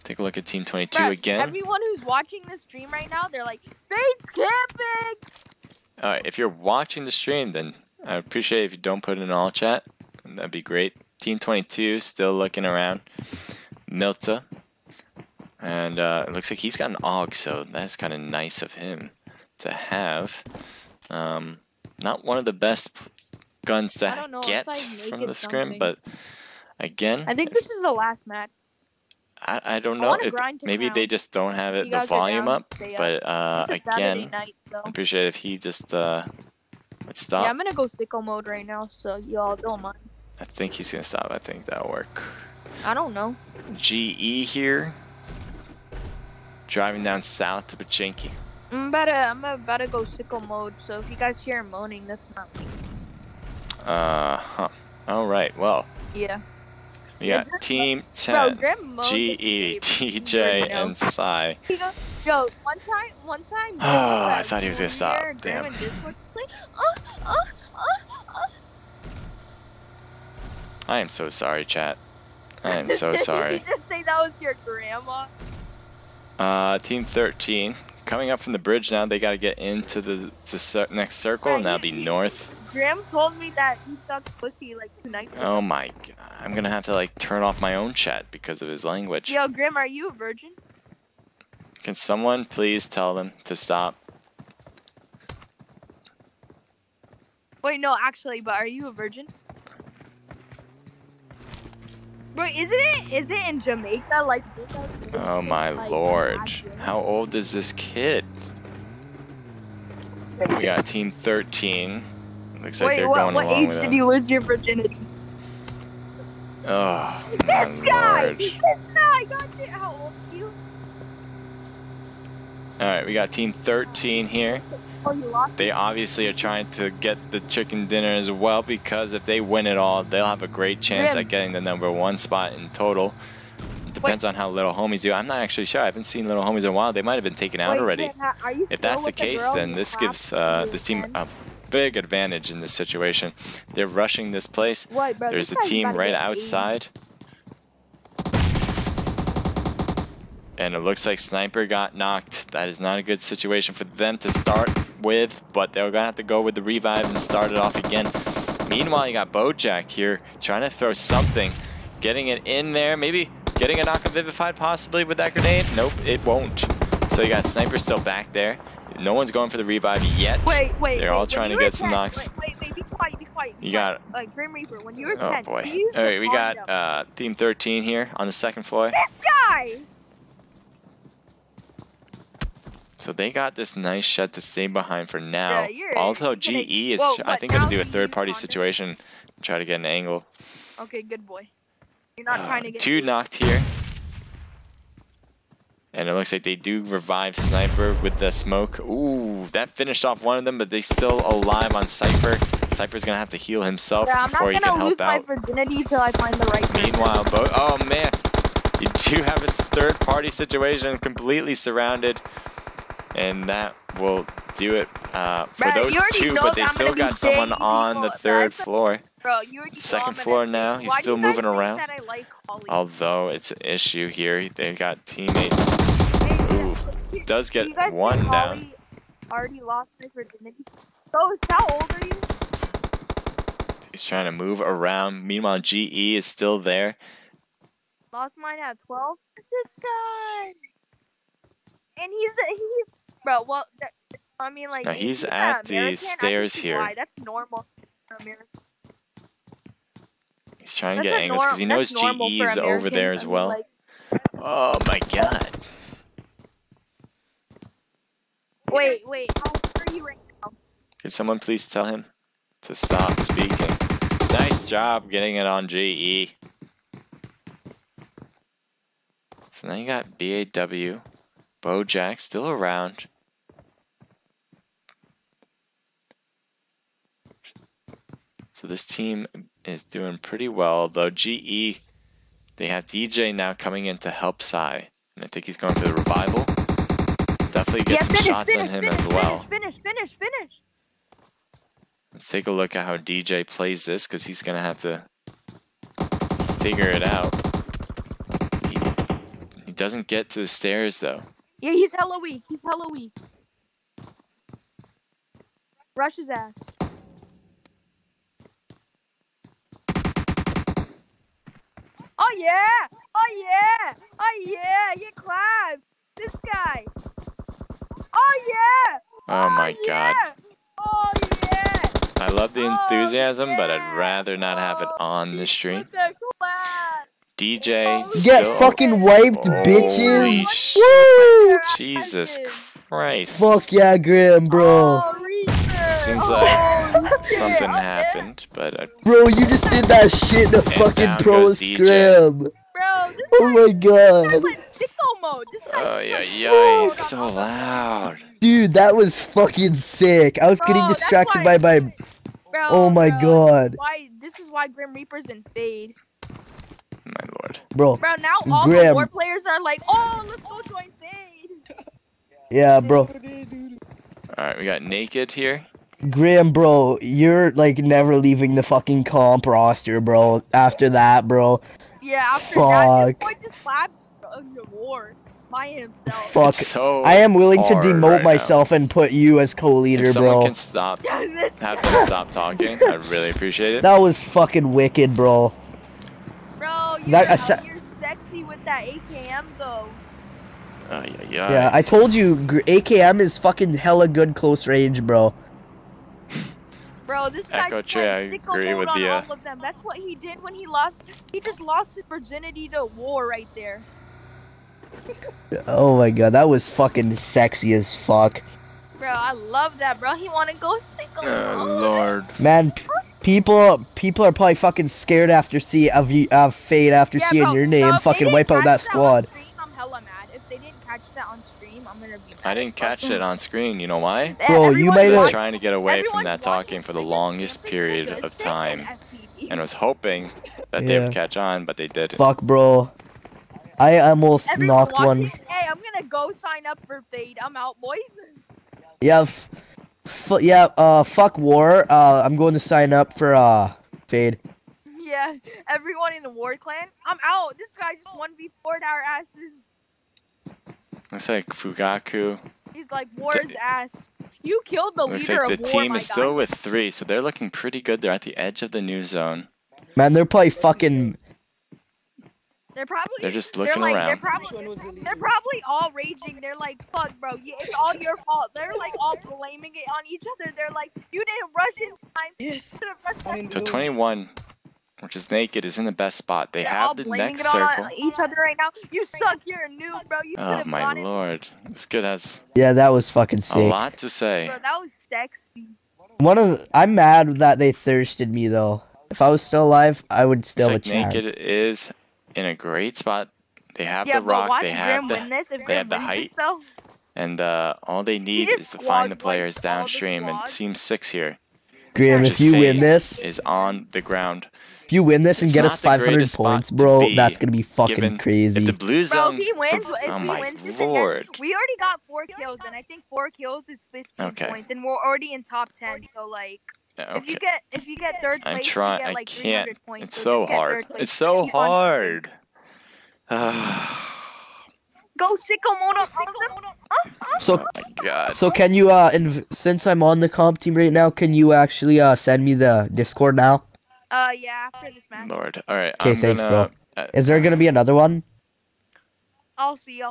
A: Take a look at Team 22
H: Bruh,
A: again.
H: Everyone who's watching this stream right now, they're like, Fade's camping!
A: Alright, if you're watching the stream, then I appreciate it if you don't put it in all chat. That'd be great. Team 22 still looking around. Milta. And it looks like he's got an AUG, so that's kind of nice of him to have. Not one of the best guns to get from the scrim, but again,
H: I think this is the last match.
A: I don't know if maybe they just don't have it the volume up, but again, I appreciate if he just would stop.
H: Yeah, I'm gonna go sicko mode right now, so y'all don't mind.
A: I think he's gonna stop. I think that'll work.
H: I don't know.
A: GE here, driving down south to Pachinki.
H: I'm about to go sicko mode, so if you guys hear him moaning, that's not me.
A: All right. Well.
H: Yeah.
A: We got Team 10, GE, TJ, and Psy.
H: Yo, one time.
A: Oh, I thought he was gonna stop. Damn. I am so sorry, chat. I am so sorry.
H: Did you just say that was your grandma?
A: Team 13 coming up from the bridge now. They gotta get into the next circle, and that'll be north.
H: Graham told me that he sucked pussy like 2 nights ago.
A: Oh my god. I'm gonna have to like turn off my own chat because of his language.
H: Yo, Graham, are you a virgin?
A: Can someone please tell them to stop?
H: Wait, no, actually, but are you a virgin? Wait, is it in Jamaica? Like,
A: oh my lord. How old is this kid? We got Team 13. Looks like they're going along with it.
H: What age did you lose your virginity?
A: Oh,
H: this guy! This guy! God damn, how old are you?
A: Alright, we got Team 13 here.
H: Oh, you lost?
A: They obviously are trying to get the chicken dinner as well, because if they win it all, they'll have a great chance at getting the #1 spot in total. It depends on how little homies do. I'm not actually sure. I haven't seen little homies in a while. They might have been taken out already. If that's the case, then this gives this team a big advantage in this situation. They're rushing this place. There's a team right outside. And it looks like Sniper got knocked. That is not a good situation for them to start with, but they're gonna have to go with the revive and start it off again. Meanwhile, you got Bojack here trying to throw something, getting it in there, maybe getting a knock of Vivified possibly with that grenade. Nope, it won't. So you got Sniper still back there. No one's going for the revive yet. They're all trying to get some knocks.
H: Wait, be quiet.
A: You got
H: like Grim Reaper when you were 10.
A: Oh boy. All right, we got Team 13 here on the second floor.
H: This guy.
A: So they got this nice shed to stay behind for now. Although GE is, I think, going to do a third-party situation and try to get an angle.
H: Okay, good boy. You're not trying to get
A: 2 knocked here. And it looks like they do revive Sniper with the smoke. Ooh, that finished off one of them, but they still alive on Cypher. Cypher's going to have to heal himself before he can help out.
H: I'm not going to lose my virginity till I find the right person.
A: Meanwhile, oh man, you do have a third-party situation, completely surrounded. And that will do it for those 2, but they still got someone on the 3rd floor. Second floor now, he's still moving around. Although it's an issue here, they got teammate. Ooh, does get 1 down.
H: Already lost my virginity. So, how old are you?
A: He's trying to move around. Meanwhile, GE is still there.
H: Lost mine at 12. This guy. And he's bro. Well, I mean, like,
A: Now he's
H: he's
A: at
H: American,
A: the stairs here.
H: why. That's normal for America.
A: He's trying to get angles because he knows GE is over there as well. Like, oh my god.
H: Wait, how old are you right now?
A: Could someone please tell him to stop speaking? Nice job getting it on GE. So now you got BAW. Bojack still around. So this team is doing pretty well, though GE, they have DJ now coming in to help Psy. And I think he's going for the revival. Definitely get some shots on him as well.
H: Finish.
A: Let's take a look at how DJ plays this, because he's going to have to figure it out. He doesn't get to the stairs, though.
H: Yeah, he's hella weak. Rush his ass. Oh yeah, get clapped. This guy. Oh yeah.
A: Oh my god.
H: Oh yeah.
A: I love the enthusiasm, but I'd rather not have it on the stream. DJ
I: Get fucking wiped, bitches.
A: Woo! Jesus Christ.
I: Fuck yeah, Graham, bro.
A: Seems like something happened, but
I: bro, you just did that shit in a fucking pro scrim.
H: Bro,
I: oh my god.
A: Oh yeah, it's so loud.
I: Dude, that was fucking sick. I was getting distracted by my.
H: Bro,
I: oh my god.
H: This is why Grim Reaper's in Fade.
A: My lord.
I: Bro,
H: now all the war players are like, oh, let's go join Fade.
I: Yeah, bro.
A: Alright, we got Naked here.
I: Graham, bro, you're like never leaving the fucking comp roster, bro. After that, bro.
H: Yeah, after that, this boy just slapped the war by himself.
I: Fuck.
A: So
I: I am willing to demote
A: right
I: myself and put you as co-leader,
A: if
I: bro.
A: Someone can stop. Have them stop talking. I really appreciate it.
I: That was fucking wicked, bro.
H: Bro, you're sexy with that AKM though.
I: Yeah, I told you, AKM is fucking hella good close range, bro.
H: Bro, this guy just went sicko mode on all of them. That's what he did when he lost. He just lost his virginity to war right there.
I: Oh my god, that was fucking sexy as fuck.
H: Bro, I love that, bro. He wanna go sicko mode.
A: Oh lord.
I: Man, people are probably fucking scared after Fade after seeing your name fucking wipe out that squad.
H: I'm hella mad. If they didn't catch that on stream, I'm gonna be mad.
A: I didn't catch it on screen. You know why?
I: Bro, you might
A: I was
I: have.
A: trying to get away from that talking for the longest period of time, and was hoping that they would catch on, but they didn't.
I: Fuck, bro. I almost knocked one.
H: Hey, I'm gonna go sign up for Fade. I'm out, boys.
I: Yeah, fuck war. I'm going to sign up for Fade.
H: Yeah, everyone in the War Clan. I'm out. This guy just 1v4'd our asses.
A: Looks like Fugaku.
H: He's like War's ass. You killed the
A: Looks
H: leader
A: like
H: of
A: the
H: War,
A: team is still with 3, so they're looking pretty good. They're at the edge of the new zone.
I: Man, they're probably fucking.
A: They're just looking around.
H: They're probably all raging. They're like, fuck, bro. It's all your fault. They're like all blaming it on each other. They're like, you didn't rush in time.
I: Yes.
A: So 21, which is Naked, is in the best spot. They have the next circle.
H: On each other right now. You suck. You're a noob, bro. You
A: oh my lord. This kid has
I: yeah, that was fucking sick.
A: a lot to say.
H: Bro, that was sexy.
I: I'm mad that they thirsted me though. If I was still alive, I would still have a chance.
A: Naked is in a great spot. They have the rock, they have the height, and all they need is to find the players downstream, and Team 6 here.
I: Graham, if you win this,
A: is on the ground.
I: If you win this and get us 500 points, bro, that's gonna be fucking crazy.
A: If the blue zone,
H: bro, if he wins,
A: oh my
H: this
A: lord,
H: we already got 4 kills, and I think 4 kills is 15 points, and we're already in top 10. So like, if you get third place, you get like 300 points.
A: It's so hard. It's so hard.
H: Go go sicko mode on them.
I: So,
A: oh my God.
I: So can you since I'm on the comp team right now, can you actually send me the Discord now?
H: Yeah, after this match.
A: Lord. All right.
I: Okay, thanks, bro. Is there gonna be another one?
H: I'll see.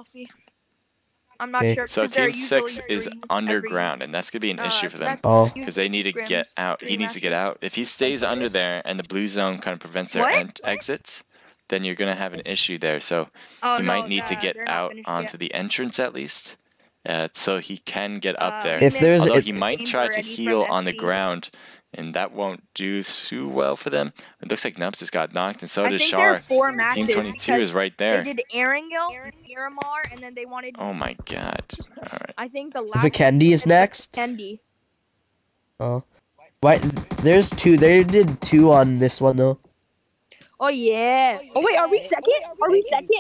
H: I'm not sure.
A: So Team 6 is underground, and that's going to be an issue for them.
I: Oh.
A: Because they need to get out. He needs to get out. If he stays under there and the blue zone kind of prevents their exits, then you're going to have an issue there. So he might need to get out onto the entrance at least. So he can get up there. Although he might try to heal on the ground, and that won't do too well for them. It looks like Nups just got knocked, and so does Shar. Team 22 is right there.
H: They did Erangel, Miramar, and then they wanted...
A: Oh my God. All right.
H: I think the last...
I: Vikendi is next?
H: Vikendi.
I: Oh. Why? There's two. They did 2 on this one, though.
H: Oh, yeah. Oh, wait, are we second? Are we second?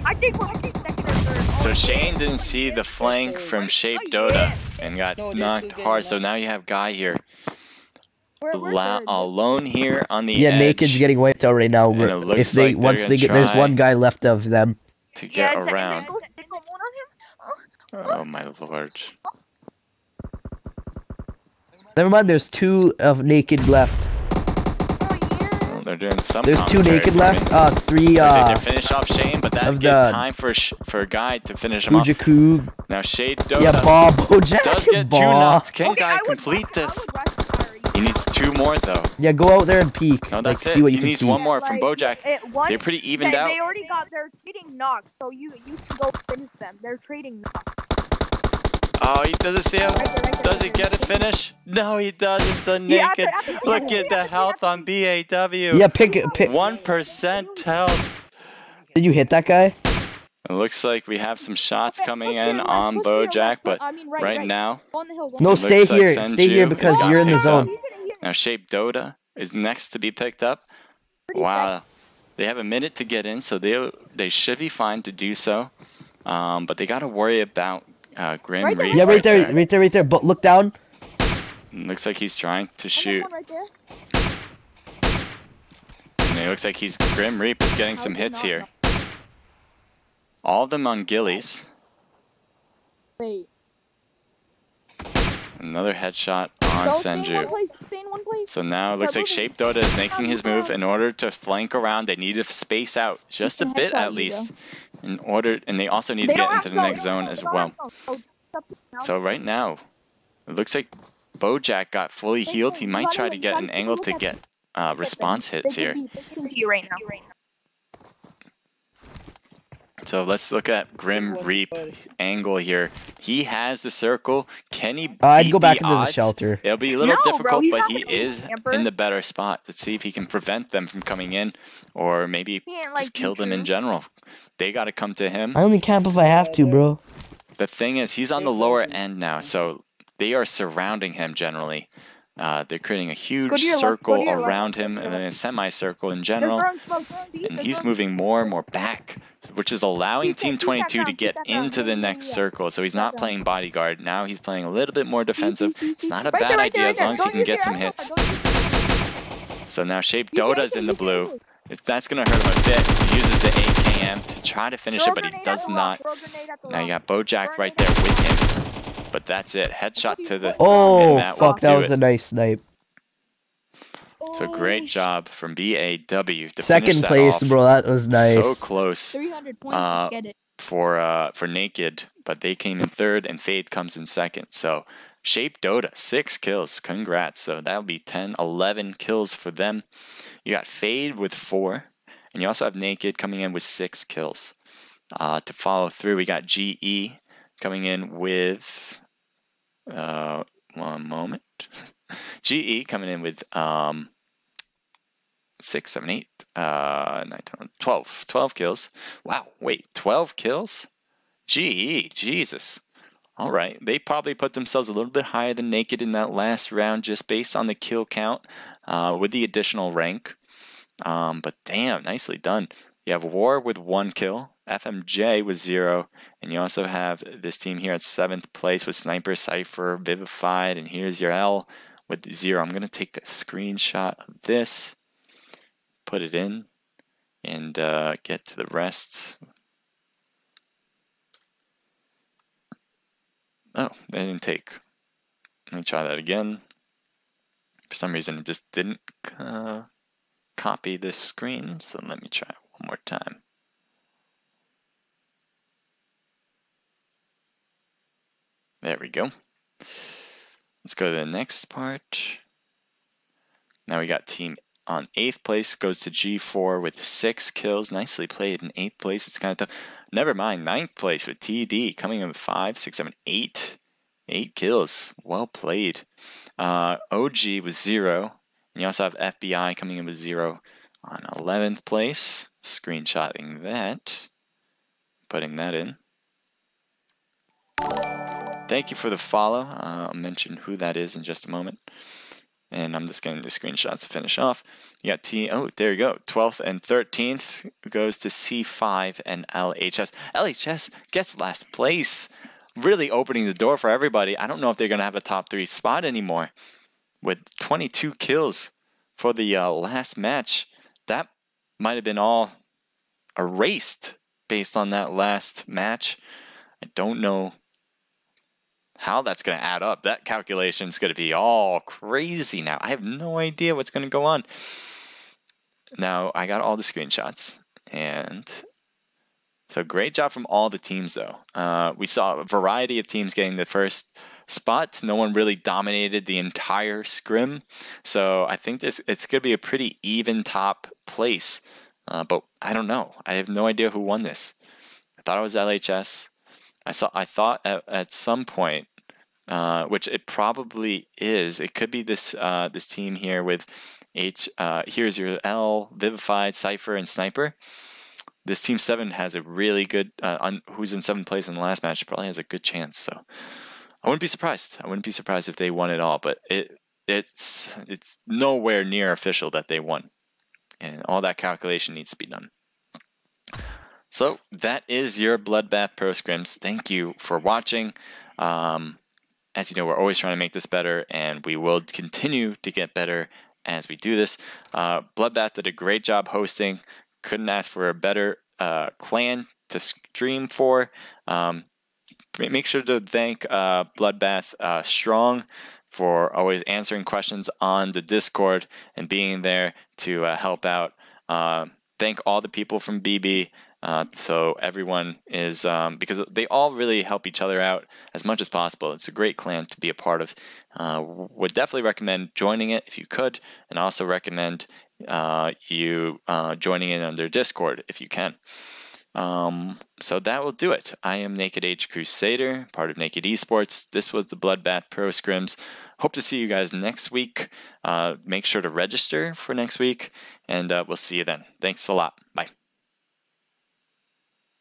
H: I think we're second or third.
A: So Shane didn't see the flank from Shape Dota and got knocked hard. So now you have Guy here. Alone here on the edge.
I: Yeah, Naked's getting wiped out right now. If they once they get, there's one guy left of them
A: to get around. Oh my Lord.
I: Never mind. There's 2 of Naked left.
A: Well, they're doing some.
I: There's 2 Naked left. 3.
A: They finish off Shane, but that gives time for Guy to finish him off. Now Shade Dota.
I: Yeah, Bojack
A: does get 2 knocks. Can Guy complete this? He needs 2 more though.
I: Yeah, go out there and peek.
A: No, that's
I: see what
A: he
I: you
A: needs
I: can see.
A: 1 more from Bojack. They're pretty evened out.
H: They already got their trading knocks, so you can go finish them. They're trading knocks.
A: Oh, he doesn't see him. Does he get a finish? No, he doesn't. So Naked. Look at the health on BAW.
I: Yeah, pick.
A: 1% health.
I: Did you hit that guy?
A: It looks like we have some shots coming in on Bojack, but right now...
I: No, stay here. Stay here because you're in the zone.
A: Now Shape Dota is next to be picked up. Wow. They have a minute to get in, so they should be fine to do so. But they got to worry about Grim Reap.
I: Yeah, right there. But look down.
A: Looks like he's trying to shoot. And it looks like Grim Reap is getting some hits here. All of them on Gillies.
H: Wait.
A: Another headshot on Senju. So now it looks like Shape Dota is making his move. In order to flank around, they need to space out just a bit at least. And they also need to get into the next zone as well. So right now, it looks like Bojack got fully healed. He might try to get an angle to get response hits here. So let's look at Grim Reap angle here. He has the circle. Can he beat
I: I'd go back
A: the
I: into
A: odds?
I: the shelter.
A: It'll be a little difficult, but he is in the better spot. Let's see if he can prevent them from coming in, or maybe just kill them in general. They got to come to him.
I: I only camp if I have to, bro.
A: The thing is, he's on the lower end now, so they are surrounding him generally. They're creating a huge circle around him and then a semicircle in general. And he's moving more and more back, which is allowing Team 22 to get into the next circle. So he's not playing bodyguard. Now he's playing a little bit more defensive. It's not a bad idea as long as he can get some hits. So now Shape Dota's in the blue. That's going to hurt him a bit. He uses the AKM to try to finish it, but he does not. Now you got Bojack right there with him. But that's it. Headshot to the...
I: Oh, fuck. That was a nice snipe.
A: So great job from BAW to
I: second
A: finish
I: place,
A: that off.
I: bro. That was nice.
A: So close
H: 300 points, get it.
A: for Naked, but they came in third, and Fade comes in second. So Shape Dota, 6 kills. Congrats. So that'll be 10, 11 kills for them. You got Fade with 4, and you also have Naked coming in with 6 kills. To follow through, we got GE coming in with... one moment. GE coming in with 6, 7, 8, 9, 10, 12 kills. Wow, wait, 12 kills? GE, Jesus. All right, they probably put themselves a little bit higher than Naked in that last round just based on the kill count with the additional rank. But damn, nicely done. You have War with 1 kill, FMJ with 0, and you also have this team here at 7th place with Sniper, Cypher, Vivified, and here's your L with 0. I'm going to take a screenshot of this, put it in, and get to the rest. Oh, they didn't take. Let me try that again. For some reason, it just didn't copy this screen, so let me try it one more time. There we go. Let's go to the next part. Now we got team on 8th place, goes to G4 with 6 kills. Nicely played in 8th place. It's kind of tough. Never mind, 9th place with TD, coming in with 5, 6, 7, 8. 8 kills. Well played. OG with 0. And you also have FBI coming in with 0 on 11th place. Screenshotting that. Putting that in. Thank you for the follow. I'll mention who that is in just a moment. And I'm just getting the screenshots to finish off. You got oh, there you go. 12th and 13th goes to C5 and LHS. LHS gets last place. Really opening the door for everybody. I don't know if they're going to have a top 3 spot anymore. With 22 kills for the last match. That might have been all erased based on that last match. I don't know how that's going to add up. That calculation is going to be all crazy now. I have no idea what's going to go on. Now, I got all the screenshots. And so great job from all the teams, though. We saw a variety of teams getting the first spot. No one really dominated the entire scrim. So I think it's going to be a pretty even top place. But I don't know. I have no idea who won this. I thought it was LHS. I thought at some point, which it probably is. It could be this this team here with here's your L, Vivified, Cypher, and Sniper. This team 7 has a really good who's in 7th place in the last match probably has a good chance. So I wouldn't be surprised. I wouldn't be surprised if they won it all. But it's nowhere near official that they won, and all that calculation needs to be done. So that is your BloodBath Pro Scrims. Thank you for watching. As you know, we're always trying to make this better, and we will continue to get better as we do this. BloodBath did a great job hosting. Couldn't ask for a better clan to stream for. Make sure to thank BloodBath Strong for always answering questions on the Discord and being there to help out. Thank all the people from BB. So everyone is, because they all really help each other out as much as possible. It's a great clan to be a part of. Would definitely recommend joining it if you could, and also recommend you joining in on their Discord if you can. So that will do it. I am Naked H Crusader, part of Naked eSports. This was the BloodBath Pro Scrims. Hope to see you guys next week. Make sure to register for next week, and we'll see you then. Thanks a lot. Bye.